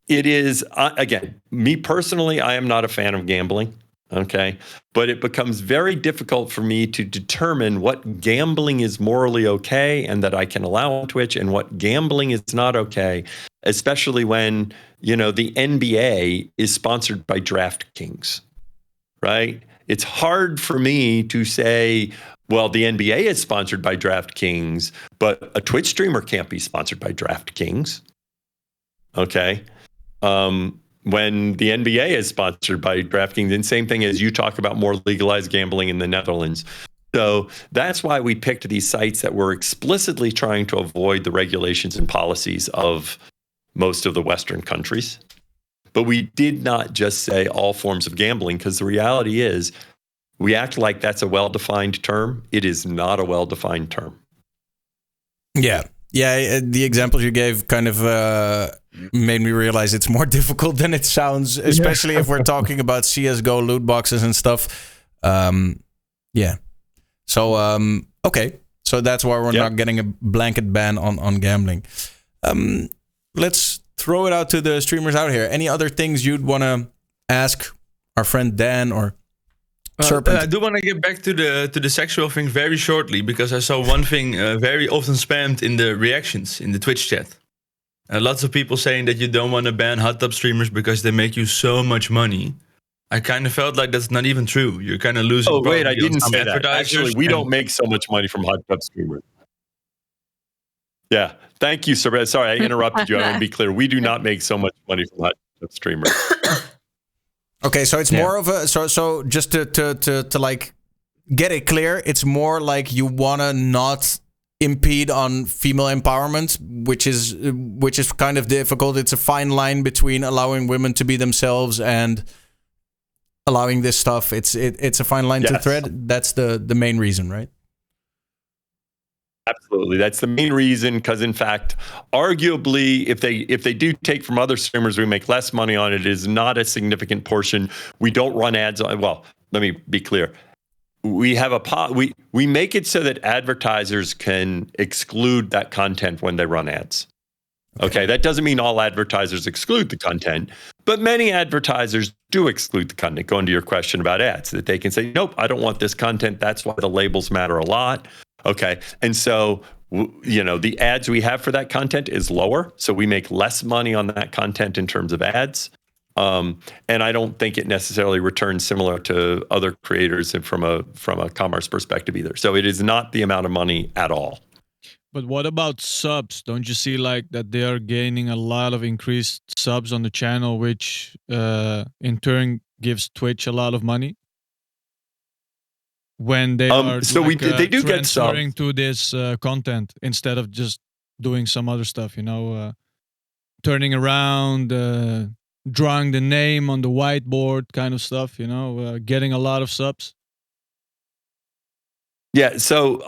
It is, again, me personally, I am not a fan of gambling. Okay. But it becomes very difficult for me to determine what gambling is morally okay and that I can allow on Twitch and what gambling is not okay, especially when, the NBA is sponsored by DraftKings, right? It's hard for me to say, well, the NBA is sponsored by DraftKings, but a Twitch streamer can't be sponsored by DraftKings. Okay. When the NBA is sponsored by DraftKings, and same thing as you talk about more legalized gambling in the Netherlands. So that's why we picked these sites that were explicitly trying to avoid the regulations and policies of most of the Western countries. But we did not just say all forms of gambling, because the reality is we act like that's a well-defined term. It is not a well-defined term. Yeah. The examples you gave kind of made me realize it's more difficult than it sounds, especially if we're talking about CS:GO loot boxes and stuff. So okay, so that's why we're not getting a blanket ban on gambling. Let's throw it out to the streamers out here. Any other things you'd want to ask our friend Dan or Serpent? I do want to get back to the sexual thing very shortly, because I saw one thing very often spammed in the reactions in the Twitch chat. Lots of people saying that you don't want to ban hot tub streamers because they make you so much money. I kind of felt like that's not even true. You're kind of losing. Oh wait, I didn't some say that. Actually, we don't make so much money from hot tub streamers. Yeah, thank you, sir. Sorry, I interrupted you. I want to be clear. We do not make so much money from hot tub streamers. Okay, so it's more of a so just to like get it clear, it's more like you wanna not impede on female empowerment, which is kind of difficult. It's a fine line between allowing women to be themselves and allowing this stuff. It's a fine line to thread. That's the main reason, right? Absolutely, that's the main reason. Because in fact, arguably, if they do take from other streamers, we make less money on it. It is not a significant portion. We don't run ads on. Well, let me be clear. We have we make it so that advertisers can exclude that content when they run ads. Okay, that doesn't mean all advertisers exclude the content, but many advertisers do exclude the content. Going to your question about ads, that they can say, nope, I don't want this content. That's why the labels matter a lot. Okay, and so the ads we have for that content is lower, so we make less money on that content in terms of ads. And I don't think it necessarily returns similar to other creators and from a commerce perspective either. So it is not the amount of money at all. But what about subs? Don't you see like that they are gaining a lot of increased subs on the channel, which in turn gives Twitch a lot of money? When they are they do get transferring to this content instead of just doing some other stuff, turning around, drawing the name on the whiteboard kind of stuff, getting a lot of subs. Yeah, so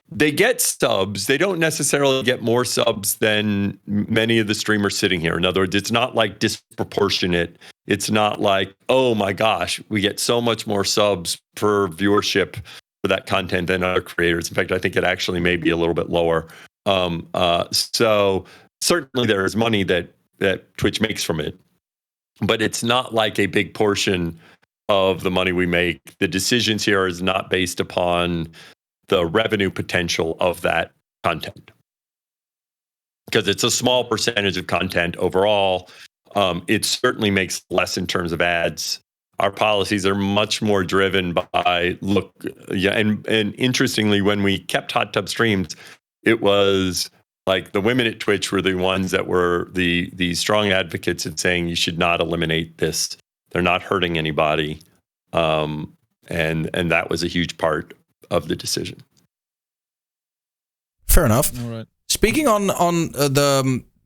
they get subs. They don't necessarily get more subs than many of the streamers sitting here. In other words, it's not like disproportionate. It's not like, oh my gosh, we get so much more subs per viewership for that content than other creators. In fact, I think it actually may be a little bit lower. So certainly there is money that Twitch makes from it, but it's not like a big portion of the money we make. The decisions here is not based upon the revenue potential of that content, because it's a small percentage of content overall. It certainly makes less in terms of ads. Our policies are much more driven by and interestingly, when we kept hot tub streams, it was like the women at Twitch were the ones that were the strong advocates of saying you should not eliminate this. They're not hurting anybody, and that was a huge part of the decision. Fair enough. All right. Speaking on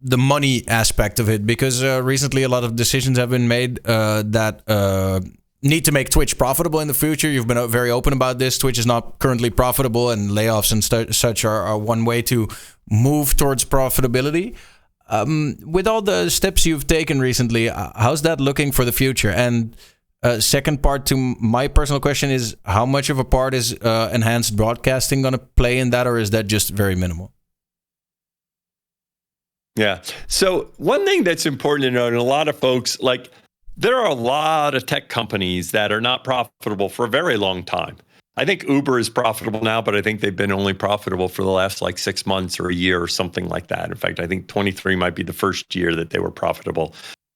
the money aspect of it, because recently a lot of decisions have been made that need to make Twitch profitable in the future. You've been very open about this. Twitch is not currently profitable, and layoffs and such are one way to move towards profitability. With all the steps you've taken recently, how's that looking for the future? And second part to my personal question is, how much of a part is enhanced broadcasting going to play in that, or is that just very minimal? Yeah. So one thing that's important to note, and a lot of folks, like, there are a lot of tech companies that are not profitable for a very long time. I think Uber is profitable now, but I think they've been only profitable for the last 6 months or a year or something like that. In fact, I think 23 might be the first year that they were profitable.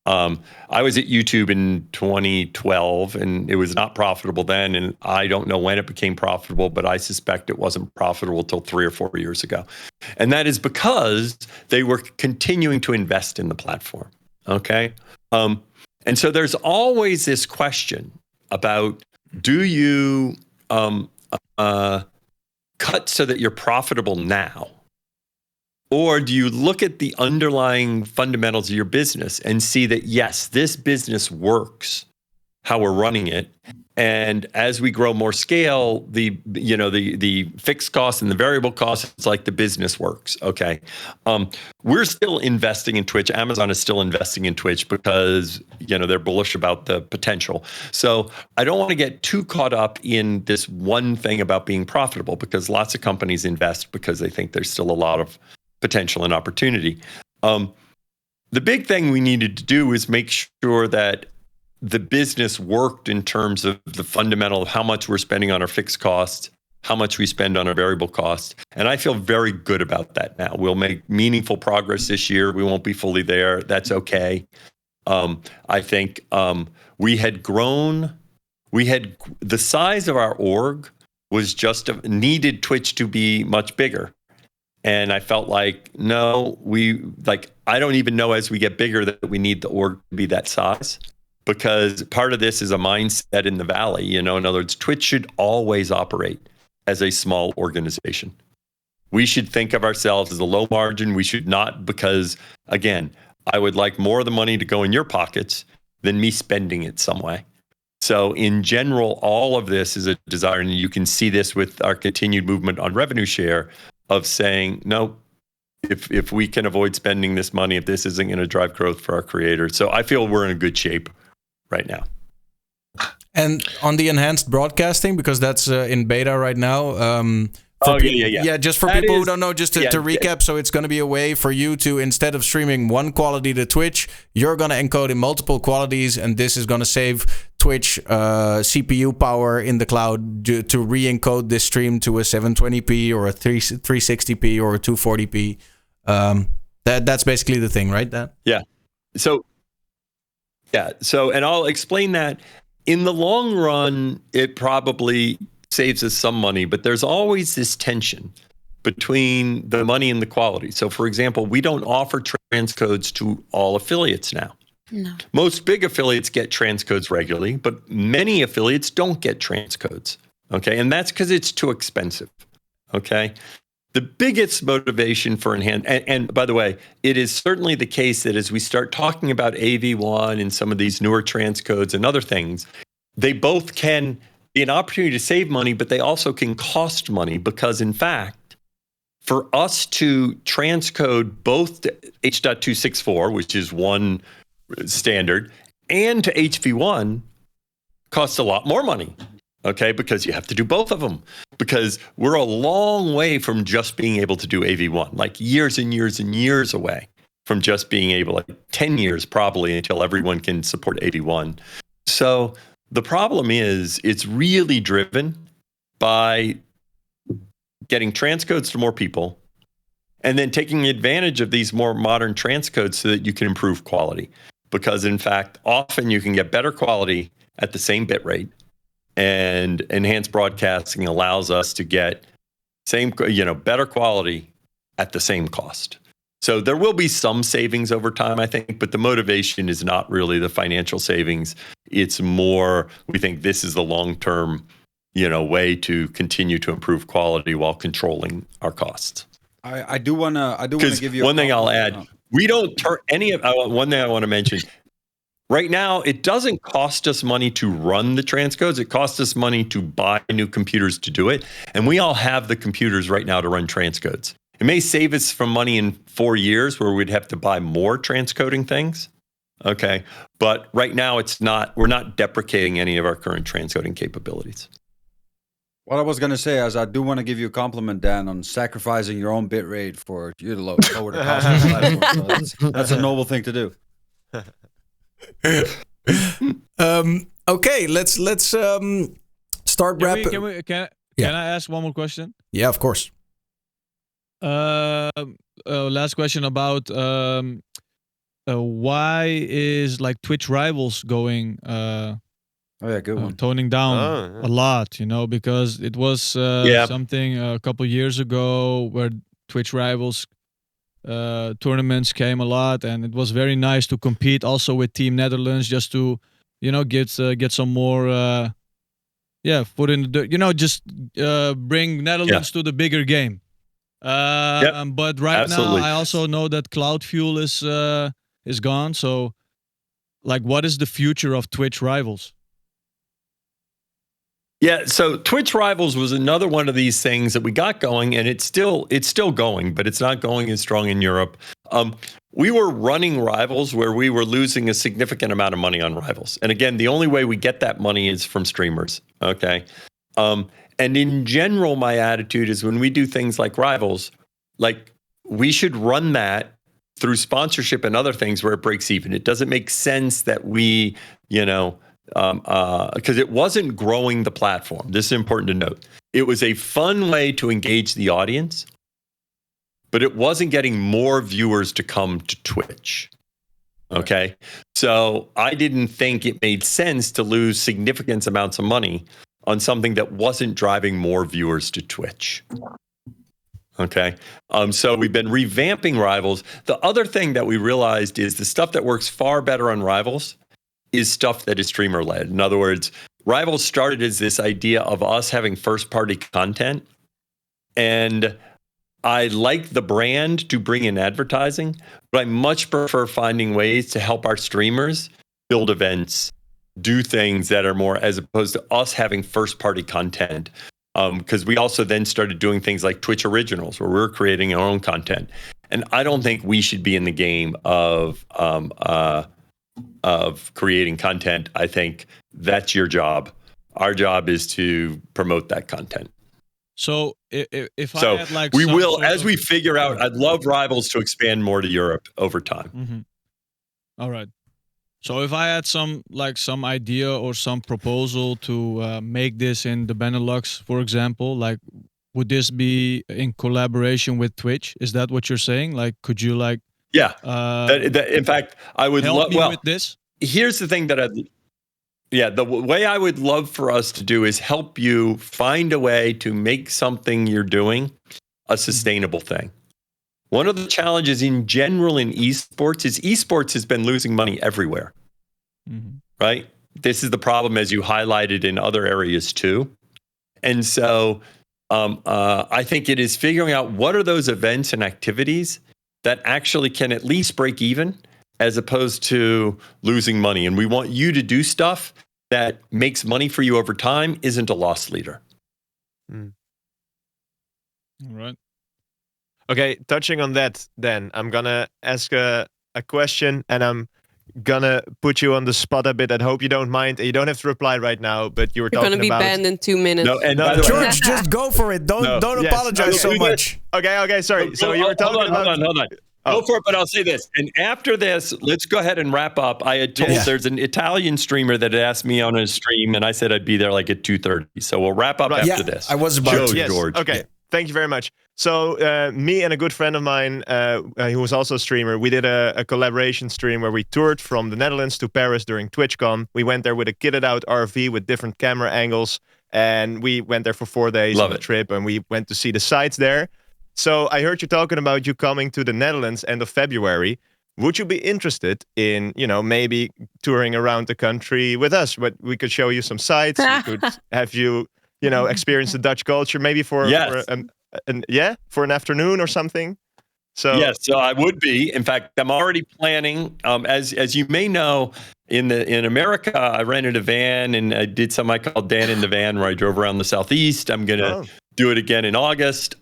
I was at YouTube in 2012, and it was not profitable then, and I don't know when it became profitable, but I suspect it wasn't profitable till 3 or 4 years ago. And that is because they were continuing to invest in the platform, okay? And so there's always this question about, do you cut so that you're profitable now? Or do you look at the underlying fundamentals of your business and see that, yes, this business works how we're running it. And as we grow more scale, the fixed costs and the variable costs, it's like the business works. Okay. We're still investing in Twitch. Amazon is still investing in Twitch because, they're bullish about the potential. So I don't want to get too caught up in this one thing about being profitable, because lots of companies invest because they think there's still a lot of potential and opportunity. The big thing we needed to do is make sure that the business worked in terms of the fundamental of how much we're spending on our fixed costs, how much we spend on our variable costs. And I feel very good about that now. We'll make meaningful progress this year. We won't be fully there. That's okay. I think we had grown. The size of our org was just needed Twitch to be much bigger. And I felt like, I don't even know as we get bigger that we need the org to be that size. Because part of this is a mindset in the Valley. In other words, Twitch should always operate as a small organization. We should think of ourselves as a low margin. We should not, because, again, I would like more of the money to go in your pockets than me spending it some way. So in general, all of this is a desire, and you can see this with our continued movement on revenue share of saying, no, if we can avoid spending this money, if this isn't going to drive growth for our creators. So I feel we're in a good shape right now. And on the enhanced broadcasting, because that's in beta right now. Just for people who don't know, just to recap, so it's going to be a way for you to, instead of streaming one quality to Twitch, you're going to encode in multiple qualities, and this is going to save Twitch CPU power in the cloud to re-encode this stream to a 720p or a 360p or a 240p. That's basically the thing, right? So, and I'll explain that. In the long run, it probably saves us some money, but there's always this tension between the money and the quality. So, for example, we don't offer transcodes to all affiliates now. No. Most big affiliates get transcodes regularly, but many affiliates don't get transcodes. Okay, and that's because it's too expensive. Okay. The biggest motivation for enhanced, and by the way, it is certainly the case that as we start talking about AV1 and some of these newer transcodes and other things, they both can be an opportunity to save money, but they also can cost money, because in fact, for us to transcode both to H.264, which is one standard, and to HV1 costs a lot more money. Okay, because you have to do both of them, because we're a long way from just being able to do AV1, like years and years and years away from just being able, like 10 years probably, until everyone can support AV1. So the problem is it's really driven by getting transcodes to more people and then taking advantage of these more modern transcodes so that you can improve quality. Because in fact, often you can get better quality at the same bit rate. And enhanced broadcasting allows us to get better quality at the same cost. So there will be some savings over time, I think, but the motivation is not really the financial savings. It's more, we think this is the long-term, way to continue to improve quality while controlling our costs. I do want to give you one thing I'll add. We don't turn any of one thing I want to mention. Right now, it doesn't cost us money to run the transcodes. It costs us money to buy new computers to do it. And we all have the computers right now to run transcodes. It may save us from money in 4 years where we'd have to buy more transcoding things. Okay. But right now, we're not deprecating any of our current transcoding capabilities. What I was going to say is I do want to give you a compliment, Dan, on sacrificing your own bit rate for you to lower the cost of the platform. So that's a noble thing to do. Okay, let's start wrapping. Can I ask one more question? Yeah, of course. Last question about why is like Twitch Rivals going good one. toning down a lot, because it was something a couple years ago where Twitch Rivals tournaments came a lot, and it was very nice to compete also with Team Netherlands, just to get some more foot in the dirt, just bring Netherlands to the bigger game. But right now I also know that Cloud Fuel is gone, so like what is the future of Twitch Rivals? Yeah, so Twitch Rivals was another one of these things that we got going, and it's still going, but it's not going as strong in Europe. We were running Rivals where we were losing a significant amount of money on Rivals. And again, the only way we get that money is from streamers, okay? And in general, my attitude is when we do things like Rivals, like we should run that through sponsorship and other things where it breaks even. It doesn't make sense that we, because it wasn't growing the platform. This is important to note. It was a fun way to engage the audience, but it wasn't getting more viewers to come to Twitch. Okay. So I didn't think it made sense to lose significant amounts of money on something that wasn't driving more viewers to Twitch. Okay. So we've been revamping Rivals. The other thing that we realized is the stuff that works far better on Rivals is stuff that is streamer led. In other words, Rivals started as this idea of us having first party content. And I like the brand to bring in advertising, but I much prefer finding ways to help our streamers build events, do things that are more, as opposed to us having first party content. Because we also then started doing things like Twitch Originals, where we're creating our own content. And I don't think we should be in the game of creating content. I think that's your job. Our job is to promote that content. So if I had like we will, as we figure out, I'd love Rivals to expand more to Europe over time. Mm-hmm. All right. So if I had some idea or some proposal to make this in the Benelux, for example, like would this be in collaboration with Twitch? Is that what you're saying? Like, could you like? Yeah. In fact, I would help me with this. Here's the thing that the way I would love for us to do is help you find a way to make something you're doing a sustainable thing. One of the challenges in general in esports is esports has been losing money everywhere, right? This is the problem, as you highlighted in other areas too. And so I think it is figuring out what are those events and activities that actually can at least break even as opposed to losing money. And we want you to do stuff that makes money for you over time, isn't a loss leader. All right. Okay, touching on that, then I'm gonna ask a question, and I'm gonna put you on the spot a bit. I hope you don't mind. You don't have to reply right now, but You're gonna be banned in 2 minutes. No, and no, George, just go for it. Don't apologize so much. Okay, sorry. So you were talking about. Hold on. Go for it, but I'll say this. And after this, let's go ahead and wrap up. I had told there's an Italian streamer that had asked me on a stream, and I said I'd be there like at 2:30. So we'll wrap up after this. I was about to. Yes. George. Okay. Yeah. Thank you very much. So me and a good friend of mine, who was also a streamer, we did a collaboration stream where we toured from the Netherlands to Paris during TwitchCon. We went there with a kitted out RV with different camera angles, and we went there for 4 days on a trip, and we went to see the sites there. So I heard you talking about you coming to the Netherlands end of February. Would you be interested in, maybe touring around the country with us? But we could show you some sites. We could have you, experience the Dutch culture, maybe for an afternoon or something. So yes, so I would be. In fact, I'm already planning. As you may know, in America, I rented a van and I did something I called Dan in the Van, where I drove around the Southeast. I'm gonna do it again in August.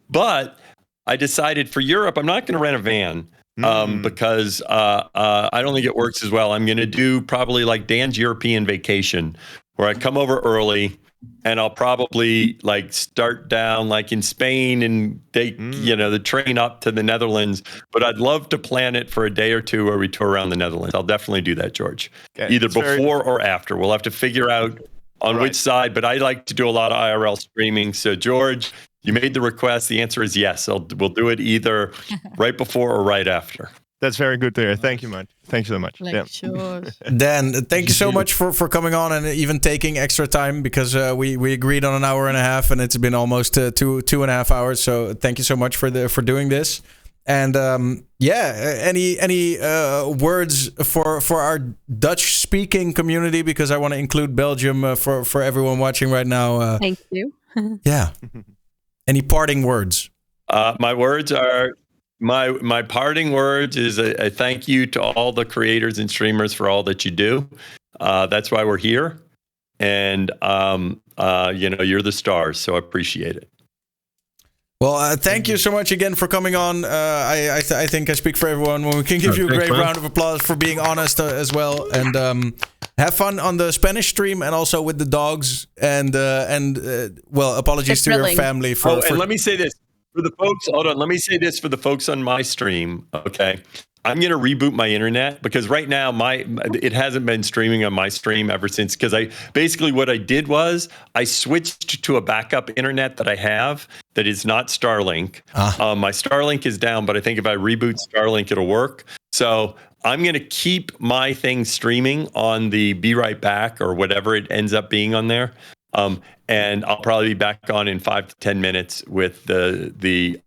But I decided for Europe, I'm not going to rent a van because I don't think it works as well. I'm going to do probably like Dan's European vacation, where I come over early and I'll probably like start down like in Spain and take the train up to the Netherlands. But I'd love to plan it for a day or two where we tour around the Netherlands. I'll definitely do that, George. Okay. Either before or after. We'll have to figure out on which side. But I like to do a lot of IRL streaming. So George, you made the request. The answer is yes. We'll do it either right before or right after. That's very good to hear. Thank you, man. Thank you so much. Sure. Dan, thank you so much for coming on and even taking extra time, because we agreed on an hour and a half and it's been almost 2.5 hours. So thank you so much for doing this. And any words for our Dutch speaking community, because I want to include Belgium for everyone watching right now. Thank you. Yeah. Any parting words? My parting words is a thank you to all the creators and streamers for all that you do. That's why we're here. and you're the stars, so I appreciate it. Well, thank you so much again for coming on. I think I speak for everyone when we can give you a great round of applause for being honest as well. And have fun on the Spanish stream and also with the dogs. And apologies to your family for. And let me say this for the folks. Hold on, let me say this for the folks on my stream. Okay, I'm gonna reboot my internet because right now it hasn't been streaming on my stream ever since. Because what I did was I switched to a backup internet that I have that is not Starlink. My Starlink is down, but I think if I reboot Starlink, it'll work. So I'm gonna keep my thing streaming on the Be Right Back or whatever it ends up being on there. And I'll probably be back on in 5 to 10 minutes with the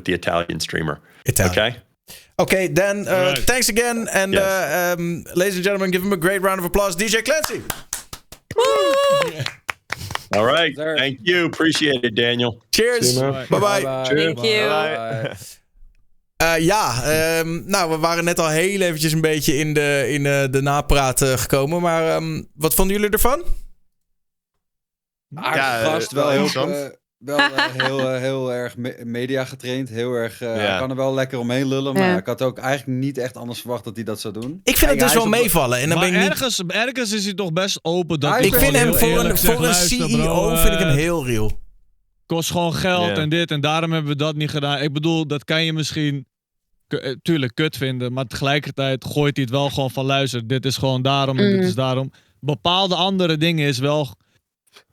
Italian streamer. Okay. Okay, then thanks again. And ladies and gentlemen, give him a great round of applause. DJ Clancy. Woo! All right. Thank you. Appreciate it, Daniel. Cheers. Bye-bye. Thank you. We waren net al heel eventjes een beetje in de napraat gekomen. Maar wat vonden jullie ervan? Aardig gast, wel heel erg media getraind. Heel erg, kan er wel lekker omheen lullen. Maar ik had ook eigenlijk niet echt anders verwacht dat hij dat zou doen. Ik vind het dus wel meevallen. En dan maar ben ik ergens is hij toch best open. Dat ik vind hem voor een CEO vind ik hem heel real. Kost gewoon geld en dit. En daarom hebben we dat niet gedaan. Ik bedoel, dat kan je misschien tuurlijk kut vinden. Maar tegelijkertijd gooit hij het wel gewoon van luister. Dit is gewoon daarom en dit is daarom. Bepaalde andere dingen is wel...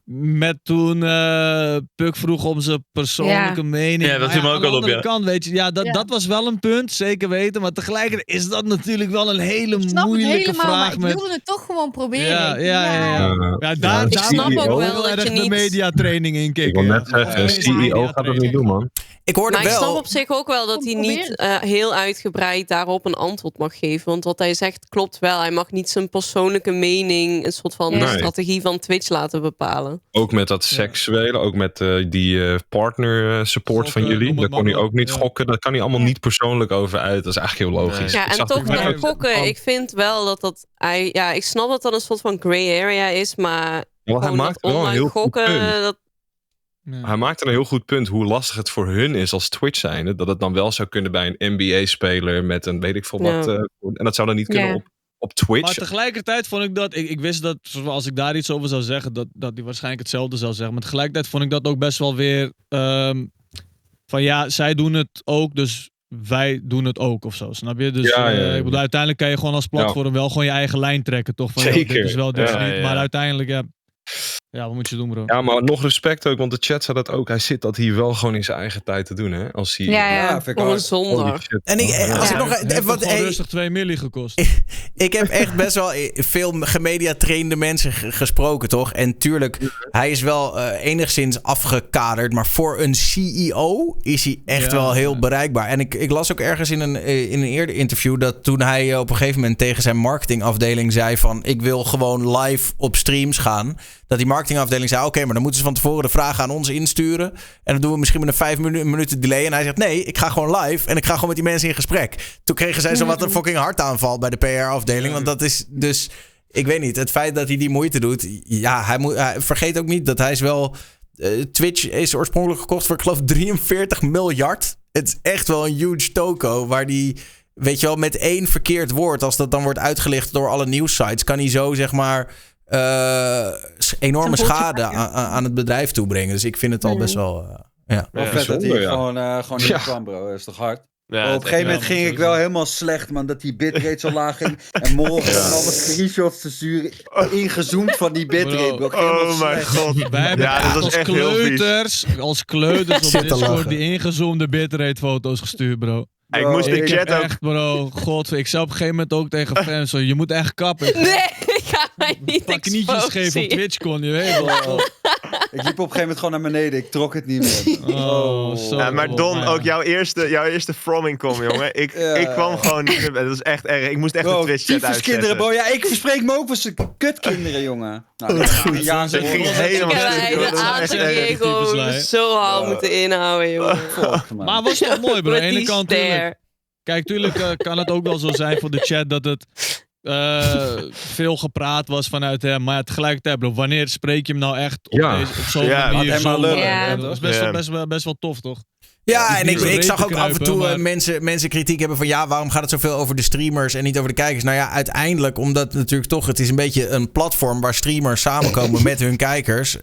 Met toen Puk vroeg om zijn persoonlijke mening. Ja, dat viel me ook al op, ja. Kant, weet je, dat was wel een punt, zeker weten. Maar tegelijkertijd is dat natuurlijk wel een hele moeilijke vraag. Maar ik wilde het toch gewoon proberen. Daar snap ook wel dat je niet... de mediatraining in kijken. Ik wil net zeggen, een CEO gaat dat niet doen, man. Ik hoorde maar wel. Ik snap op zich ook wel dat hij niet heel uitgebreid daarop een antwoord mag geven. Want wat hij zegt klopt wel. Hij mag niet zijn persoonlijke mening, een soort van strategie van Twitch laten bepalen. Ook met dat seksuele, ook met die partner support van jullie. Daar kon hij ook niet gokken. Daar kan hij allemaal niet persoonlijk over uit. Dat is eigenlijk heel logisch. Ja, en toch met gokken. Ik vind wel dat ik snap dat dat een soort van gray area is. Maar hij maakt wel een heel gokken, goed punt. Hij maakt een heel goed punt hoe lastig het voor hun is als Twitch zijnde. Dat het dan wel zou kunnen bij een NBA-speler met een weet ik veel wat. En dat zou dan niet kunnen op Twitch. Maar tegelijkertijd vond ik dat... Ik wist dat als ik daar iets over zou zeggen, dat hij waarschijnlijk hetzelfde zou zeggen. Maar tegelijkertijd vond ik dat ook best wel weer... zij doen het ook, dus wij doen het ook of zo. Snap je? Dus ik bedoel, uiteindelijk kan je gewoon als platform wel gewoon je eigen lijn trekken, toch? Van, zeker. Dit is wel, dit is niet. Maar uiteindelijk, ja, wat moet je doen, bro? Ja, maar nog respect ook, want de chat zei dat ook. Hij zit dat hier wel gewoon in zijn eigen tijd te doen, hè? Als hij... vind ik zondag. En als ik nog... Het heeft rustig 2 miljoen gekost. Ik heb echt best wel veel gemediatrainde mensen gesproken, toch? En tuurlijk, hij is wel enigszins afgekaderd. Maar voor een CEO is hij echt wel heel bereikbaar. En ik las ook ergens in een eerder interview... dat toen hij op een gegeven moment tegen zijn marketingafdeling zei van... ik wil gewoon live op streams gaan... dat die marketingafdeling zei... oké, maar dan moeten ze van tevoren de vragen aan ons insturen... en dan doen we misschien met een 5 minuten delay... en hij zegt, nee, ik ga gewoon live... en ik ga gewoon met die mensen in gesprek. Toen kregen zij zo wat een fucking hartaanval... bij de PR-afdeling, want dat is dus... ik weet niet, het feit dat hij die moeite doet... hij vergeet ook niet dat hij is wel... Twitch is oorspronkelijk gekocht voor, ik geloof, 43 miljard. Het is echt wel een huge toko... waar die, weet je wel, met 1 verkeerd woord... als dat dan wordt uitgelicht door alle nieuwssites... kan hij zo, zeg maar... enorme schade aan het bedrijf toebrengen. Dus ik vind het al best wel... Wel vet dat hij gewoon niet kwam, bro. Dat is toch hard? Ja, op een gegeven moment ging ik wel helemaal slecht, man. Dat die bitrate zo laag ging. En morgen allemaal screenshots te sturen. Ingezoomd van die bitrate, bro. Oh mijn god. Wij hebben als kleuters op Discord die ingezoomde bitrate foto's gestuurd, bro. Ik moest de chat ook... Echt, bro. God, ik zei op een gegeven moment ook tegen Fems, je moet echt kappen. Nee, ik ga mij niet pak knietjes geven op Twitchcon, je weet wel. Ik liep op een gegeven moment gewoon naar beneden. Ik trok het niet meer. Maar Don, ook jouw eerste fromming kom, jongen. Ik kwam gewoon niet meer. Dat was echt erg. Ik moest echt de Twitch-chat uitzetten. Kinderen, bro. Ja, ik verspreek me ook voor zijn kutkinderen, jongen. Nou, ik ging helemaal stuk. Zo hard moeten inhouden, jongen. Maar was toch mooi, bro. Aan de ene kant, kijk, tuurlijk kan het ook wel zo zijn voor de chat dat het... veel gepraat was vanuit hem. Maar tegelijkertijd, bro, wanneer spreek je hem nou echt op zo'n manier? Dat is best wel tof, toch? Ja, en ik zag ook af en toe mensen kritiek hebben van... waarom gaat het zoveel over de streamers en niet over de kijkers? Nou ja, uiteindelijk, omdat natuurlijk toch... Het is een beetje een platform waar streamers samenkomen met hun kijkers.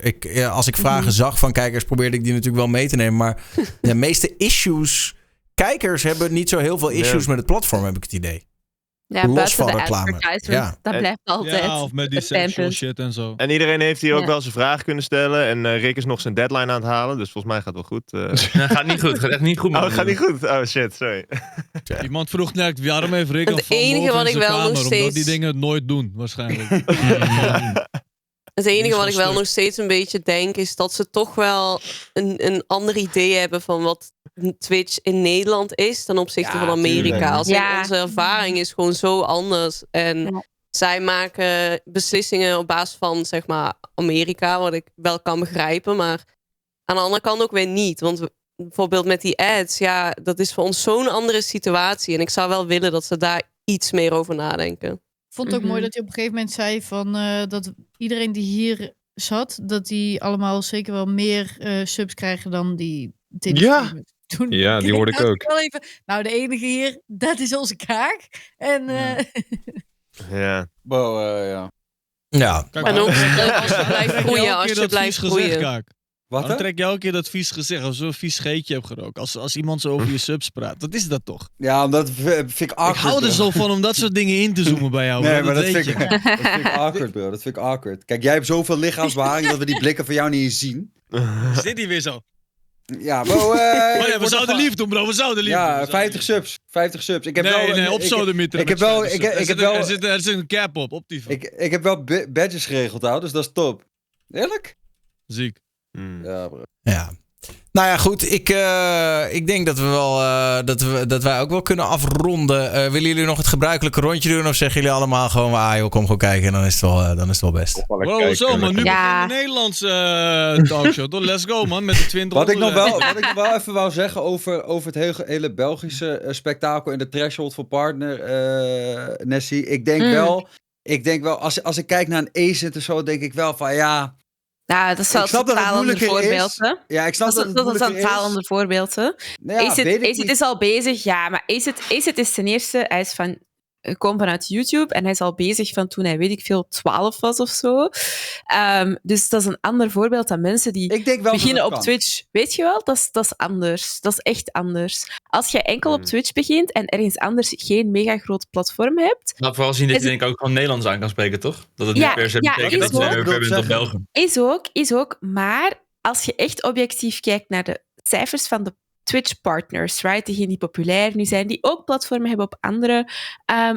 Als ik vragen zag van kijkers, probeerde ik die natuurlijk wel mee te nemen. Maar de meeste issues... Kijkers hebben niet zo heel veel issues met het platform, heb ik het idee. Ja, los van de reclame. Ja. Dat blijft altijd. Ja, of met die sexual shit en zo. En iedereen heeft hier ook wel zijn vraag kunnen stellen. En Rick is nog zijn deadline aan het halen. Dus volgens mij gaat het wel goed. Nee, gaat niet goed. Gaat echt niet goed. Oh, het gaat niet goed. Oh shit, sorry. Iemand vroeg net, waarom heeft Rick het enige wat ik wel nog steeds... Omdat die dingen het nooit doen, waarschijnlijk. Het enige wat ik wel nog steeds een beetje denk... is dat ze toch wel een ander idee hebben... van wat Twitch in Nederland is... ten opzichte van Amerika. Onze ervaring is gewoon zo anders. En zij maken beslissingen op basis van, zeg maar, Amerika... wat ik wel kan begrijpen, maar aan de andere kant ook weer niet. Want bijvoorbeeld met die ads... dat is voor ons zo'n andere situatie. En ik zou wel willen dat ze daar iets meer over nadenken. Ik vond het ook mooi dat hij op een gegeven moment zei van dat iedereen die hier zat, dat die allemaal zeker wel meer subs krijgen dan die toen die hoorde ik ook. Wel even, nou, de enige hier, dat is onze kaak. En Ja. Kijk, en ook als je blijft groeien, als je blijft groeien. Wat dan trek je elke keer dat vies gezicht als zo'n vies scheetje hebt gerookt. Als iemand zo over je subs praat. Wat is dat toch? Ja, omdat vind ik awkward. Ik hou er zo van om dat soort dingen in te zoomen bij jou. Nee, maar dat vind ik awkward, bro. Dat vind ik awkward. Kijk, jij hebt zoveel lichaamsbeharing dat we die blikken van jou niet eens zien. Is dit hier weer zo? Ja, bro. We zouden lief doen, bro. We zouden lief doen. Ja, 50 subs. 50 subs. Ik heb nee, op sodemieter. Er zit een cap op die. Ik heb wel badges geregeld, hoor, dus dat is top. Eerlijk? Ziek. Ja, bro. Ja. Nou ja, goed. Ik denk dat we wel dat wij ook wel kunnen afronden. Willen jullie nog het gebruikelijke rondje doen? Of zeggen jullie allemaal gewoon, joh, kom gewoon kijken en dan is het wel best. Wow, zo man. Nu begint de Nederlandse talkshow. Let's go man, met de 20. Wat ik nog wel even wou zeggen over het hele Belgische spektakel en de threshold voor partner, Nessie. Ik denk wel, als ik kijk naar een Acid en zo, denk ik wel van ja... Nou, dat is wel een falende voorbeeld. Ja, ik snap dat is een falende voorbeeld. Acid is al bezig, maar Acid is ten eerste, hij is komt vanuit YouTube en hij is al bezig van toen hij, weet ik veel, 12 was of zo. Dus dat is een ander voorbeeld dan mensen die beginnen op Twitch. Weet je wel, dat is anders. Dat is echt anders. Als je enkel op Twitch begint en ergens anders geen mega groot platform hebt... Nou, vooral zien dat je denk ik ook gewoon Nederlands aan kan spreken, toch? Dat het niet per se betekent dat je ver bent op België. Is ook, maar als je echt objectief kijkt naar de cijfers van de Twitch-partners, right? Diegenen die populair nu zijn, die ook platformen hebben op andere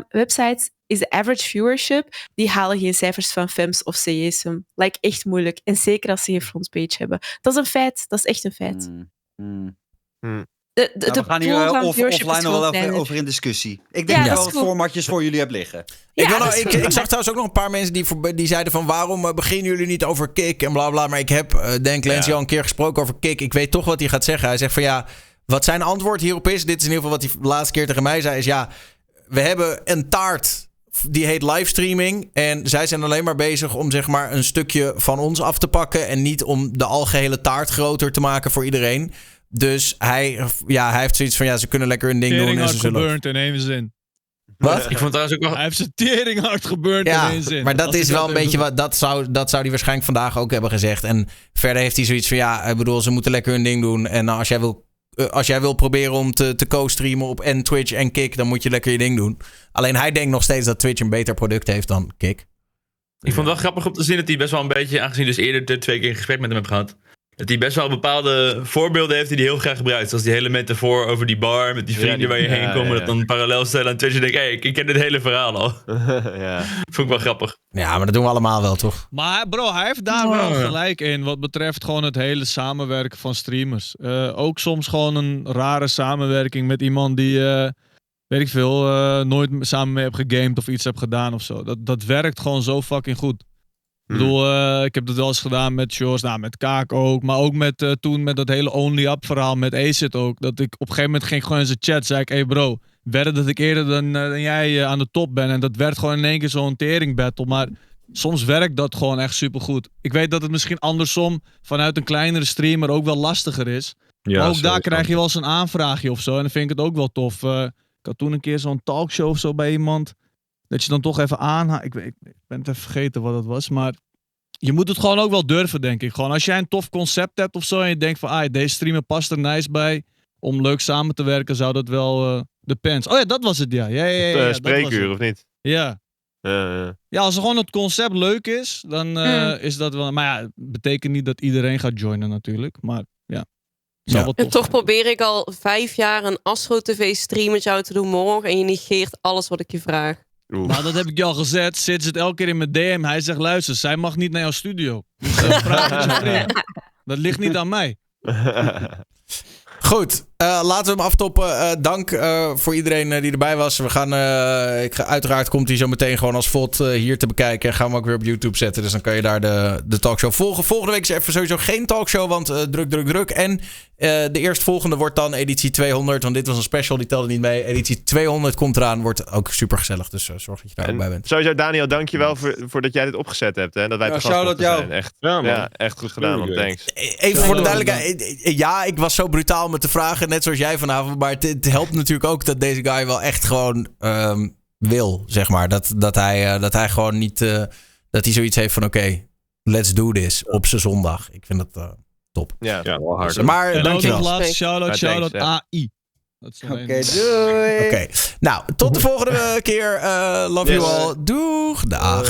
websites, is de average viewership, die halen geen cijfers van Fems of Sejecem. Echt moeilijk. En zeker als ze geen frontpage hebben. Dat is een feit. Dat is echt een feit. We gaan hier offline nog wel even over in discussie. Ik denk dat ik wel formatjes voor jullie heb liggen. Ik zag trouwens ook nog een paar mensen die zeiden van waarom beginnen jullie niet over Kik en bla bla. Maar ik heb Clancy al een keer gesproken over Kik. Ik weet toch wat hij gaat zeggen. Hij zegt van wat zijn antwoord hierop is, dit is in ieder geval wat hij de laatste keer tegen mij zei, is we hebben een taart die heet livestreaming en zij zijn alleen maar bezig om zeg maar een stukje van ons af te pakken en niet om de algehele taart groter te maken voor iedereen. Dus hij heeft zoiets van ze kunnen lekker hun ding doen. En ze zullen gebeurd in één zin. Wat? Ik vond trouwens ook wel... Hij heeft zijn tering hard gebeurd in één zin. Maar dat is wel een beetje wat... Dat zou hij waarschijnlijk vandaag ook hebben gezegd. En verder heeft hij zoiets van... ik bedoel, ze moeten lekker hun ding doen. En als jij wil proberen om te co-streamen op en Twitch en Kik, dan moet je lekker je ding doen. Alleen hij denkt nog steeds dat Twitch een beter product heeft dan Kik. Ik vond het wel grappig om te zien dat hij best wel een beetje, aangezien dus eerder 2 keer een gesprek met hem heb gehad, dat hij best wel bepaalde voorbeelden heeft die hij heel graag gebruikt. Zoals die hele metafoor over die bar met die vrienden waar je heen komt. Dat dan parallel stellen aan Twitch en denk ik ken dit hele verhaal al. Vond ik wel grappig. Ja, maar dat doen we allemaal wel, toch? Maar bro, hij heeft daar wel gelijk in wat betreft gewoon het hele samenwerken van streamers. Ook soms gewoon een rare samenwerking met iemand die, weet ik veel, nooit samen mee heb gegamed of iets heb gedaan of zo. Dat werkt gewoon zo fucking goed. Ik bedoel, ik heb dat wel eens gedaan met Shores, met Kaak ook. Maar ook toen met dat hele Only Up verhaal met Acid ook. Dat ik op een gegeven moment ging gewoon in zijn chat, zei ik, hey bro, wedden dat ik eerder dan jij aan de top ben. En dat werd gewoon in één keer zo'n tering battle. Maar soms werkt dat gewoon echt supergoed. Ik weet dat het misschien andersom vanuit een kleinere streamer ook wel lastiger is. Ja, maar ook sowieso. daar krijg je wel eens een aanvraagje of zo. En dan vind ik het ook wel tof. Ik had toen een keer zo'n talkshow of zo bij iemand. Dat je dan toch even aanhaalt. Ik ben het even vergeten wat het was. Maar je moet het gewoon ook wel durven, denk ik. Gewoon als jij een tof concept hebt of zo. En je denkt van, deze streamer past er nice bij. Om leuk samen te werken, zou dat wel de pens. Oh ja, dat was het, ja. Ja, spreekuur, of niet? Ja. Ja, als gewoon het concept leuk is, dan is dat wel... Maar ja, het betekent niet dat iedereen gaat joinen natuurlijk. Maar ja, zou wel tof En toch zijn. probeer ik al 5 jaar een Astro TV stream met jou te doen morgen. En je negeert alles wat ik je vraag. Nou, dat heb ik je al gezet. Zit elke keer in mijn DM. Hij zegt, luister, zij mag niet naar jouw studio. Dus praat met je vriend. Dat ligt niet aan mij. Goed, laten we hem aftoppen. Dank voor iedereen die erbij was. We gaan, uiteraard komt hij zo meteen gewoon als VOD hier te bekijken. En gaan we ook weer op YouTube zetten. Dus dan kan je daar de talkshow volgen. Volgende week is even sowieso geen talkshow, want druk. En de eerstvolgende wordt dan editie 200. Want dit was een special, die telde niet mee. Editie 200 komt eraan, wordt ook super gezellig. Dus zorg dat je daar ook bij bent. Sowieso, Daniel, dankjewel voor dat jij dit opgezet hebt. Hè? Dat wij te gast mochten zijn. Echt, echt goed gedaan, man. Thanks. Even voor de duidelijkheid. Ja, ik was zo brutaal met de vragen, net zoals jij vanavond. Maar het helpt natuurlijk ook dat deze guy wel echt gewoon wil, zeg maar. Dat hij gewoon niet... dat hij zoiets heeft van oké, let's do this op zijn zondag. Ik vind dat top. Ja, wel hard. Maar dankjewel. Laatste shout-out AI. Oké, doei. Oké, nou, tot de volgende keer. Love you all. Doeg. Dag.